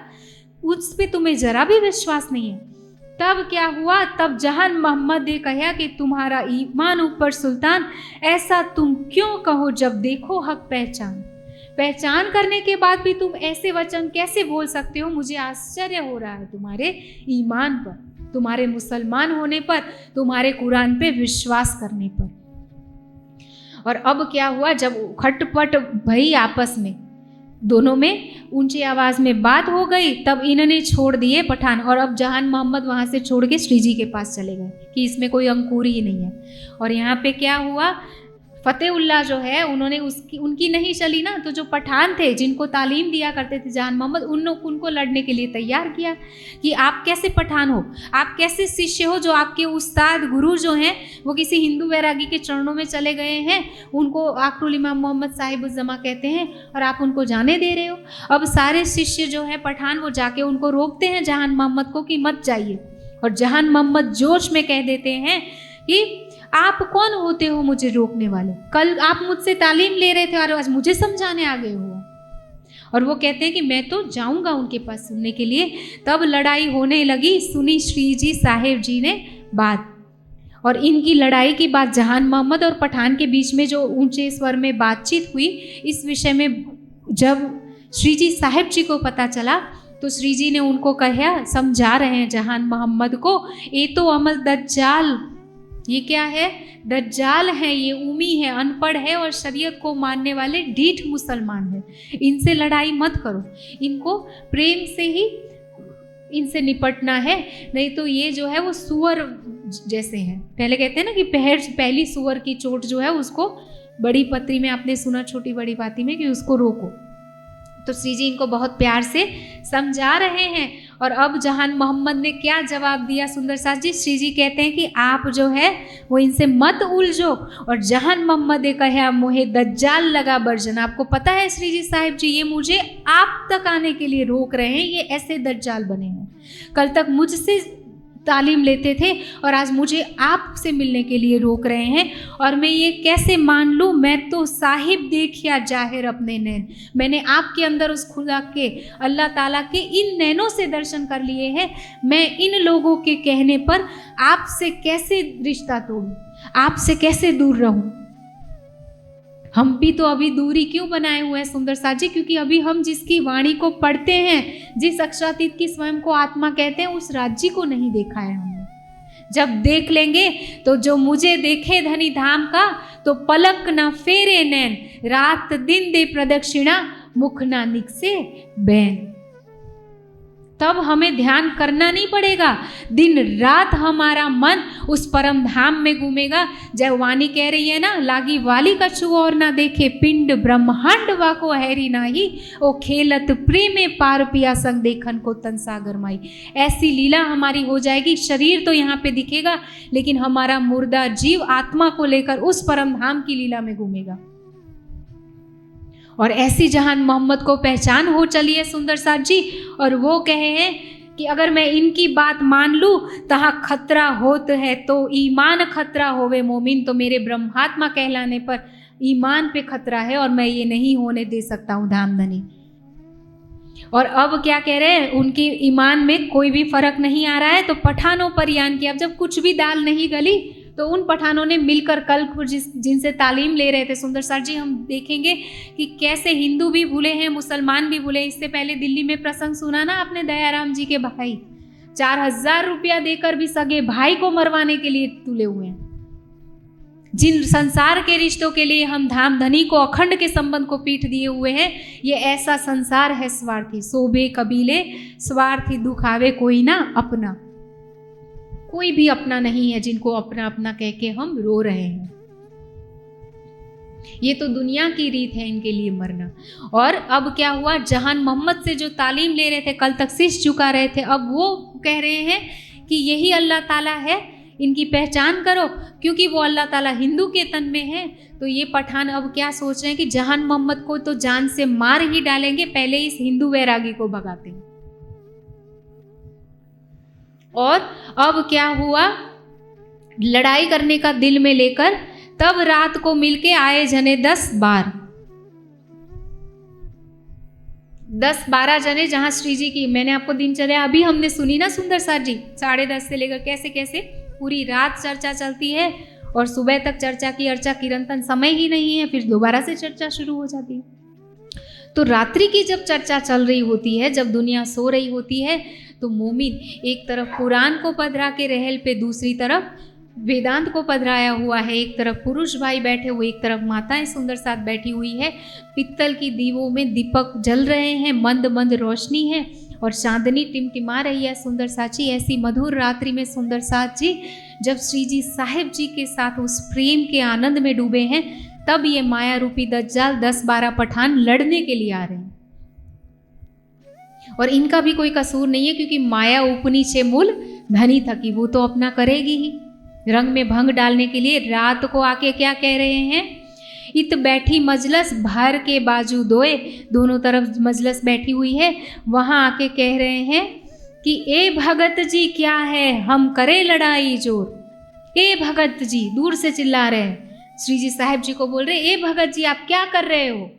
उस पे तुम्हें जरा भी विश्वास नहीं है। तब क्या हुआ, तब जहान मोहम्मद ने कहा कि तुम्हारा ईमान ऊपर सुल्तान, ऐसा तुम क्यों कहो जब देखो हक पहचान करने के बाद भी तुम ऐसे वचन कैसे बोल सकते हो। मुझे आश्चर्य हो रहा है तुम्हारे ईमान पर, तुम्हारे मुसलमान होने पर, तुम्हारे कुरान पे विश्वास करने पर। और अब क्या हुआ, जब खटपट भई आपस में, दोनों में ऊंची आवाज़ में बात हो गई, तब इन्होंने छोड़ दिए पठान। और अब जहान मोहम्मद वहाँ से छोड़ के श्री जी के पास चले गए कि इसमें कोई अंकुर ही नहीं है। और यहाँ पे क्या हुआ, फतेहुल्लाह जो है उन्होंने उनकी नहीं चली ना, तो जो पठान थे जिनको तालीम दिया करते थे जहान मोहम्मद, उनको लड़ने के लिए तैयार किया कि आप कैसे पठान हो, आप कैसे शिष्य हो, जो आपके उस्ताद गुरु जो हैं वो किसी हिंदू वैरागी के चरणों में चले गए हैं, उनको आखिरुल इमाम मोहम्मद साहिबुज़्ज़मा कहते हैं, और आप उनको जाने दे रहे हो। अब सारे शिष्य जो है पठान वो जाके उनको रोकते हैं जहान मोहम्मद को कि मत जाइए। और जहान मोहम्मद जोश में कह देते हैं कि आप कौन होते हो मुझे रोकने वाले, कल आप मुझसे तालीम ले रहे थे और आज मुझे समझाने आ गए हो। और वो कहते हैं कि मैं तो जाऊंगा उनके पास सुनने के लिए। तब लड़ाई होने लगी, सुनी श्री जी साहेब जी ने बात, और इनकी लड़ाई की बात जहान मोहम्मद और पठान के बीच में जो ऊंचे स्वर में बातचीत हुई, इस विषय में जब श्री जी साहेब जी को पता चला तो श्री जी ने उनको कहा, समझा रहे हैं जहान मोहम्मद को, ये तो अमल दज्जाल, ये क्या है, दज्जाल है, ये उमी है, अनपढ़ है और शरीयत को मानने वाले ढीठ मुसलमान है, इनसे लड़ाई मत करो, इनको प्रेम से ही इनसे निपटना है, नहीं तो ये जो है वो सुअर जैसे हैं। पहले कहते हैं ना कि पहली सुअर की चोट जो है उसको बड़ी पत्री में, आपने सुना छोटी बड़ी बाती में, कि उसको रोको। तो श्री जी इनको बहुत प्यार से समझा रहे हैं। और अब जहान मोहम्मद ने क्या जवाब दिया सुंदर साथ जी, श्री जी कहते हैं कि आप जो है वो इनसे मत उलझो। और जहान मोहम्मद ने कहा, मुहे दज्जाल लगा बर्जन, आपको पता है श्री जी साहिब जी, ये मुझे आप तक आने के लिए रोक रहे हैं, ये ऐसे दज्जाल बने हैं, कल तक मुझसे तालीम लेते थे और आज मुझे आपसे मिलने के लिए रोक रहे हैं। और मैं ये कैसे मान लूँ, मैं तो साहिब देखिया जाहिर अपने नैन, मैंने आपके अंदर उस खुदा के, अल्लाह ताला के इन नैनों से दर्शन कर लिए हैं। मैं इन लोगों के कहने पर आपसे कैसे रिश्ता तोड़ूं, आपसे कैसे दूर रहूं। हम भी तो अभी दूरी क्यों बनाए हुए हैं सुंदर साथ जी, क्योंकि अभी हम जिसकी वाणी को पढ़ते हैं, जिस अक्षरातीत की स्वयं को आत्मा कहते हैं, उस राज्य को नहीं देखा है हमने। जब देख लेंगे तो जो मुझे देखे धनी धाम का, तो पलक न फेरे नैन, रात दिन दे प्रदक्षिणा, मुख ना निकसे बैन। तब हमें ध्यान करना नहीं पड़ेगा, दिन रात हमारा मन उस परम धाम में घूमेगा। जय वाणी कह रही है ना, लागी वाली कछु और ना देखे, पिंड ब्रह्मांड वाको हैरी नाही, ओ खेलत प्रेमे पार पिया संग देखन को तन सागर माई। ऐसी लीला हमारी हो जाएगी। शरीर तो यहाँ पे दिखेगा, लेकिन हमारा मुर्दा जीव आत्मा को लेकर उस परम धाम की लीला में घूमेगा। और ऐसी जहान मोहम्मद को पहचान हो चली है सुंदर साथ जी, और वो कहे हैं कि अगर मैं इनकी बात मान लूँ तहाँ खतरा होत है, तो ईमान खतरा होवे मोमिन। तो मेरे ब्रह्मात्मा कहलाने पर ईमान पे खतरा है और मैं ये नहीं होने दे सकता हूँ धामधनी। और अब क्या कह रहे हैं, उनकी ईमान में कोई भी फर्क नहीं आ रहा है, तो पठानों पर यान किया। अब जब कुछ भी दाल नहीं गली, तो उन पठानों ने मिलकर कल जिनसे तालीम ले रहे थे सुंदर सर जी, हम देखेंगे कि कैसे हिंदू भी भूले हैं, मुसलमान भी भूले। इससे पहले दिल्ली में प्रसंग सुना ना आपने, दयाराम जी के भाई 4000 रुपया देकर भी सगे भाई को मरवाने के लिए तुले हुए हैं। जिन संसार के रिश्तों के लिए हम धाम धनी को, अखंड के संबंध को पीठ दिए हुए हैं, ये ऐसा संसार है स्वार्थी। सोबे कबीले स्वार्थी, दुखावे कोई ना अपना। कोई भी अपना नहीं है जिनको अपना अपना कह के हम रो रहे हैं। ये तो दुनिया की रीत है इनके लिए मरना। और अब क्या हुआ, जहान मोहम्मद से जो तालीम ले रहे थे, कल तक शीश झुका रहे थे, अब वो कह रहे हैं कि यही अल्लाह ताला है, इनकी पहचान करो। क्योंकि वो अल्लाह ताला हिंदू के तन में है, तो ये पठान अब क्या सोच रहे हैं कि जहान मोहम्मद को तो जान से मार ही डालेंगे, पहले इस हिंदू वैरागी को भगाते हैं। और अब क्या हुआ, लड़ाई करने का दिल में लेकर तब रात को मिलके आए जने 10-12 जने, जहां श्री जी की मैंने आपको दिनचर्या अभी हमने सुनी ना सुंदर साथ जी, 10:30 से लेकर कैसे कैसे पूरी रात चर्चा चलती है, और सुबह तक चर्चा की अर्चा किरंतन समय ही नहीं है, फिर दोबारा से चर्चा शुरू हो जाती है। तो रात्रि की जब चर्चा चल रही होती है, जब दुनिया सो रही होती है, तो मोमिन एक तरफ कुरान को पधरा के रहल पे, दूसरी तरफ वेदांत को पधराया हुआ है, एक तरफ पुरुष भाई बैठे हुए, एक तरफ माताएं सुंदर साथ बैठी हुई है। पित्तल की दीवों में दीपक जल रहे हैं, मंद मंद रोशनी है और चांदनी टिमटिमा रही है सुंदर साची। ऐसी मधुर रात्रि में सुंदर साथ जी जब श्री जी साहिब जी के साथ उस प्रेम के आनंद में डूबे हैं, तब ये माया रूपी दज्जाल 10-12 पठान लड़ने के लिए आ रहे हैं। और इनका भी कोई कसूर नहीं है, क्योंकि माया उपनीचे मूल धनी थकी, वो तो अपना करेगी ही। रंग में भंग डालने के लिए रात को आके क्या कह रहे हैं, इत बैठी मजलस भर के बाजू दोए, दोनों तरफ मजलस बैठी हुई है, वहां आके कह रहे हैं कि ए भगत जी क्या है, हम करे लड़ाई जोर। ए भगत जी, दूर से चिल्ला रहे हैं, श्री जी साहिब जी को बोल रहे, ए भगत जी आप क्या कर रहे हो,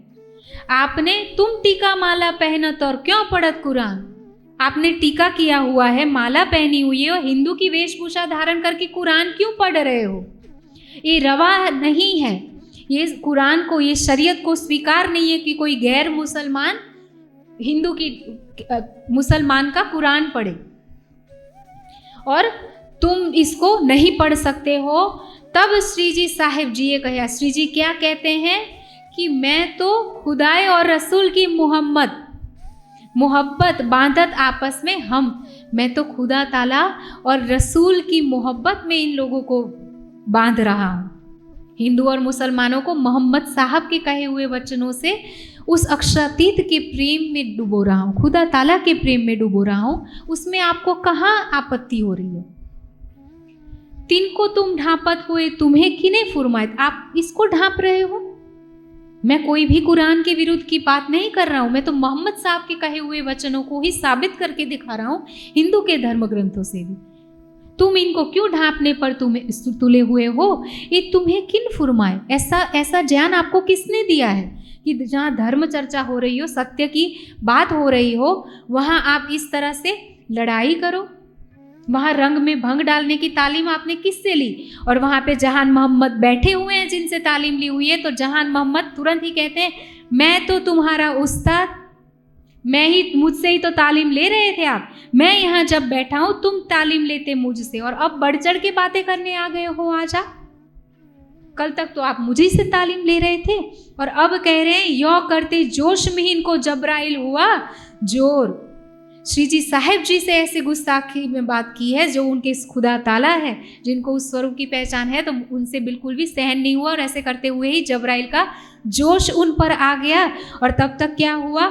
आपने तुम टीका माला पहनत और क्यों पढ़त कुरान। आपने टीका किया हुआ है, माला पहनी हुई है, और हिंदू की वेशभूषा धारण करके कुरान क्यों पढ़ रहे हो। ये रवा नहीं है, ये कुरान को, ये शरीयत को स्वीकार नहीं है कि कोई गैर मुसलमान हिंदू की मुसलमान का कुरान पढ़े, और तुम इसको नहीं पढ़ सकते हो। तब श्री जी साहिब जी ये कहा, श्री जी क्या कहते हैं कि मैं तो खुदाए और रसूल की मोहब्बत बांधत आपस में हम, मैं तो खुदा ताला और रसूल की मोहब्बत में इन लोगों को बांध रहा हूँ। हिंदू और मुसलमानों को मोहम्मद साहब के कहे हुए वचनों से उस अक्षरातीत के प्रेम में डुबो रहा हूँ, खुदा ताला के प्रेम में डुबो रहा हूँ। उसमें आपको कहाँ आपत्ति हो रही है। तिनको तुम ढांपत हुए तुम्हें किने फुरमायत, आप इसको ढांप रहे हो। मैं कोई भी कुरान के विरुद्ध की बात नहीं कर रहा हूं, मैं तो मोहम्मद साहब के कहे हुए वचनों को ही साबित करके दिखा रहा हूं, हिंदू के धर्म ग्रंथों से भी। तुम इनको क्यों ढांपने पर तुले हुए हो, ये तुम्हें किन फुरमाए। ऐसा ज्ञान आपको किसने दिया है कि जहाँ धर्म चर्चा हो रही हो, सत्य की बात हो रही हो, वहाँ आप इस तरह से लड़ाई करो। वहाँ रंग में भंग डालने की तालीम आपने किससे ली। और वहाँ पे जहान मोहम्मद बैठे हुए हैं जिनसे तालीम ली हुई है, तो जहान मोहम्मद तुरंत ही कहते हैं, मैं तो तुम्हारा उस्ताद, मुझसे ही तो तालीम ले रहे थे आप। मैं यहाँ जब बैठा हूँ तुम तालीम लेते मुझसे, और अब बढ़ चढ़ के बातें करने आ गए हो आज आप। कल तक तो आप मुझे से तालीम ले रहे थे, और अब कह रहे हैं यो करते जोश में ही इनको जबराइल हुआ जोर। श्री जी साहिब जी से ऐसे गुस्ताखी में बात की है जो उनके खुदा ताला है, जिनको उस स्वरूप की पहचान है, तो उनसे बिल्कुल भी सहन नहीं हुआ। और ऐसे करते हुए ही जबराइल का जोश उन पर आ गया। और तब तक क्या हुआ,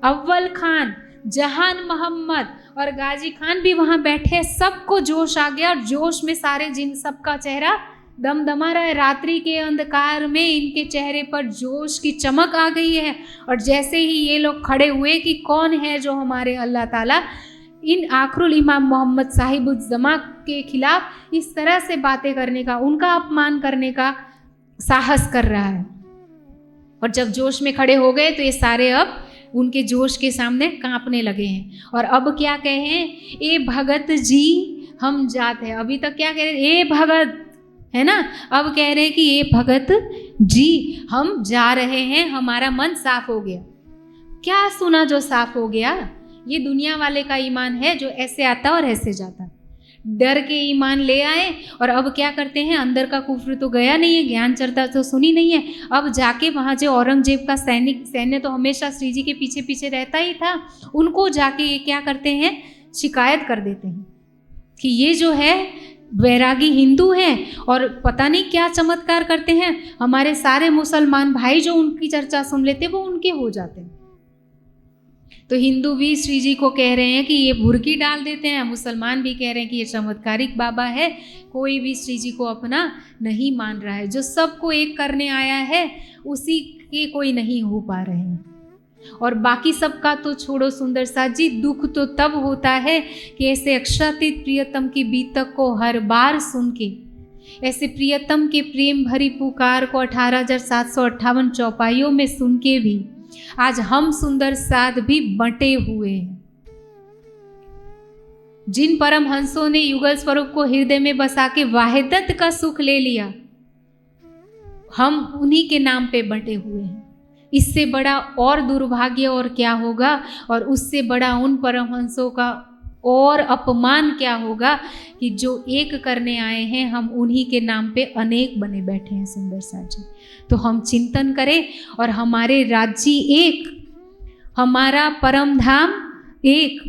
अव्वल खान, जहान मोहम्मद और गाजी खान भी वहाँ बैठे, सबको जोश आ गया। और जोश में सारे जिन सबका चेहरा दमदमा रहा है। रात्रि के अंधकार में इनके चेहरे पर जोश की चमक आ गई है। और जैसे ही ये लोग खड़े हुए कि कौन है जो हमारे अल्लाह ताला इन आखरुल इमाम मोहम्मद साहिबुज़्ज़मा के खिलाफ इस तरह से बातें करने का, उनका अपमान करने का साहस कर रहा है। और जब जोश में खड़े हो गए तो ये सारे अब उनके जोश के सामने कांपने लगे हैं। और अब क्या कहें, ए भगत जी हम जाते हैं। अभी तक क्या कह रहे, ए भगत, है ना, अब कह रहे हैं कि ए भगत जी हम जा रहे हैं, हमारा मन साफ हो गया। क्या सुना जो साफ हो गया, ये दुनिया वाले का ईमान है जो ऐसे आता और ऐसे जाता। डर के ईमान ले आए, और अब क्या करते हैं, अंदर का कुफ्र तो गया नहीं है, ज्ञान चर्चा तो सुनी नहीं है। अब जाके वहाँ जो औरंगजेब का सैन्य तो हमेशा श्री जी के पीछे पीछे रहता ही था, उनको जाके ये क्या करते हैं, शिकायत कर देते हैं कि ये जो है वैरागी हिंदू हैं और पता नहीं क्या चमत्कार करते हैं। हमारे सारे मुसलमान भाई जो उनकी चर्चा सुन लेते वो उनके हो जाते हैं। तो हिंदू भी श्री जी को कह रहे हैं कि ये भुरकी डाल देते हैं, मुसलमान भी कह रहे हैं कि ये चमत्कारिक बाबा है। कोई भी श्री जी को अपना नहीं मान रहा है। जो सबको एक करने आया है उसी के कोई नहीं हो पा रहे हैं। और बाकी सबका तो छोड़ो सुंदर साथ जी, दुख तो तब होता है कि ऐसे अक्षरातीत प्रियतम की बीतक को हर बार सुन के, ऐसे प्रियतम के प्रेम भरी पुकार को 18,758 चौपाइयों में सुन के भी आज हम सुंदर साध भी बंटे हुए हैं। जिन परम हंसों ने युगल स्वरूप को हृदय में बसा के वाहिदत का सुख ले लिया, हम उन्हीं के नाम पे बंटे हुए हैं। इससे बड़ा और दुर्भाग्य और क्या होगा, और उससे बड़ा उन परमहंसों का और अपमान क्या होगा कि जो एक करने आए हैं हम उन्हीं के नाम पे अनेक बने बैठे हैं। सुंदर साथ जी, तो हम चिंतन करें और हमारे राज्य एक, हमारा परम धाम एक,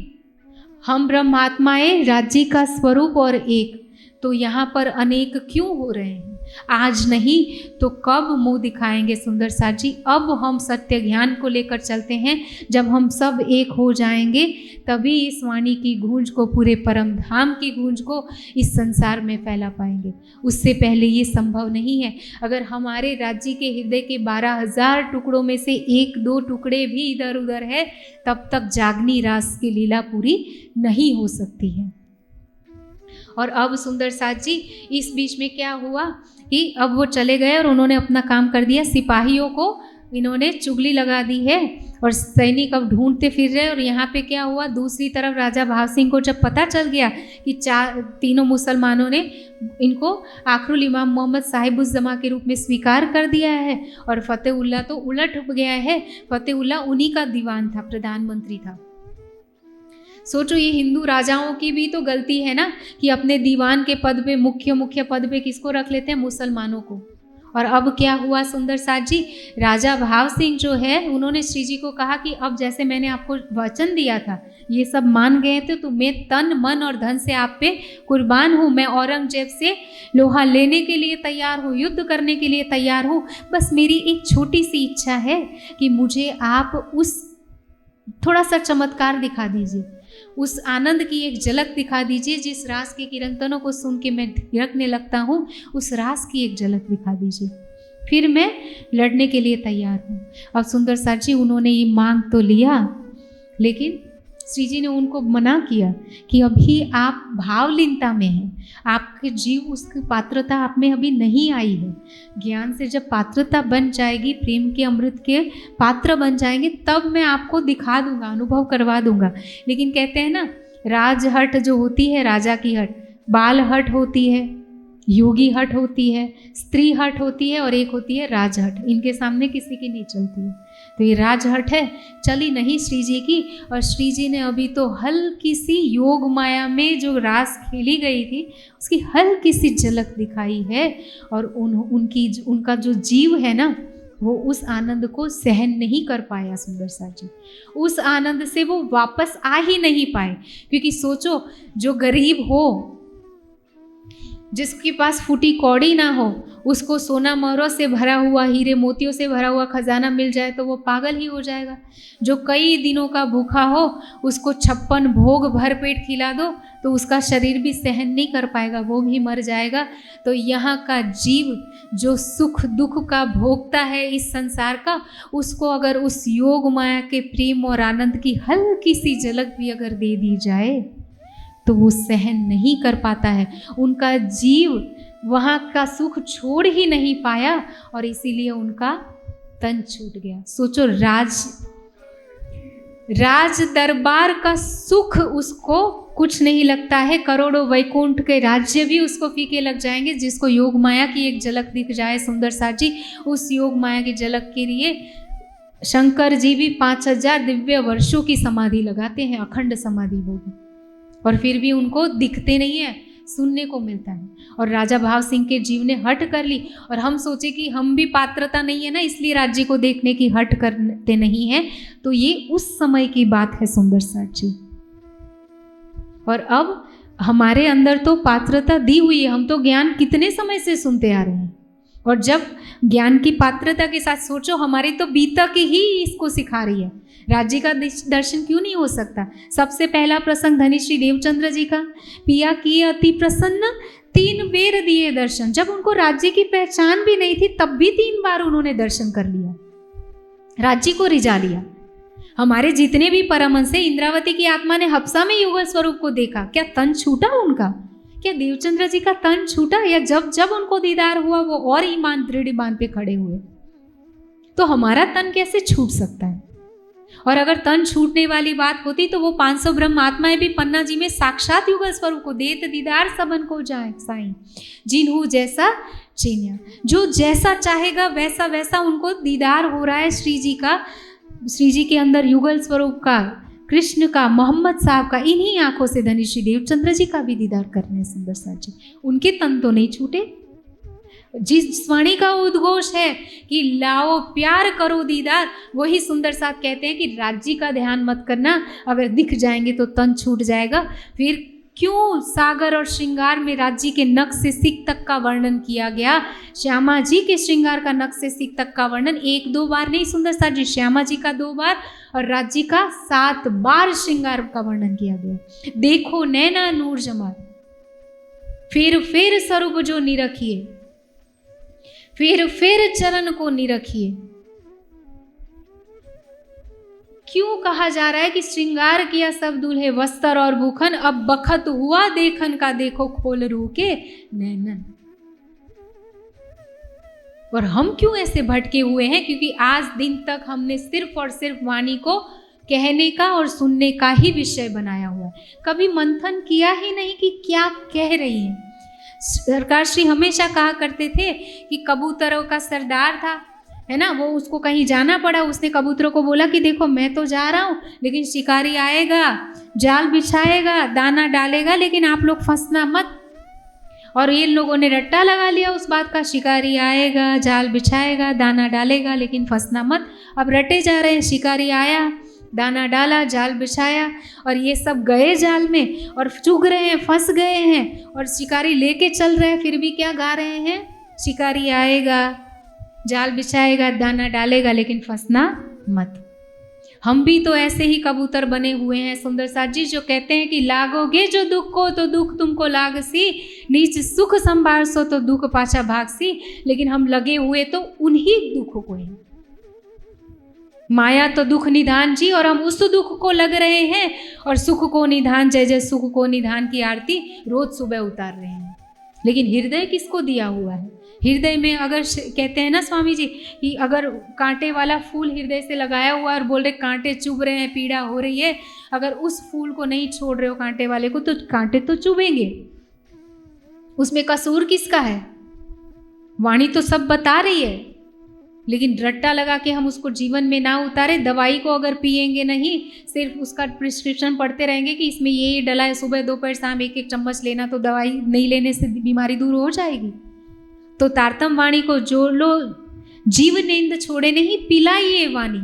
हम ब्रह्मात्माएं राज्य का स्वरूप और एक। तो यहाँ पर अनेक क्यों हो रहे हैं? आज नहीं तो कब मुंह दिखाएंगे सुंदर साथ जी? अब हम सत्य ज्ञान को लेकर चलते हैं। जब हम सब एक हो जाएंगे तभी इस वाणी की गूंज को, पूरे परम धाम की गूंज को इस संसार में फैला पाएंगे। उससे पहले ये संभव नहीं है। अगर हमारे राज्य के हृदय के 12,000 टुकड़ों में से 1-2 टुकड़े भी इधर उधर है, तब तक जागनी रास की लीला पूरी नहीं हो सकती है। और अब सुंदर साथ जी, इस बीच में क्या हुआ कि अब वो चले गए और उन्होंने अपना काम कर दिया। सिपाहियों को इन्होंने चुगली लगा दी है और सैनिक अब ढूंढते फिर रहे। और यहाँ पे क्या हुआ, दूसरी तरफ राजा भाव सिंह को जब पता चल गया कि तीनों मुसलमानों ने इनको आखरुल इमाम मोहम्मद साहिबुज़्ज़मा के रूप में स्वीकार कर दिया है और फतेहुल्लाह तो उलट गया है। फतेहुल्लाह उन्हीं का दीवान था, प्रधानमंत्री था। सोचो, ये हिंदू राजाओं की भी तो गलती है ना कि अपने दीवान के पद पे, मुख्य पद पे किसको रख लेते हैं? मुसलमानों को। और अब क्या हुआ सुंदर साथ जी, राजा भाव सिंह जो है उन्होंने श्री जी को कहा कि अब जैसे मैंने आपको वचन दिया था ये सब मान गए थे, तो मैं तन मन और धन से आप पे कुर्बान हूँ। मैं औरंगजेब से लोहा लेने के लिए तैयार हूँ, युद्ध करने के लिए तैयार हूँ। बस मेरी एक छोटी सी इच्छा है कि मुझे आप उस थोड़ा सा चमत्कार दिखा दीजिए, उस आनंद की एक झलक दिखा दीजिए जिस रास के कीर्तनों को सुन के मैं थिरकने लगता हूँ, उस रास की एक झलक दिखा दीजिए, फिर मैं लड़ने के लिए तैयार हूँ। और सुंदर साथ जी, उन्होंने ये मांग तो लिया, लेकिन श्री जी ने उनको मना किया कि अभी आप भावलीनता में हैं, आपके जीव उसकी पात्रता आप में अभी नहीं आई है। ज्ञान से जब पात्रता बन जाएगी, प्रेम के अमृत के पात्र बन जाएंगे, तब मैं आपको दिखा दूंगा, अनुभव करवा दूंगा। लेकिन कहते हैं ना, राजहट जो होती है, राजा की हट, बाल हट होती है, योगी हट होती है, स्त्री हट होती है, और एक होती है राजहट। इनके सामने किसी की नहीं चलती है। तो ये राजहट है, चली नहीं श्री जी की। और श्री जी ने अभी तो हल्की सी योग माया में जो रास खेली गई थी, उसकी हल्की सी झलक दिखाई है। और उनका जो जीव है ना, वो उस आनंद को सहन नहीं कर पाया सुंदर सा जी। उस आनंद से वो वापस आ ही नहीं पाए। क्योंकि सोचो, जो गरीब हो, जिसके पास फूटी कौड़ी ना हो, उसको सोना मोहरों से भरा हुआ, हीरे मोतियों से भरा हुआ खजाना मिल जाए तो वो पागल ही हो जाएगा। जो कई दिनों का भूखा हो, उसको 56 भोग भर पेट खिला दो तो उसका शरीर भी सहन नहीं कर पाएगा, वो भी मर जाएगा। तो यहाँ का जीव जो सुख दुख का भोगता है इस संसार का, उसको अगर उस योग माया के प्रेम और आनंद की हल्की सी झलक भी अगर दे दी जाए तो वो सहन नहीं कर पाता है। उनका जीव वहाँ का सुख छोड़ ही नहीं पाया और इसीलिए उनका तन छूट गया। सोचो, राज दरबार का सुख उसको कुछ नहीं लगता है, करोड़ों वैकुंठ के राज्य भी उसको फीके लग जाएंगे। जिसको योग माया की एक झलक दिख जाए सुंदर सा जी, उस योग माया की झलक के लिए शंकर जी भी 5000 दिव्य वर्षों की समाधि लगाते हैं, अखंड समाधि वो भी, और फिर भी उनको दिखते नहीं है, सुनने को मिलता है। और राजा भाव सिंह के जीव ने हट कर ली। और हम सोचे कि हम भी पात्रता नहीं है ना, इसलिए राज्य को देखने की हट करते नहीं है। तो ये उस समय की बात है सुंदर सा जी। और अब हमारे अंदर तो पात्रता दी हुई है, हम तो ज्ञान कितने समय से सुनते आ रहे हैं। और जब ज्ञान की पात्रता के साथ सोचो, हमारी तो बीतक ही इसको सिखा रही है। राज्य का दर्शन क्यों नहीं हो सकता? सबसे पहला प्रसंग धनी श्री देवचंद्र जी का, पिया किए अति प्रसन्न, 3 बेर दिए दर्शन। जब उनको राज्य की पहचान भी नहीं थी, तब भी 3 बार उन्होंने दर्शन कर लिया, राज्य को रिझा लिया। हमारे जितने भी परमहंस है, इंद्रावती की आत्मा ने हफ्सा में युगल स्वरूप को देखा, क्या तन छूटा उनका? क्या देवचंद्र जी का तन छूटा? या जब जब उनको दीदार हुआ वो और ईमान दृढ़ ईमान पे खड़े हुए? तो हमारा तन कैसे छूट सकता है? और अगर तन छूटने वाली बात होती तो वो 500 ब्रह्म आत्माएं भी पन्ना जी में साक्षात युगल स्वरूप को देत दीदार सबन को जाए साईं, जिन्हू जैसा चीनिया। जो जैसा चाहेगा वैसा वैसा उनको दीदार हो रहा है श्री जी का, श्री जी के अंदर युगल स्वरूप का, कृष्ण का, मोहम्मद साहब का। इन्हीं आंखों से धनी श्री देवचंद्र जी का भी दीदार करने सुंदर सा जी। उनके तन तो नहीं छूटे। जिस वाणी का उद्घोष है कि लाओ प्यार करो दीदार, वही सुंदर साथ कहते हैं कि राज्य का ध्यान मत करना, अगर दिख जाएंगे तो तन छूट जाएगा। फिर क्यों सागर और श्रृंगार में राज्य के नख से सिक तक का वर्णन किया गया? श्यामा जी के श्रृंगार का नख से सिक तक का वर्णन 1-2 बार नहीं सुंदर साथ जी, श्यामा जी का 2 बार और राज्य का 7 बार श्रृंगार का वर्णन किया गया। देखो नैना नूर जमाल, फिर स्वरूप जो निरखिए, फिर चरण को निरखिए। क्यों कहा जा रहा है कि श्रृंगार किया सब दूल्हे वस्त्र और भूखन, अब बखत हुआ देखन का, देखो खोल रू के नैनन। और हम क्यों ऐसे भटके हुए हैं? क्योंकि आज दिन तक हमने सिर्फ और सिर्फ वाणी को कहने का और सुनने का ही विषय बनाया हुआ है। कभी मंथन किया ही नहीं कि क्या कह रही है। सरकार श्री हमेशा कहा करते थे कि कबूतरों का सरदार था, है ना, वो उसको कहीं जाना पड़ा, उसने कबूतरों को बोला कि देखो मैं तो जा रहा हूँ, लेकिन शिकारी आएगा, जाल बिछाएगा, दाना डालेगा, लेकिन आप लोग फंसना मत। और ये लोगों ने रट्टा लगा लिया उस बात का, शिकारी आएगा, जाल बिछाएगा, दाना डालेगा, लेकिन फंसना मत। अब रटे जा रहे हैं, शिकारी आया, दाना डाला, जाल बिछाया, और ये सब गए जाल में और चुग रहे हैं, फंस गए हैं, और शिकारी लेके चल रहे हैं, फिर भी क्या गा रहे हैं? शिकारी आएगा, जाल बिछाएगा, दाना डालेगा, लेकिन फंसना मत। हम भी तो ऐसे ही कबूतर बने हुए हैं सुंदर साथ जी, जो कहते हैं कि लागोगे जो दुख को तो दुख तुमको लाग सी, नीच सुख संभार सो तो दुख पाछा भाग सी। लेकिन हम लगे हुए तो उन्हीं दुखों को हैं। माया तो दुख निधान जी, और हम उस दुख को लग रहे हैं और सुख को निधान, जय जय सुख को निधान की आरती रोज सुबह उतार रहे हैं। लेकिन हृदय किसको दिया हुआ है? हृदय में अगर कहते हैं ना स्वामी जी कि अगर कांटे वाला फूल हृदय से लगाया हुआ और बोल रहे कांटे चुभ रहे हैं, पीड़ा हो रही है, अगर उस फूल को नहीं छोड़ रहे हो कांटे वाले को, तो कांटे तो चुभेंगे। उसमें कसूर किसका है? वाणी तो सब बता रही है, लेकिन रट्टा लगा के हम उसको जीवन में ना उतारे। दवाई को अगर पिएंगे नहीं, सिर्फ उसका प्रिस्क्रिप्शन पढ़ते रहेंगे कि इसमें ये डला है, सुबह दोपहर शाम एक एक चम्मच लेना, तो दवाई नहीं लेने से बीमारी दूर हो जाएगी। तो तारतम वाणी को जो लो जीव नेंद छोड़े नहीं, पिलाइए वाणी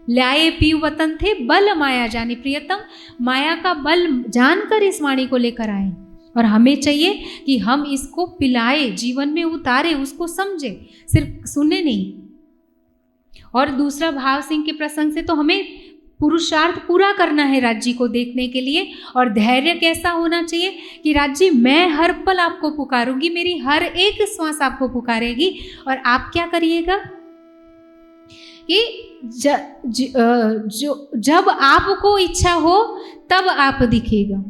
लाए पीव वतन थे बल माया जाने। प्रियतम, माया का बल जानकर इस वाणी को लेकर आए, और हमें चाहिए कि हम इसको पिलाए, जीवन में उतारे, उसको समझे, सिर्फ सुने नहीं। और दूसरा, भाव सिंह के प्रसंग से तो हमें पुरुषार्थ पूरा करना है राज्य को देखने के लिए। और धैर्य कैसा होना चाहिए कि राज्य मैं हर पल आपको पुकारूंगी, मेरी हर एक श्वास आपको पुकारेगी, और आप क्या करिएगा कि जब आपको इच्छा हो तब आप दिखेगा।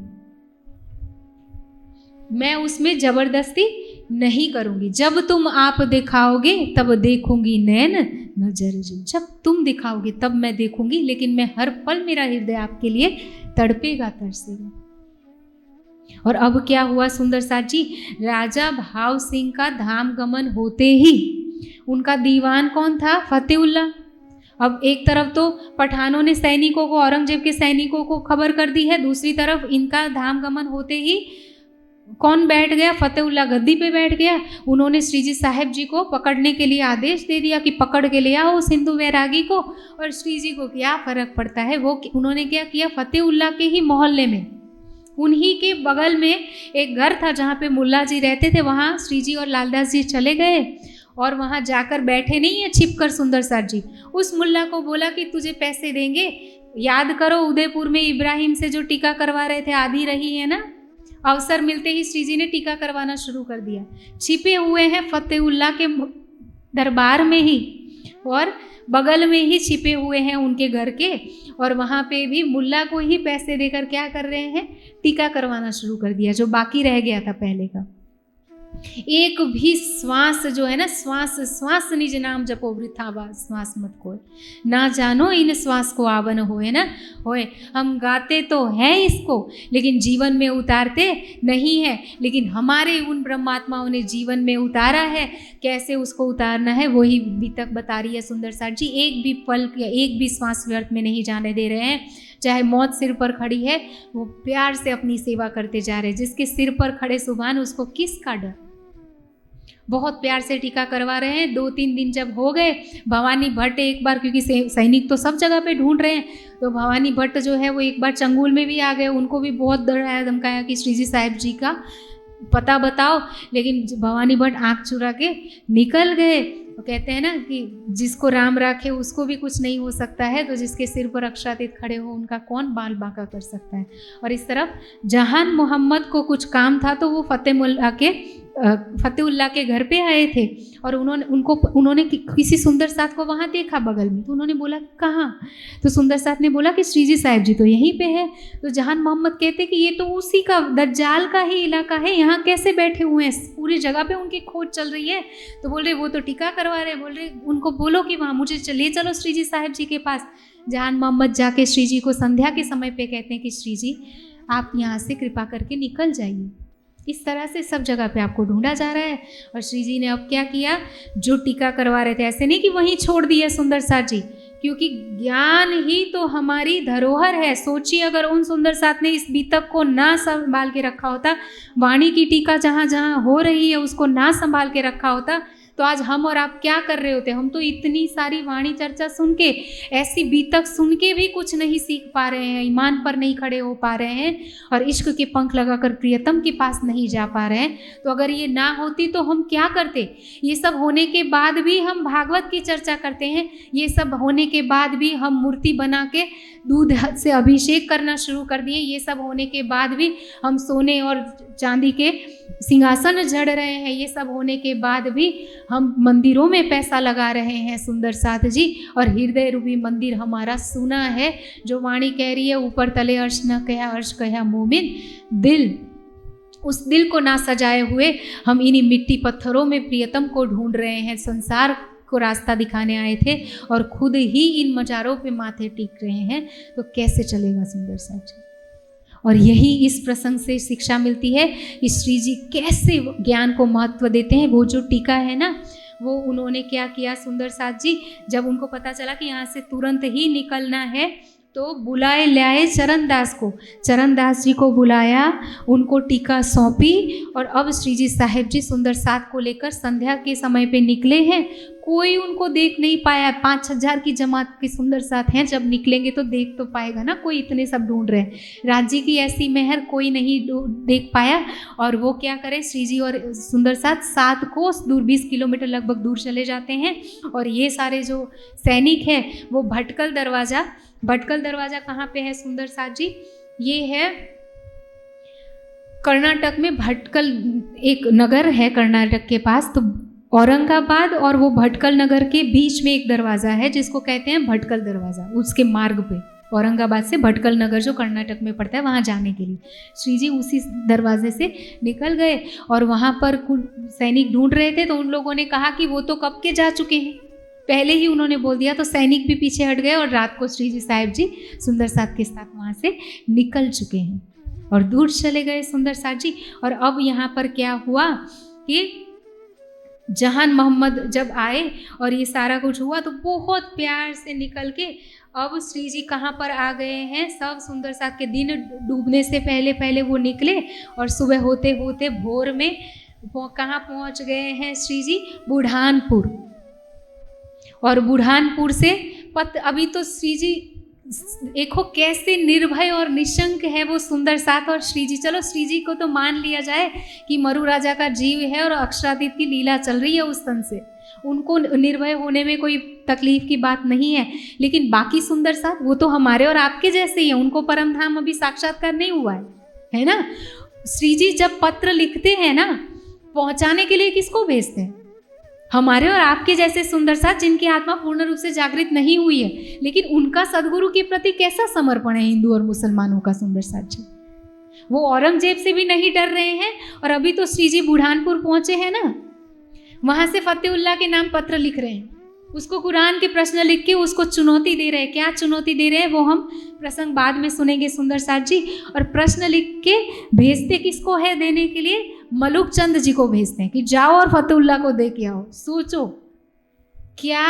मैं उसमें जबरदस्ती नहीं करूंगी। जब तुम आप दिखाओगे तब देखूंगी नैन नजर जो, जब तुम दिखाओगे तब मैं देखूंगी, लेकिन मैं हर पल, मेरा हृदय आपके लिए तड़पेगा, तरसेगा। और अब क्या हुआ सुंदर साथ जी? राजा भाव सिंह का धाम गमन होते ही उनका दीवान कौन था? फतेहुल्ला। अब एक तरफ तो पठानों ने सैनिकों को, औरंगजेब के सैनिकों को खबर कर दी है, दूसरी तरफ इनका धाम गमन होते ही कौन बैठ गया? फतेहुल्ला गद्दी पे बैठ गया। उन्होंने श्री जी साहेब जी को पकड़ने के लिए आदेश दे दिया कि पकड़ के ले आओ उस हिंदू वैरागी को। और श्री जी को क्या फर्क पड़ता है? वो उन्होंने क्या किया? फतेहुल्ला के ही मोहल्ले में, उन्हीं के बगल में एक घर था जहाँ पे मुल्ला जी रहते थे, वहाँ श्री जी और लालदास जी चले गए और वहाँ जाकर बैठे नहीं है छिपकर सुंदर साथ जी। उस मुल्ला को बोला कि तुझे पैसे देंगे, याद करो उदयपुर में इब्राहिम से जो टीका करवा रहे थे, आधी रही है ना। अवसर मिलते ही श्री जी ने टीका करवाना शुरू कर दिया। छिपे हुए हैं फतेहुल्ला के दरबार में ही, और बगल में ही छिपे हुए हैं उनके घर के, और वहाँ पे भी मुल्ला को ही पैसे देकर क्या कर रहे हैं? टीका करवाना शुरू कर दिया, जो बाकी रह गया था पहले का। एक भी श्वास जो है ना, श्वास श्वास निज नाम जपो वृथा श्वास मत खोए, ना जानो इन श्वास को आवन होए ना होए। हम गाते तो हैं इसको, लेकिन जीवन में उतारते नहीं है। लेकिन हमारे उन ब्रह्मात्माओं ने जीवन में उतारा है, कैसे उसको उतारना है वही बीतक बता रही है सुंदर साथ जी। एक भी पल या एक भी श्वास व्यर्थ में नहीं जाने दे रहे हैं। चाहे मौत सिर पर खड़ी है, वो प्यार से अपनी सेवा करते जा रहे हैं। जिसके सिर पर खड़े सुभान, उसको किसका डर? बहुत प्यार से टीका करवा रहे हैं। 2-3 दिन जब हो गए, भवानी भट्ट एक बार, क्योंकि सैनिक तो सब जगह पे ढूंढ रहे हैं, तो भवानी भट्ट जो है वो एक बार चंगुल में भी आ गए। उनको भी बहुत डराया धमकाया कि श्री जी साहिब जी का पता बताओ, लेकिन भवानी भट्ट आँख चुरा के निकल गए। तो कहते हैं ना कि जिसको राम राखे उसको भी कुछ नहीं हो सकता है, तो जिसके सिर पर अक्षातीत खड़े हो उनका कौन बाल बांका कर सकता है। और इस तरफ जहान मोहम्मद को कुछ काम था, तो वो फतेहुल्ला के घर पे आए थे, और उन्होंने किसी सुंदर साथ को वहाँ देखा बगल में। तो उन्होंने बोला कहाँ? तो सुंदर साथ ने बोला कि श्री जी साहिब जी तो यहीं पे है। तो जहान मोहम्मद कहते कि ये तो उसी का, दज्जाल का ही इलाका है, यहाँ कैसे बैठे हुए हैं? पूरी जगह पे उनकी खोज चल रही है। तो बोल रहे वो तो टीका करवा रहे, बोल रहे उनको बोलो कि वहाँ मुझे ले चलो श्री जी साहिब जी के पास। जहान मोहम्मद जाके श्री जी को संध्या के समय पे कहते हैं कि श्री जी आप यहाँ से कृपा करके निकल जाइए। इस तरह से सब जगह पे आपको ढूंढा जा रहा है। और श्री जी ने अब क्या किया? जो टीका करवा रहे थे, ऐसे नहीं कि वहीं छोड़ दिया सुंदर साथ जी, क्योंकि ज्ञान ही तो हमारी धरोहर है। सोचिए अगर उन सुंदर साथ ने इस बीतक को ना संभाल के रखा होता, वाणी की टीका जहाँ जहाँ हो रही है उसको ना संभाल के रखा होता, तो आज हम और आप क्या कर रहे होते? हम तो इतनी सारी वाणी चर्चा सुन के, ऐसी बीतक सुन के भी कुछ नहीं सीख पा रहे हैं, ईमान पर नहीं खड़े हो पा रहे हैं, और इश्क के पंख लगाकर प्रियतम के पास नहीं जा पा रहे हैं। तो अगर ये ना होती तो हम क्या करते? ये सब होने के बाद भी हम भागवत की चर्चा करते हैं, ये सब होने के बाद भी हम मूर्ति बना के दूध से अभिषेक करना शुरू कर दिए, ये सब होने के बाद भी हम सोने और चांदी के सिंहासन जड़ रहे हैं, ये सब होने के बाद भी हम मंदिरों में पैसा लगा रहे हैं सुंदर साथ जी, और हृदय रूपी मंदिर हमारा सुना है, जो वाणी कह रही है ऊपर तले अर्श न कया अर्श कया मोमिन, दिल, उस दिल को ना सजाए हुए हम इन्हीं मिट्टी पत्थरों में प्रियतम को ढूंढ रहे हैं। संसार को रास्ता दिखाने आए थे और खुद ही इन मजारों पे माथे टिक रहे हैं, तो कैसे चलेगा सुंदर साथ जी। और यही इस प्रसंग से शिक्षा मिलती है कि श्री जी कैसे ज्ञान को महत्व देते हैं। वो जो टीका है ना, वो उन्होंने क्या किया सुंदर साथ जी, जब उनको पता चला कि यहाँ से तुरंत ही निकलना है, तो बुलाए लाए चरणदास को, चरणदास जी को बुलाया, उनको टीका सौंपी, और अब श्री जी साहिब जी सुंदर साथ को लेकर संध्या के समय पे निकले हैं। कोई उनको देख नहीं पाया, 5,000 की जमात के सुंदर साथ हैं, जब निकलेंगे तो देख तो पाएगा ना कोई, इतने सब ढूंढ रहे हैं। राज्य की ऐसी मेहर कोई नहीं देख पाया, और वो क्या करें, श्री जी और सुंदर साथ 7 कोस दूर, 20 किलोमीटर लगभग दूर चले जाते हैं। और ये सारे जो सैनिक हैं वो भटकल दरवाज़ा कहाँ पे है सुंदर साथ जी, ये है कर्नाटक में। भटकल एक नगर है कर्नाटक के पास, तो औरंगाबाद और वो भटकल नगर के बीच में एक दरवाज़ा है जिसको कहते हैं भटकल दरवाज़ा। उसके मार्ग पे औरंगाबाद से भटकल नगर जो कर्नाटक में पड़ता है, वहाँ जाने के लिए श्री जी उसी दरवाजे से निकल गए। और वहाँ पर कुछ सैनिक ढूंढ रहे थे, तो उन लोगों ने कहा कि वो तो कब के जा चुके हैं, पहले ही उन्होंने बोल दिया। तो सैनिक भी पीछे हट गए और रात को श्री जी साहिब जी सुंदर साथ के साथ वहाँ से निकल चुके हैं और दूर चले गए सुंदर साथ जी। और अब यहाँ पर क्या हुआ कि जहान मोहम्मद जब आए और ये सारा कुछ हुआ, तो बहुत प्यार से निकल के अब श्री जी कहाँ पर आ गए हैं। सब सुंदर साथ के दिन डूबने से पहले पहले वो निकले, और सुबह होते होते भोर में कहाँ पहुँच गए हैं श्री जी, बुढ़ानपुर। और बुढ़ानपुर से अभी तो श्री जी देखो कैसे निर्भय और निशंक है वो सुंदर साथ और श्री जी। चलो श्री जी को तो मान लिया जाए कि मरु राजा का जीव है और अक्षरातीत की लीला चल रही है उस तन से, उनको निर्भय होने में कोई तकलीफ की बात नहीं है। लेकिन बाकी सुंदर साथ वो तो हमारे और आपके जैसे ही है, उनको परम धाम अभी साक्षात्कार नहीं हुआ है ना। श्री जी जब पत्र लिखते हैं ना, पहुंचाने के लिए किसको भेजते हैं? हमारे और आपके जैसे सुंदर साथ जिनकी आत्मा पूर्ण रूप से जागृत नहीं हुई है, लेकिन उनका सदगुरु के प्रति कैसा समर्पण है हिंदू और मुसलमानों का सुंदर साथ जी। वो औरंगजेब से भी नहीं डर रहे हैं। और अभी तो श्री जी बुढ़ानपुर पहुंचे हैं ना, वहां से फतेहुल्लाह के नाम पत्र लिख रहे हैं, उसको कुरान के प्रश्न लिख के उसको चुनौती दे रहे हैं। क्या चुनौती दे रहे हैं वो हम प्रसंग बाद में सुनेंगे सुंदर साथ जी। और प्रश्न लिख के भेजते किसको है देने के लिए? मलुक चंद जी को भेजते हैं कि जाओ और फतेहुल्लाह को दे के आओ। सोचो क्या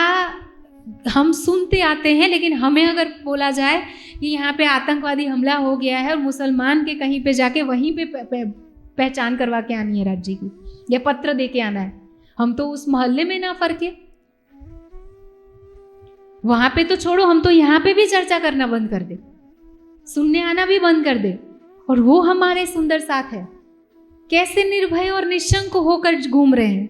हम सुनते आते हैं, लेकिन हमें अगर बोला जाए कि यहाँ पे आतंकवादी हमला हो गया है और मुसलमान के कहीं पे जाके वहीं पे पहचान करवा के आनी है राज्य की, या पत्र दे के आना है, हम तो उस मोहल्ले में ना फर्के। वहां पे तो छोड़ो, हम तो यहाँ पे भी चर्चा करना बंद कर दे, सुनने आना भी बंद कर दे। और वो हमारे सुंदर साथ है, कैसे निर्भय और निशंक होकर घूम रहे हैं,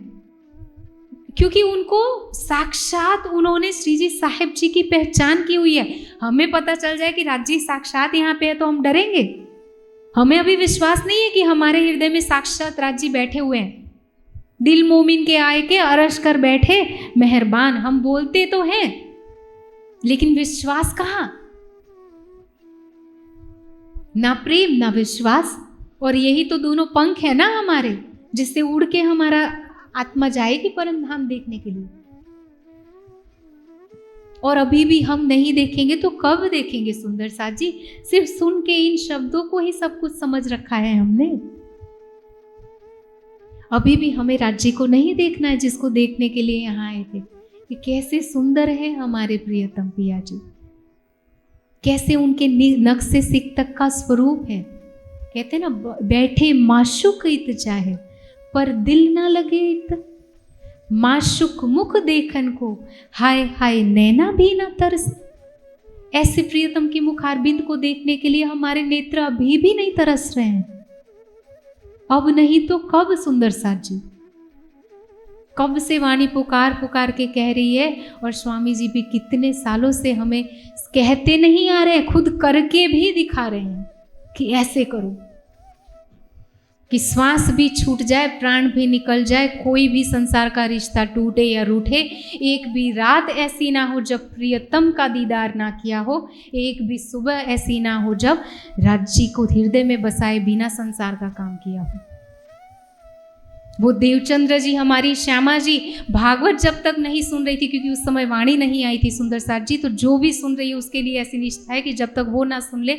क्योंकि उनको साक्षात उन्होंने श्री जी साहिब जी की पहचान की हुई है। हमें पता चल जाए कि राज्य साक्षात यहाँ पे है तो हम डरेंगे? हमें अभी विश्वास नहीं है कि हमारे हृदय में साक्षात राज्य बैठे हुए हैं। दिल मोमिन के आए के अरश कर बैठे मेहरबान, हम बोलते तो हैं लेकिन विश्वास कहाँ? ना प्रेम ना विश्वास। और यही तो दोनों पंख है ना हमारे, जिससे उड़ के हमारा आत्मा जाएगी परम धाम देखने के लिए। और अभी भी हम नहीं देखेंगे तो कब देखेंगे सुंदर साथ जी? सिर्फ सुन के इन शब्दों को ही सब कुछ समझ रखा है हमने। अभी भी हमें राज्य को नहीं देखना है जिसको देखने के लिए यहाँ आए थे, कि कैसे सुंदर है हमारे प्रियतम पिया जी, कैसे उनके नक्शे सिख तक का स्वरूप है। कहते ना, बैठे माशुक इत चाहे पर दिल ना लगे इत, माशुक मुख देखन को हाय हाय नैना भी ना तरस। ऐसे प्रियतम की मुखारबिंद को देखने के लिए हमारे नेत्र अभी भी नहीं तरस रहे हैं। अब नहीं तो कब सुंदर साथ जी? कब से वाणी पुकार पुकार के कह रही है, और स्वामी जी भी कितने सालों से हमें कहते नहीं आ रहे, खुद करके भी दिखा रहे हैं कि ऐसे करो। कि श्वास भी छूट जाए, प्राण भी निकल जाए, कोई भी संसार का रिश्ता टूटे या रूठे, एक भी रात ऐसी ना हो जब प्रियतम का दीदार ना किया हो, एक भी सुबह ऐसी ना हो जब राज्य को हृदय में बसाए बिना संसार का काम किया हो। वो देवचंद्र जी, हमारी श्यामा जी भागवत जब तक नहीं सुन रही थी, क्योंकि उस समय वाणी नहीं आई थी सुंदर साथ जी, तो जो भी सुन रही है उसके लिए ऐसी निष्ठा है कि जब तक वो ना सुन ले,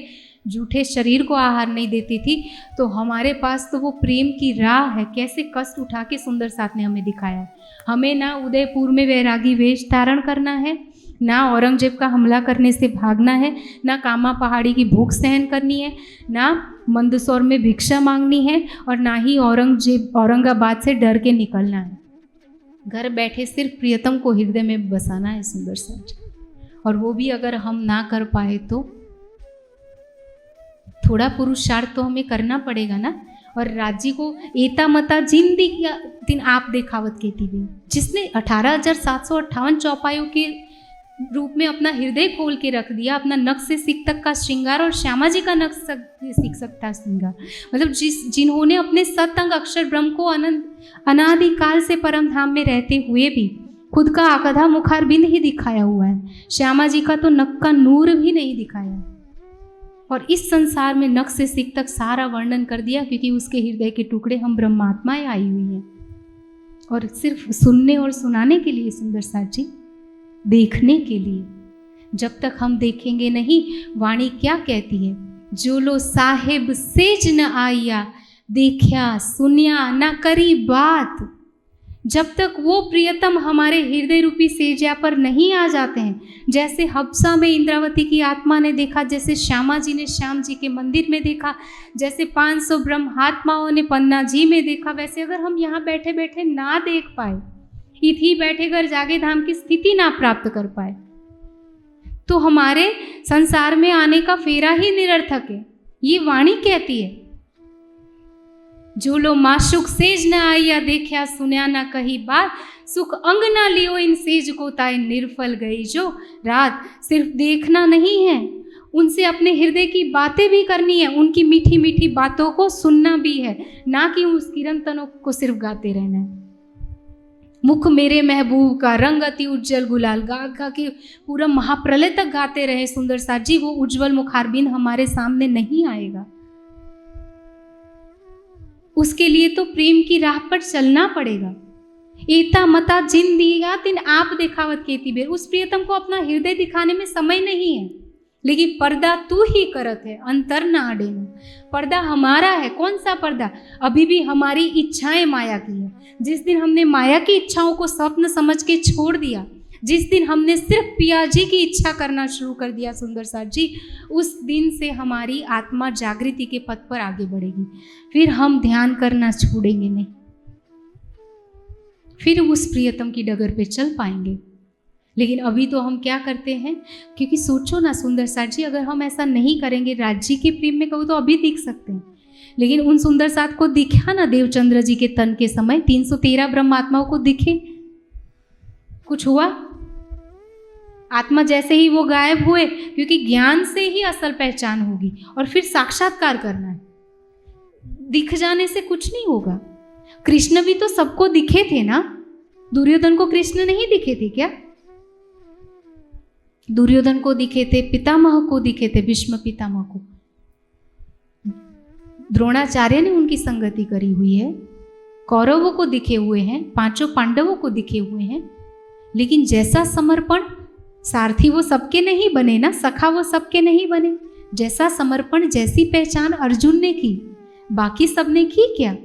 झूठे शरीर को आहार नहीं देती थी। तो हमारे पास तो वो प्रेम की राह है, कैसे कष्ट उठा के सुंदर साथ ने हमें दिखाया है। हमें ना उदयपुर में वैरागी वेश धारण करना है, ना औरंगजेब का हमला करने से भागना है, ना कामा पहाड़ी की भूख सहन करनी है, ना मंदसौर में भिक्षा मांगनी है, और ना ही औरंगाबाद से डर के निकलना है। घर बैठे सिर्फ प्रियतम को हृदय में बसाना है सुंदर साथ। और वो भी अगर हम ना कर पाए तो थोड़ा पुरुषार्थ तो हमें करना पड़ेगा ना। और राज्य को एता मता जिंदगी दिन आप देखावत कहती गई, जिसने 18,758 चौपायों के रूप में अपना हृदय खोल के रख दिया, अपना नख से सिक तक का श्रृंगार और श्यामा जी का नख से सिक सकता श्रृंगार, मतलब जिन्होंने अपने सतंग अक्षर ब्रह्म को अनादिकाल से परम धाम में रहते हुए भी खुद का आकधा मुखार बिंद ही दिखाया हुआ है, श्यामा जी का तो नख का नूर भी नहीं दिखाया है। और इस संसार में नख से सिक तक सारा वर्णन कर दिया, क्योंकि उसके हृदय के टुकड़े हम ब्रह्मात्माएं आई हुई हैं। और सिर्फ सुनने और सुनाने के लिए सुंदर साथ जी, देखने के लिए। जब तक हम देखेंगे नहीं, वाणी क्या कहती है, जो लो साहेब सेज न आया, देखा सुनिया न करी बात। जब तक वो प्रियतम हमारे हृदय रूपी सेजा पर नहीं आ जाते हैं, जैसे हबसा में इंद्रावती की आत्मा ने देखा, जैसे श्यामा जी ने श्याम जी के मंदिर में देखा, जैसे 500 ब्रह्मात्माओं ने पन्ना जी में देखा, वैसे अगर हम यहाँ बैठे बैठे ना देख पाए, इथी बैठे घर जागे धाम की स्थिति ना प्राप्त कर पाए, तो हमारे संसार में आने का फेरा ही निरर्थक है। ये वाणी कहती है, जो लो माशुक सेज न आया, देखा सुन्या न कही बात, सुख अंग न लियो इन सेज को ताए निर्फल गई जो रात। सिर्फ देखना नहीं है, उनसे अपने हृदय की बातें भी करनी है, उनकी मीठी मीठी बातों को सुनना भी है, ना कि उस कीर्तनों को सिर्फ गाते रहना है। मुख मेरे महबूब का रंग अति उज्जवल गुलाल, गा गा के पूरा महाप्रलय तक गाते रहे सुंदर साथ जी, वो उज्जवल मुखारबिंद हमारे सामने नहीं आएगा। उसके लिए तो प्रेम की राह पर चलना पड़ेगा। एता मता जिन दिया तिन आप देखावत केती बेर, उस प्रियतम को अपना हृदय दिखाने में समय नहीं है, लेकिन पर्दा तू ही करत है, अंतर ना आड़े। पर्दा हमारा है। कौन सा पर्दा? अभी भी हमारी इच्छाएं माया की है। जिस दिन हमने माया की इच्छाओं को स्वप्न समझ के छोड़ दिया, जिस दिन हमने सिर्फ पिया जी की इच्छा करना शुरू कर दिया सुंदर साथ जी, उस दिन से हमारी आत्मा जागृति के पथ पर आगे बढ़ेगी। फिर हम ध्यान करना छोड़ेंगे नहीं, फिर उस प्रियतम की डगर पे चल पाएंगे। लेकिन अभी तो हम क्या करते हैं, क्योंकि सोचो ना सुंदर साथ जी, अगर हम ऐसा नहीं करेंगे, राज्य के प्रेम में कहूँ तो अभी दिख सकते हैं, लेकिन उन सुंदर साथ को दिखा ना देवचंद्र जी के तन के समय 313 ब्रह्मात्माओं को दिखे, कुछ हुआ? आत्मा जैसे ही वो गायब हुए, क्योंकि ज्ञान से ही असल पहचान होगी और फिर साक्षात्कार करना है। दिख जाने से कुछ नहीं होगा। कृष्ण भी तो सबको दिखे थे ना, दुर्योधन को कृष्ण नहीं दिखे थे क्या? दुर्योधन को दिखे थे, पितामह को दिखे थे, भीष्म पितामह को, द्रोणाचार्य ने उनकी संगति करी हुई है, कौरवों को दिखे हुए हैं, 5 पांडवों को दिखे हुए हैं। लेकिन जैसा समर्पण, सारथी वो सबके नहीं बने ना, सखा वो सबके नहीं बने। जैसा समर्पण, जैसी पहचान अर्जुन ने की, बाकी सबने की क्या?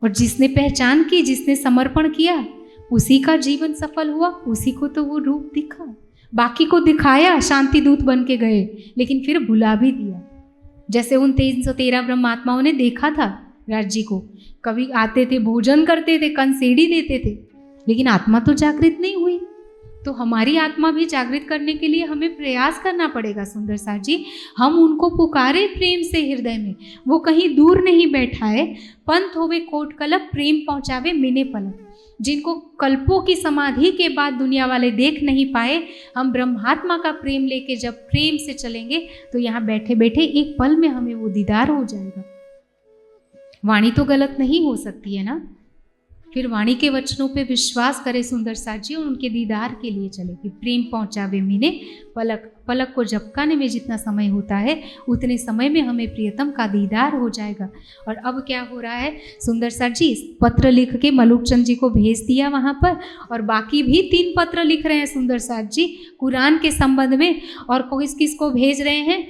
और जिसने पहचान की, जिसने समर्पण किया, उसी का जीवन सफल हुआ, उसी को तो वो रूप दिखा। बाकी को दिखाया, शांति दूत बन के गए, लेकिन फिर भुला भी दिया। जैसे उन 313 ब्रह्मात्माओं ने देखा था राज्य को, कभी आते थे, भोजन करते थे, कंसेड़ी देते थे, लेकिन आत्मा तो जागृत नहीं हुई। तो हमारी आत्मा भी जागृत करने के लिए हमें प्रयास करना पड़ेगा सुंदर साथ जी। हम उनको पुकारे प्रेम से हृदय में, वो कहीं दूर नहीं बैठा है। पंथ होवे कोट कलप, प्रेम पहुँचावे मिने पलक। जिनको कल्पों की समाधि के बाद दुनिया वाले देख नहीं पाए, हम ब्रह्मात्मा का प्रेम लेके जब प्रेम से चलेंगे तो यहाँ बैठे बैठे एक पल में हमें वो दीदार हो जाएगा। वाणी तो गलत नहीं हो सकती है ना। फिर वाणी के वचनों पे विश्वास करे सुंदर साथ जी और उनके दीदार के लिए चले कि प्रेम पहुँचावे मीने पलक पलक को झपकाने में जितना समय होता है उतने समय में हमें प्रियतम का दीदार हो जाएगा। और अब क्या हो रहा है, सुंदर साथ जी पत्र लिख के मलुक चंद जी को भेज दिया वहाँ पर, और बाकी भी 3 पत्र लिख रहे हैं सुंदर साथ जी कुरान के संबंध में। और किस किस को भेज रहे हैं,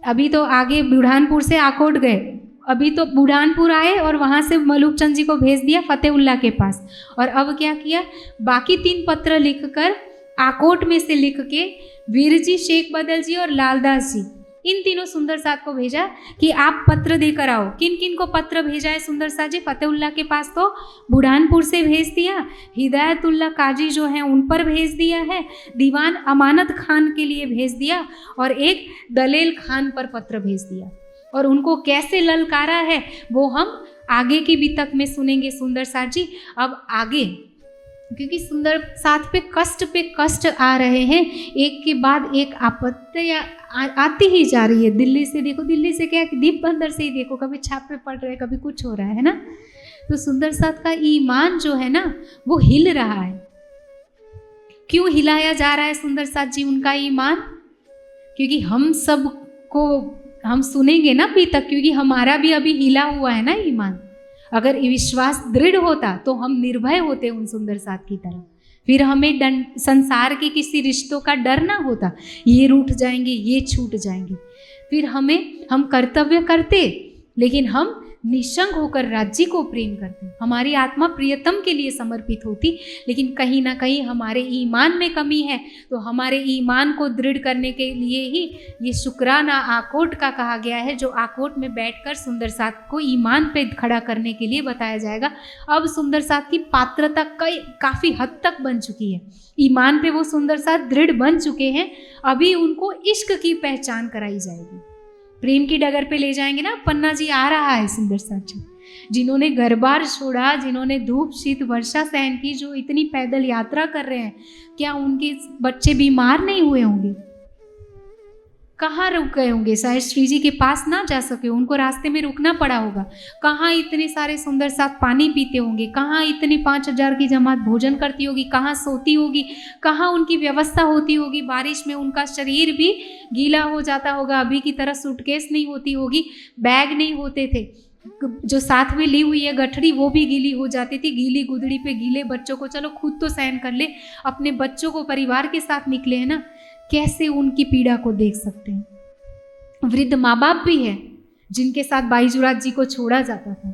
अभी तो आगे बुरहानपुर से आकोट गए, अभी तो बुरहानपुर आए और वहाँ से मलुक चंद जी को भेज दिया फतेहुल्ला के पास। और अब क्या किया, बाकी 3 पत्र लिखकर आकोट में से लिख के वीर जी, शेख बदल जी और लालदास जी, इन तीनों सुंदर साथ को भेजा कि आप पत्र देकर आओ। किन किन को पत्र भेजा है सुंदर साथ जी, फतेहुल्ला के पास तो बुरहानपुर से भेज दिया, हिदायतुल्ला काजी जो हैं उन पर भेज दिया है, दीवान अमानत खान के लिए भेज दिया, और एक दलेल खान पर पत्र भेज दिया। और उनको कैसे ललकारा है वो हम आगे की बितक में सुनेंगे सुंदर साथ जी। अब आगे, क्योंकि सुंदर साथ पे कष्ट आ रहे हैं, एक के बाद एक आपत्तियाँ आती ही जा रही है। दिल्ली से देखो, दिल्ली से क्या, दीप बंदर से ही देखो, कभी छापे पड़ रहे, कभी कुछ हो रहा है ना। तो सुंदर साथ का ईमान जो है ना वो हिल रहा है। क्यों हिलाया जा रहा है सुंदर साथ जी उनका ईमान, क्योंकि हम सब को हम सुनेंगे ना अभी तक, क्योंकि हमारा भी अभी हिला हुआ है ना ईमान। अगर विश्वास दृढ़ होता तो हम निर्भय होते उन सुंदर साथ की तरह, फिर हमें संसार के किसी रिश्तों का डर ना होता, ये रूठ जाएंगे, ये छूट जाएंगे। फिर हम कर्तव्य करते, लेकिन हम निशंक होकर राज्य को प्रेम करते, हमारी आत्मा प्रियतम के लिए समर्पित होती। लेकिन कहीं ना कहीं हमारे ईमान में कमी है, तो हमारे ईमान को दृढ़ करने के लिए ही ये शुक्राना आकोट का कहा गया है, जो आकोट में बैठकर सुंदर साथ को ईमान पे खड़ा करने के लिए बताया जाएगा। अब सुंदर साथ की पात्रता काफ़ी हद तक बन चुकी है, ईमान पे वो सुंदर साथ दृढ़ बन चुके हैं। अभी उनको इश्क की पहचान कराई जाएगी, प्रेम की डगर पे ले जाएंगे ना। पन्ना जी आ रहा है सुंदर साथ जी, जिन्होंने घर बार छोड़ा, जिन्होंने धूप शीत वर्षा सहन की, जो इतनी पैदल यात्रा कर रहे हैं, क्या उनके बच्चे बीमार नहीं हुए होंगे? कहाँ रुक गए होंगे? शायद श्री जी के पास ना जा सके, उनको रास्ते में रुकना पड़ा होगा। कहाँ इतने सारे सुंदर साथ पानी पीते होंगे, कहाँ इतनी 5000 की जमात भोजन करती होगी, कहाँ सोती होगी, कहाँ उनकी व्यवस्था होती होगी। बारिश में उनका शरीर भी गीला हो जाता होगा, अभी की तरह सूटकेस नहीं होती होगी, बैग नहीं होते थे, जो साथ में ली हुई है गठड़ी वो भी गीली हो जाती थी। गीली गुदड़ी पे गीले बच्चों को, चलो खुद तो सहन कर ले, अपने बच्चों को परिवार के साथ निकले हैं ना, कैसे उनकी पीड़ा को देख सकते हैं। वृद्ध माँ बाप भी है जिनके साथ बाईजुराज जी को छोड़ा जाता था,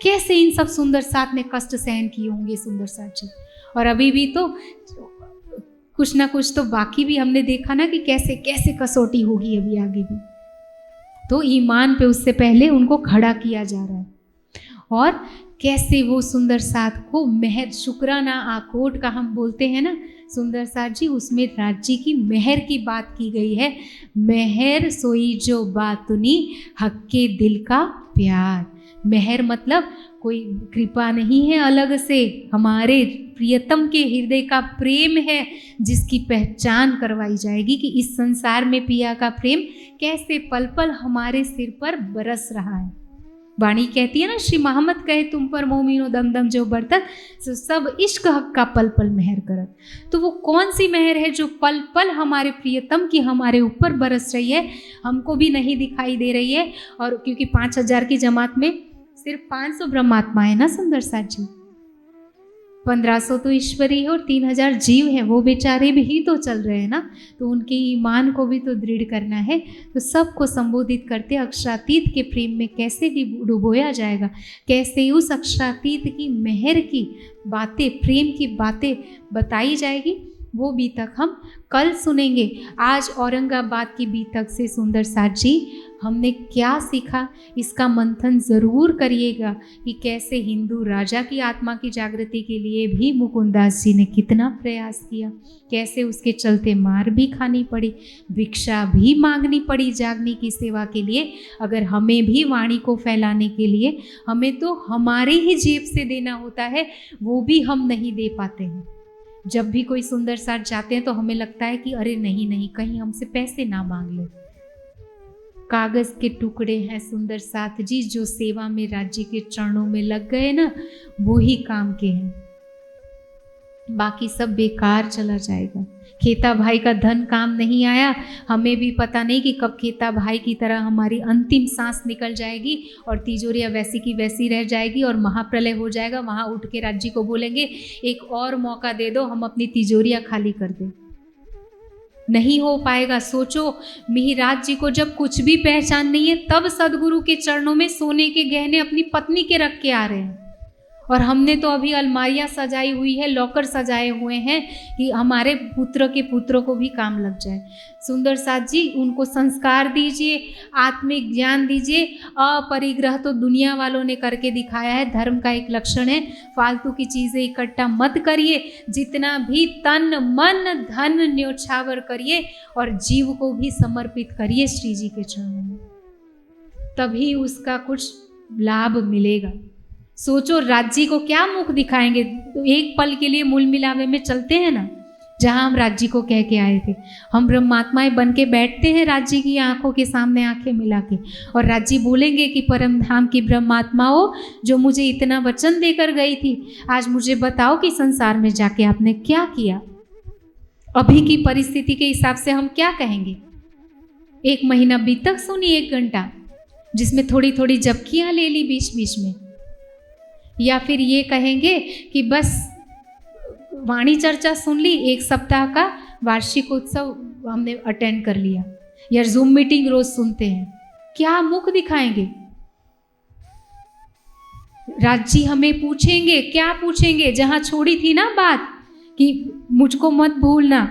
कैसे इन सब सुंदर साथ ने कष्ट सहन किए होंगे सुंदर साथ जी। और अभी भी तो कुछ ना कुछ तो बाकी भी हमने देखा ना कि कैसे कैसे कसौटी होगी अभी आगे भी। तो ईमान पे उससे पहले उनको खड़ा किया जा रहा है, और कैसे वो सुंदर साथ को मेहर, शुक्राना आकोट का हम बोलते हैं ना सुंदर साथ जी, उसमें राज्य की मेहर की बात की गई है। मेहर सोई जो बातुनी हक के दिल का प्यार। मेहर मतलब कोई कृपा नहीं है अलग से, हमारे प्रियतम के हृदय का प्रेम है, जिसकी पहचान करवाई जाएगी कि इस संसार में पिया का प्रेम कैसे पल पल हमारे सिर पर बरस रहा है। वाणी कहती है ना, श्री मोहम्मद कहे तुम पर मोमिनो दम दम जो बरतत, तो सब इश्क हक का पल पल मेहर करत। तो वो कौन सी मेहर है जो पल पल हमारे प्रियतम की हमारे ऊपर बरस रही है, हमको भी नहीं दिखाई दे रही है। और क्योंकि 5000 की जमात में सिर्फ 500 ब्रह्मात्मा है ना सुंदर साथ जी, 1500 तो ईश्वरी है और 3000 जीव हैं, वो बेचारे भी तो चल रहे हैं ना, तो उनके ईमान को भी तो दृढ़ करना है। तो सबको संबोधित करते अक्षरातीत के प्रेम में कैसे डुबोया जाएगा, कैसे उस अक्षरातीत की मेहर की बातें, प्रेम की बातें बताई जाएगी, वो बीतक हम कल सुनेंगे। आज औरंगाबाद की बीतक से सुंदर साथ जी हमने क्या सीखा, इसका मंथन ज़रूर करिएगा कि कैसे हिंदू राजा की आत्मा की जागृति के लिए भी मुकुंदास जी ने कितना प्रयास किया, कैसे उसके चलते मार भी खानी पड़ी, भिक्षा भी मांगनी पड़ी जागने की सेवा के लिए। अगर हमें भी वाणी को फैलाने के लिए हमें तो हमारी ही जेब से देना होता है, वो भी हम नहीं दे पाते हैं। जब भी कोई सुंदर साथ जाते हैं तो हमें लगता है कि अरे नहीं नहीं, कहीं हमसे पैसे ना मांग ले, कागज के टुकड़े हैं सुंदर साथ जी, जो सेवा में राज्य के चरणों में लग गए ना, वो ही काम के हैं, बाकी सब बेकार चला जाएगा। खेता भाई का धन काम नहीं आया, हमें भी पता नहीं कि कब खेता भाई की तरह हमारी अंतिम सांस निकल जाएगी और तिजोरियाँ वैसी की वैसी रह जाएगी और महाप्रलय हो जाएगा। वहाँ उठ के राज्य को बोलेंगे एक और मौका दे दो, हम अपनी तिजोरियाँ खाली कर दें। नहीं हो पाएगा। सोचो, मिहिराज जी को जब कुछ भी पहचान नहीं है, तब सदगुरु के चरणों में सोने के गहने अपनी पत्नी के रख के आ रहे हैं, और हमने तो अभी अलमारियां सजाई हुई है, लॉकर सजाए हुए हैं कि हमारे पुत्र के पुत्रों को भी काम लग जाए। सुंदर साथ जी, उनको संस्कार दीजिए, आत्मिक ज्ञान दीजिए। अपरिग्रह तो दुनिया वालों ने करके दिखाया है, धर्म का एक लक्षण है। फालतू की चीज़ें इकट्ठा मत करिए, जितना भी तन मन धन न्योछावर करिए और जीव को भी समर्पित करिए श्री जी के चरणों में, तभी उसका कुछ लाभ मिलेगा। सोचो, राज्य को क्या मुख दिखाएंगे? तो एक पल के लिए मूल मिलावे में चलते हैं ना, जहां हम राज्य को कह के आए थे, हम ब्रह्मात्माएं बन के बैठते हैं राज्य की आंखों के सामने आंखें मिला के, और राज्य बोलेंगे कि परम धाम की ब्रह्मात्माओं, जो मुझे इतना वचन देकर गई थी, आज मुझे बताओ कि संसार में जाके आपने क्या किया। अभी की परिस्थिति के हिसाब से हम क्या कहेंगे? 1 महीना बीतक सुनी 1 घंटा, जिसमें थोड़ी थोड़ी झपकियां ले ली बीच बीच में, या फिर ये कहेंगे कि बस वाणी चर्चा सुन ली, 1 सप्ताह का वार्षिक उत्सव हमने अटेंड कर लिया, या जूम मीटिंग रोज सुनते हैं। क्या मुख दिखाएंगे? राज्य हमें पूछेंगे, क्या पूछेंगे? जहां छोड़ी थी ना बात कि मुझको मत भूलना,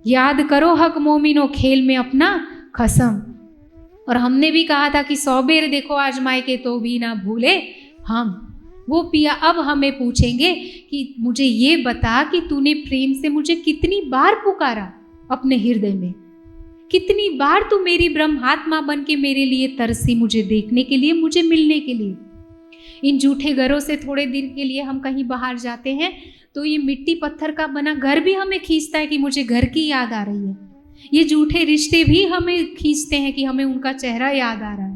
याद करो हक मोमिनो, खेल में अपना खसम। और हमने भी कहा था कि 100 बेर देखो आजमाए के तो भी ना भूले हम। वो पिया अब हमें पूछेंगे कि मुझे ये बता कि तूने प्रेम से मुझे कितनी बार पुकारा अपने हृदय में, कितनी बार तू मेरी ब्रह्मात्मा बन के मेरे लिए तरसी, मुझे देखने के लिए, मुझे मिलने के लिए। इन झूठे घरों से थोड़े दिन के लिए हम कहीं बाहर जाते हैं तो ये मिट्टी पत्थर का बना घर भी हमें खींचता है कि मुझे घर की याद आ रही है। ये झूठे रिश्ते भी हमें खींचते हैं कि हमें उनका चेहरा याद आ रहा है।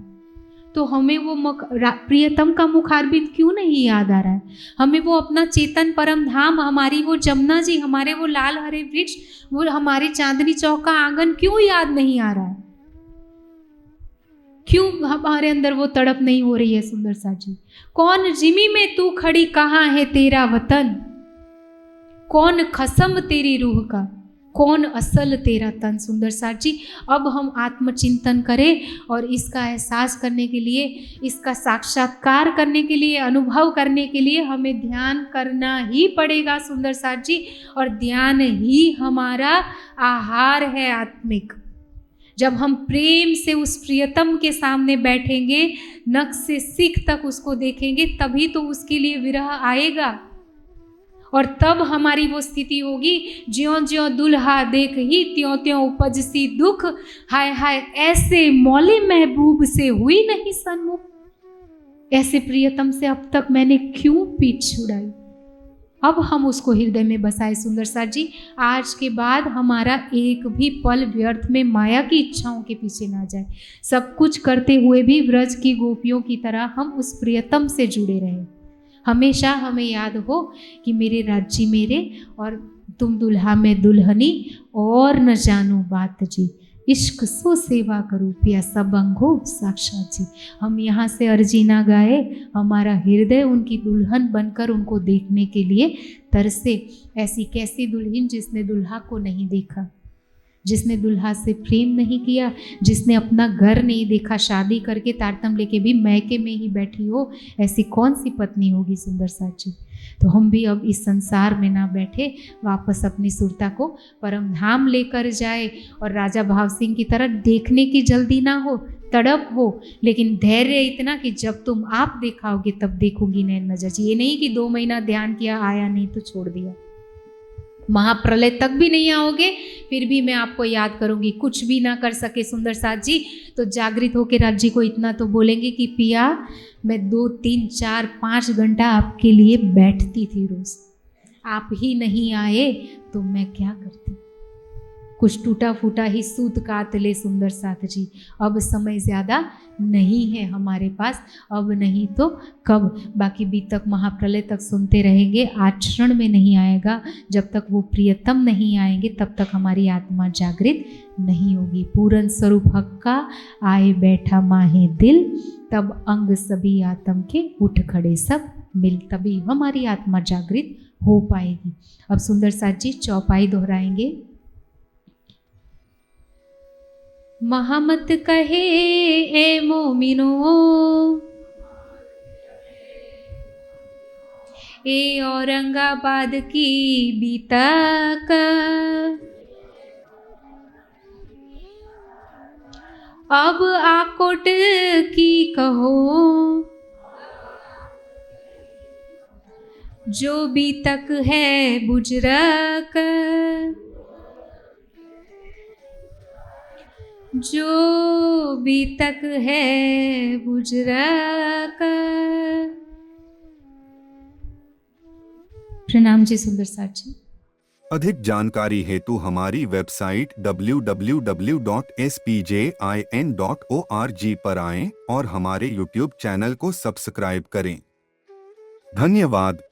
तो हमें वो प्रियतम का मुखारबिंद क्यों नहीं याद आ रहा है? हमें वो अपना चेतन परम धाम, हमारी वो जमुना जी, हमारे वो लाल हरे वृक्ष, वो हमारे चांदनी चौक का आंगन क्यों याद नहीं आ रहा है? क्यों हमारे अंदर वो तड़प नहीं हो रही है? सुंदर सा जी, कौन जिमी में तू खड़ी, कहाँ है तेरा वतन? कौन खसम तेरी रूह का, कौन असल तेरा तन? सुंदर साथ जी, अब हम आत्मचिंतन करें और इसका एहसास करने के लिए, इसका साक्षात्कार करने के लिए, अनुभव करने के लिए हमें ध्यान करना ही पड़ेगा सुंदर साथ जी। और ध्यान ही हमारा आहार है आत्मिक। जब हम प्रेम से उस प्रियतम के सामने बैठेंगे, नख से सिख तक उसको देखेंगे, तभी तो उसके लिए विरह आएगा। और तब हमारी वो स्थिति होगी, ज्यों ज्यों दुल्हा देख ही त्यों त्यों उपजसी दुख, हाय हाय ऐसे मौले महबूब से हुई नहीं सन्मुख, ऐसे प्रियतम से अब तक मैंने क्यों पीठ छुड़ाई। अब हम उसको हृदय में बसाए सुंदर साथ जी। आज के बाद हमारा एक भी पल व्यर्थ में माया की इच्छाओं के पीछे ना जाए। सब कुछ करते हुए भी व्रज की गोपियों की तरह हम उस प्रियतम से जुड़े रहें। हमेशा हमें याद हो कि मेरे राज्य मेरे और तुम दुल्हा में दुल्हनी, और न जानो बात जी, इश्क सो सेवा करूँ पिया सब अंगो साक्षात जी। हम यहाँ से अर्जी ना गाए, हमारा हृदय उनकी दुल्हन बनकर उनको देखने के लिए तरसे। ऐसी कैसी दुल्हन जिसने दुल्हा को नहीं देखा, जिसने दुल्हा से प्रेम नहीं किया, जिसने अपना घर नहीं देखा, शादी करके तारतम लेके भी मैके में ही बैठी हो, ऐसी कौन सी पत्नी होगी सुंदर साची। तो हम भी अब इस संसार में ना बैठे, वापस अपनी सुरता को परम धाम लेकर जाए। और राजा भाव सिंह की तरह देखने की जल्दी ना हो, तड़प हो, लेकिन धैर्य इतना कि जब तुम आप देखाओगे तब देखोगी नैन नजर। ये नहीं कि 2 महीना ध्यान किया, आया नहीं तो छोड़ दिया। महाप्रलय तक भी नहीं आओगे, फिर भी मैं आपको याद करूंगी। कुछ भी ना कर सके सुंदर साथ जी तो जागृत होकर राज्य को इतना तो बोलेंगे कि पिया मैं 2, 3, 4, 5 घंटा आपके लिए बैठती थी रोज, आप ही नहीं आए तो मैं क्या करती। कुछ टूटा फूटा ही सूत कात ले सुंदर साथ जी। अब समय ज़्यादा नहीं है हमारे पास, अब नहीं तो कब। बाकी बीतक महाप्रलय तक सुनते रहेंगे, आचरण में नहीं आएगा। जब तक वो प्रियतम नहीं आएंगे तब तक हमारी आत्मा जागृत नहीं होगी। पूर्ण स्वरूप हक का आए बैठा माहे दिल, तब अंग सभी आत्म के उठ खड़े सब मिल, तभी हमारी आत्मा जागृत हो पाएगी। अब सुंदर साथ जी चौपाई दोहराएंगे। महामत कहे ए मोमिनो, ए औरंगाबाद की बीतक, अब आकोट की कहो, जो बीतक है बुजरक, जो बीतक है बुजरक। प्रणाम जी सुंदर साथ जी। अधिक जानकारी हेतु हमारी वेबसाइट www.spjin.org पर आएं और हमारे YouTube चैनल को सब्सक्राइब करें। धन्यवाद।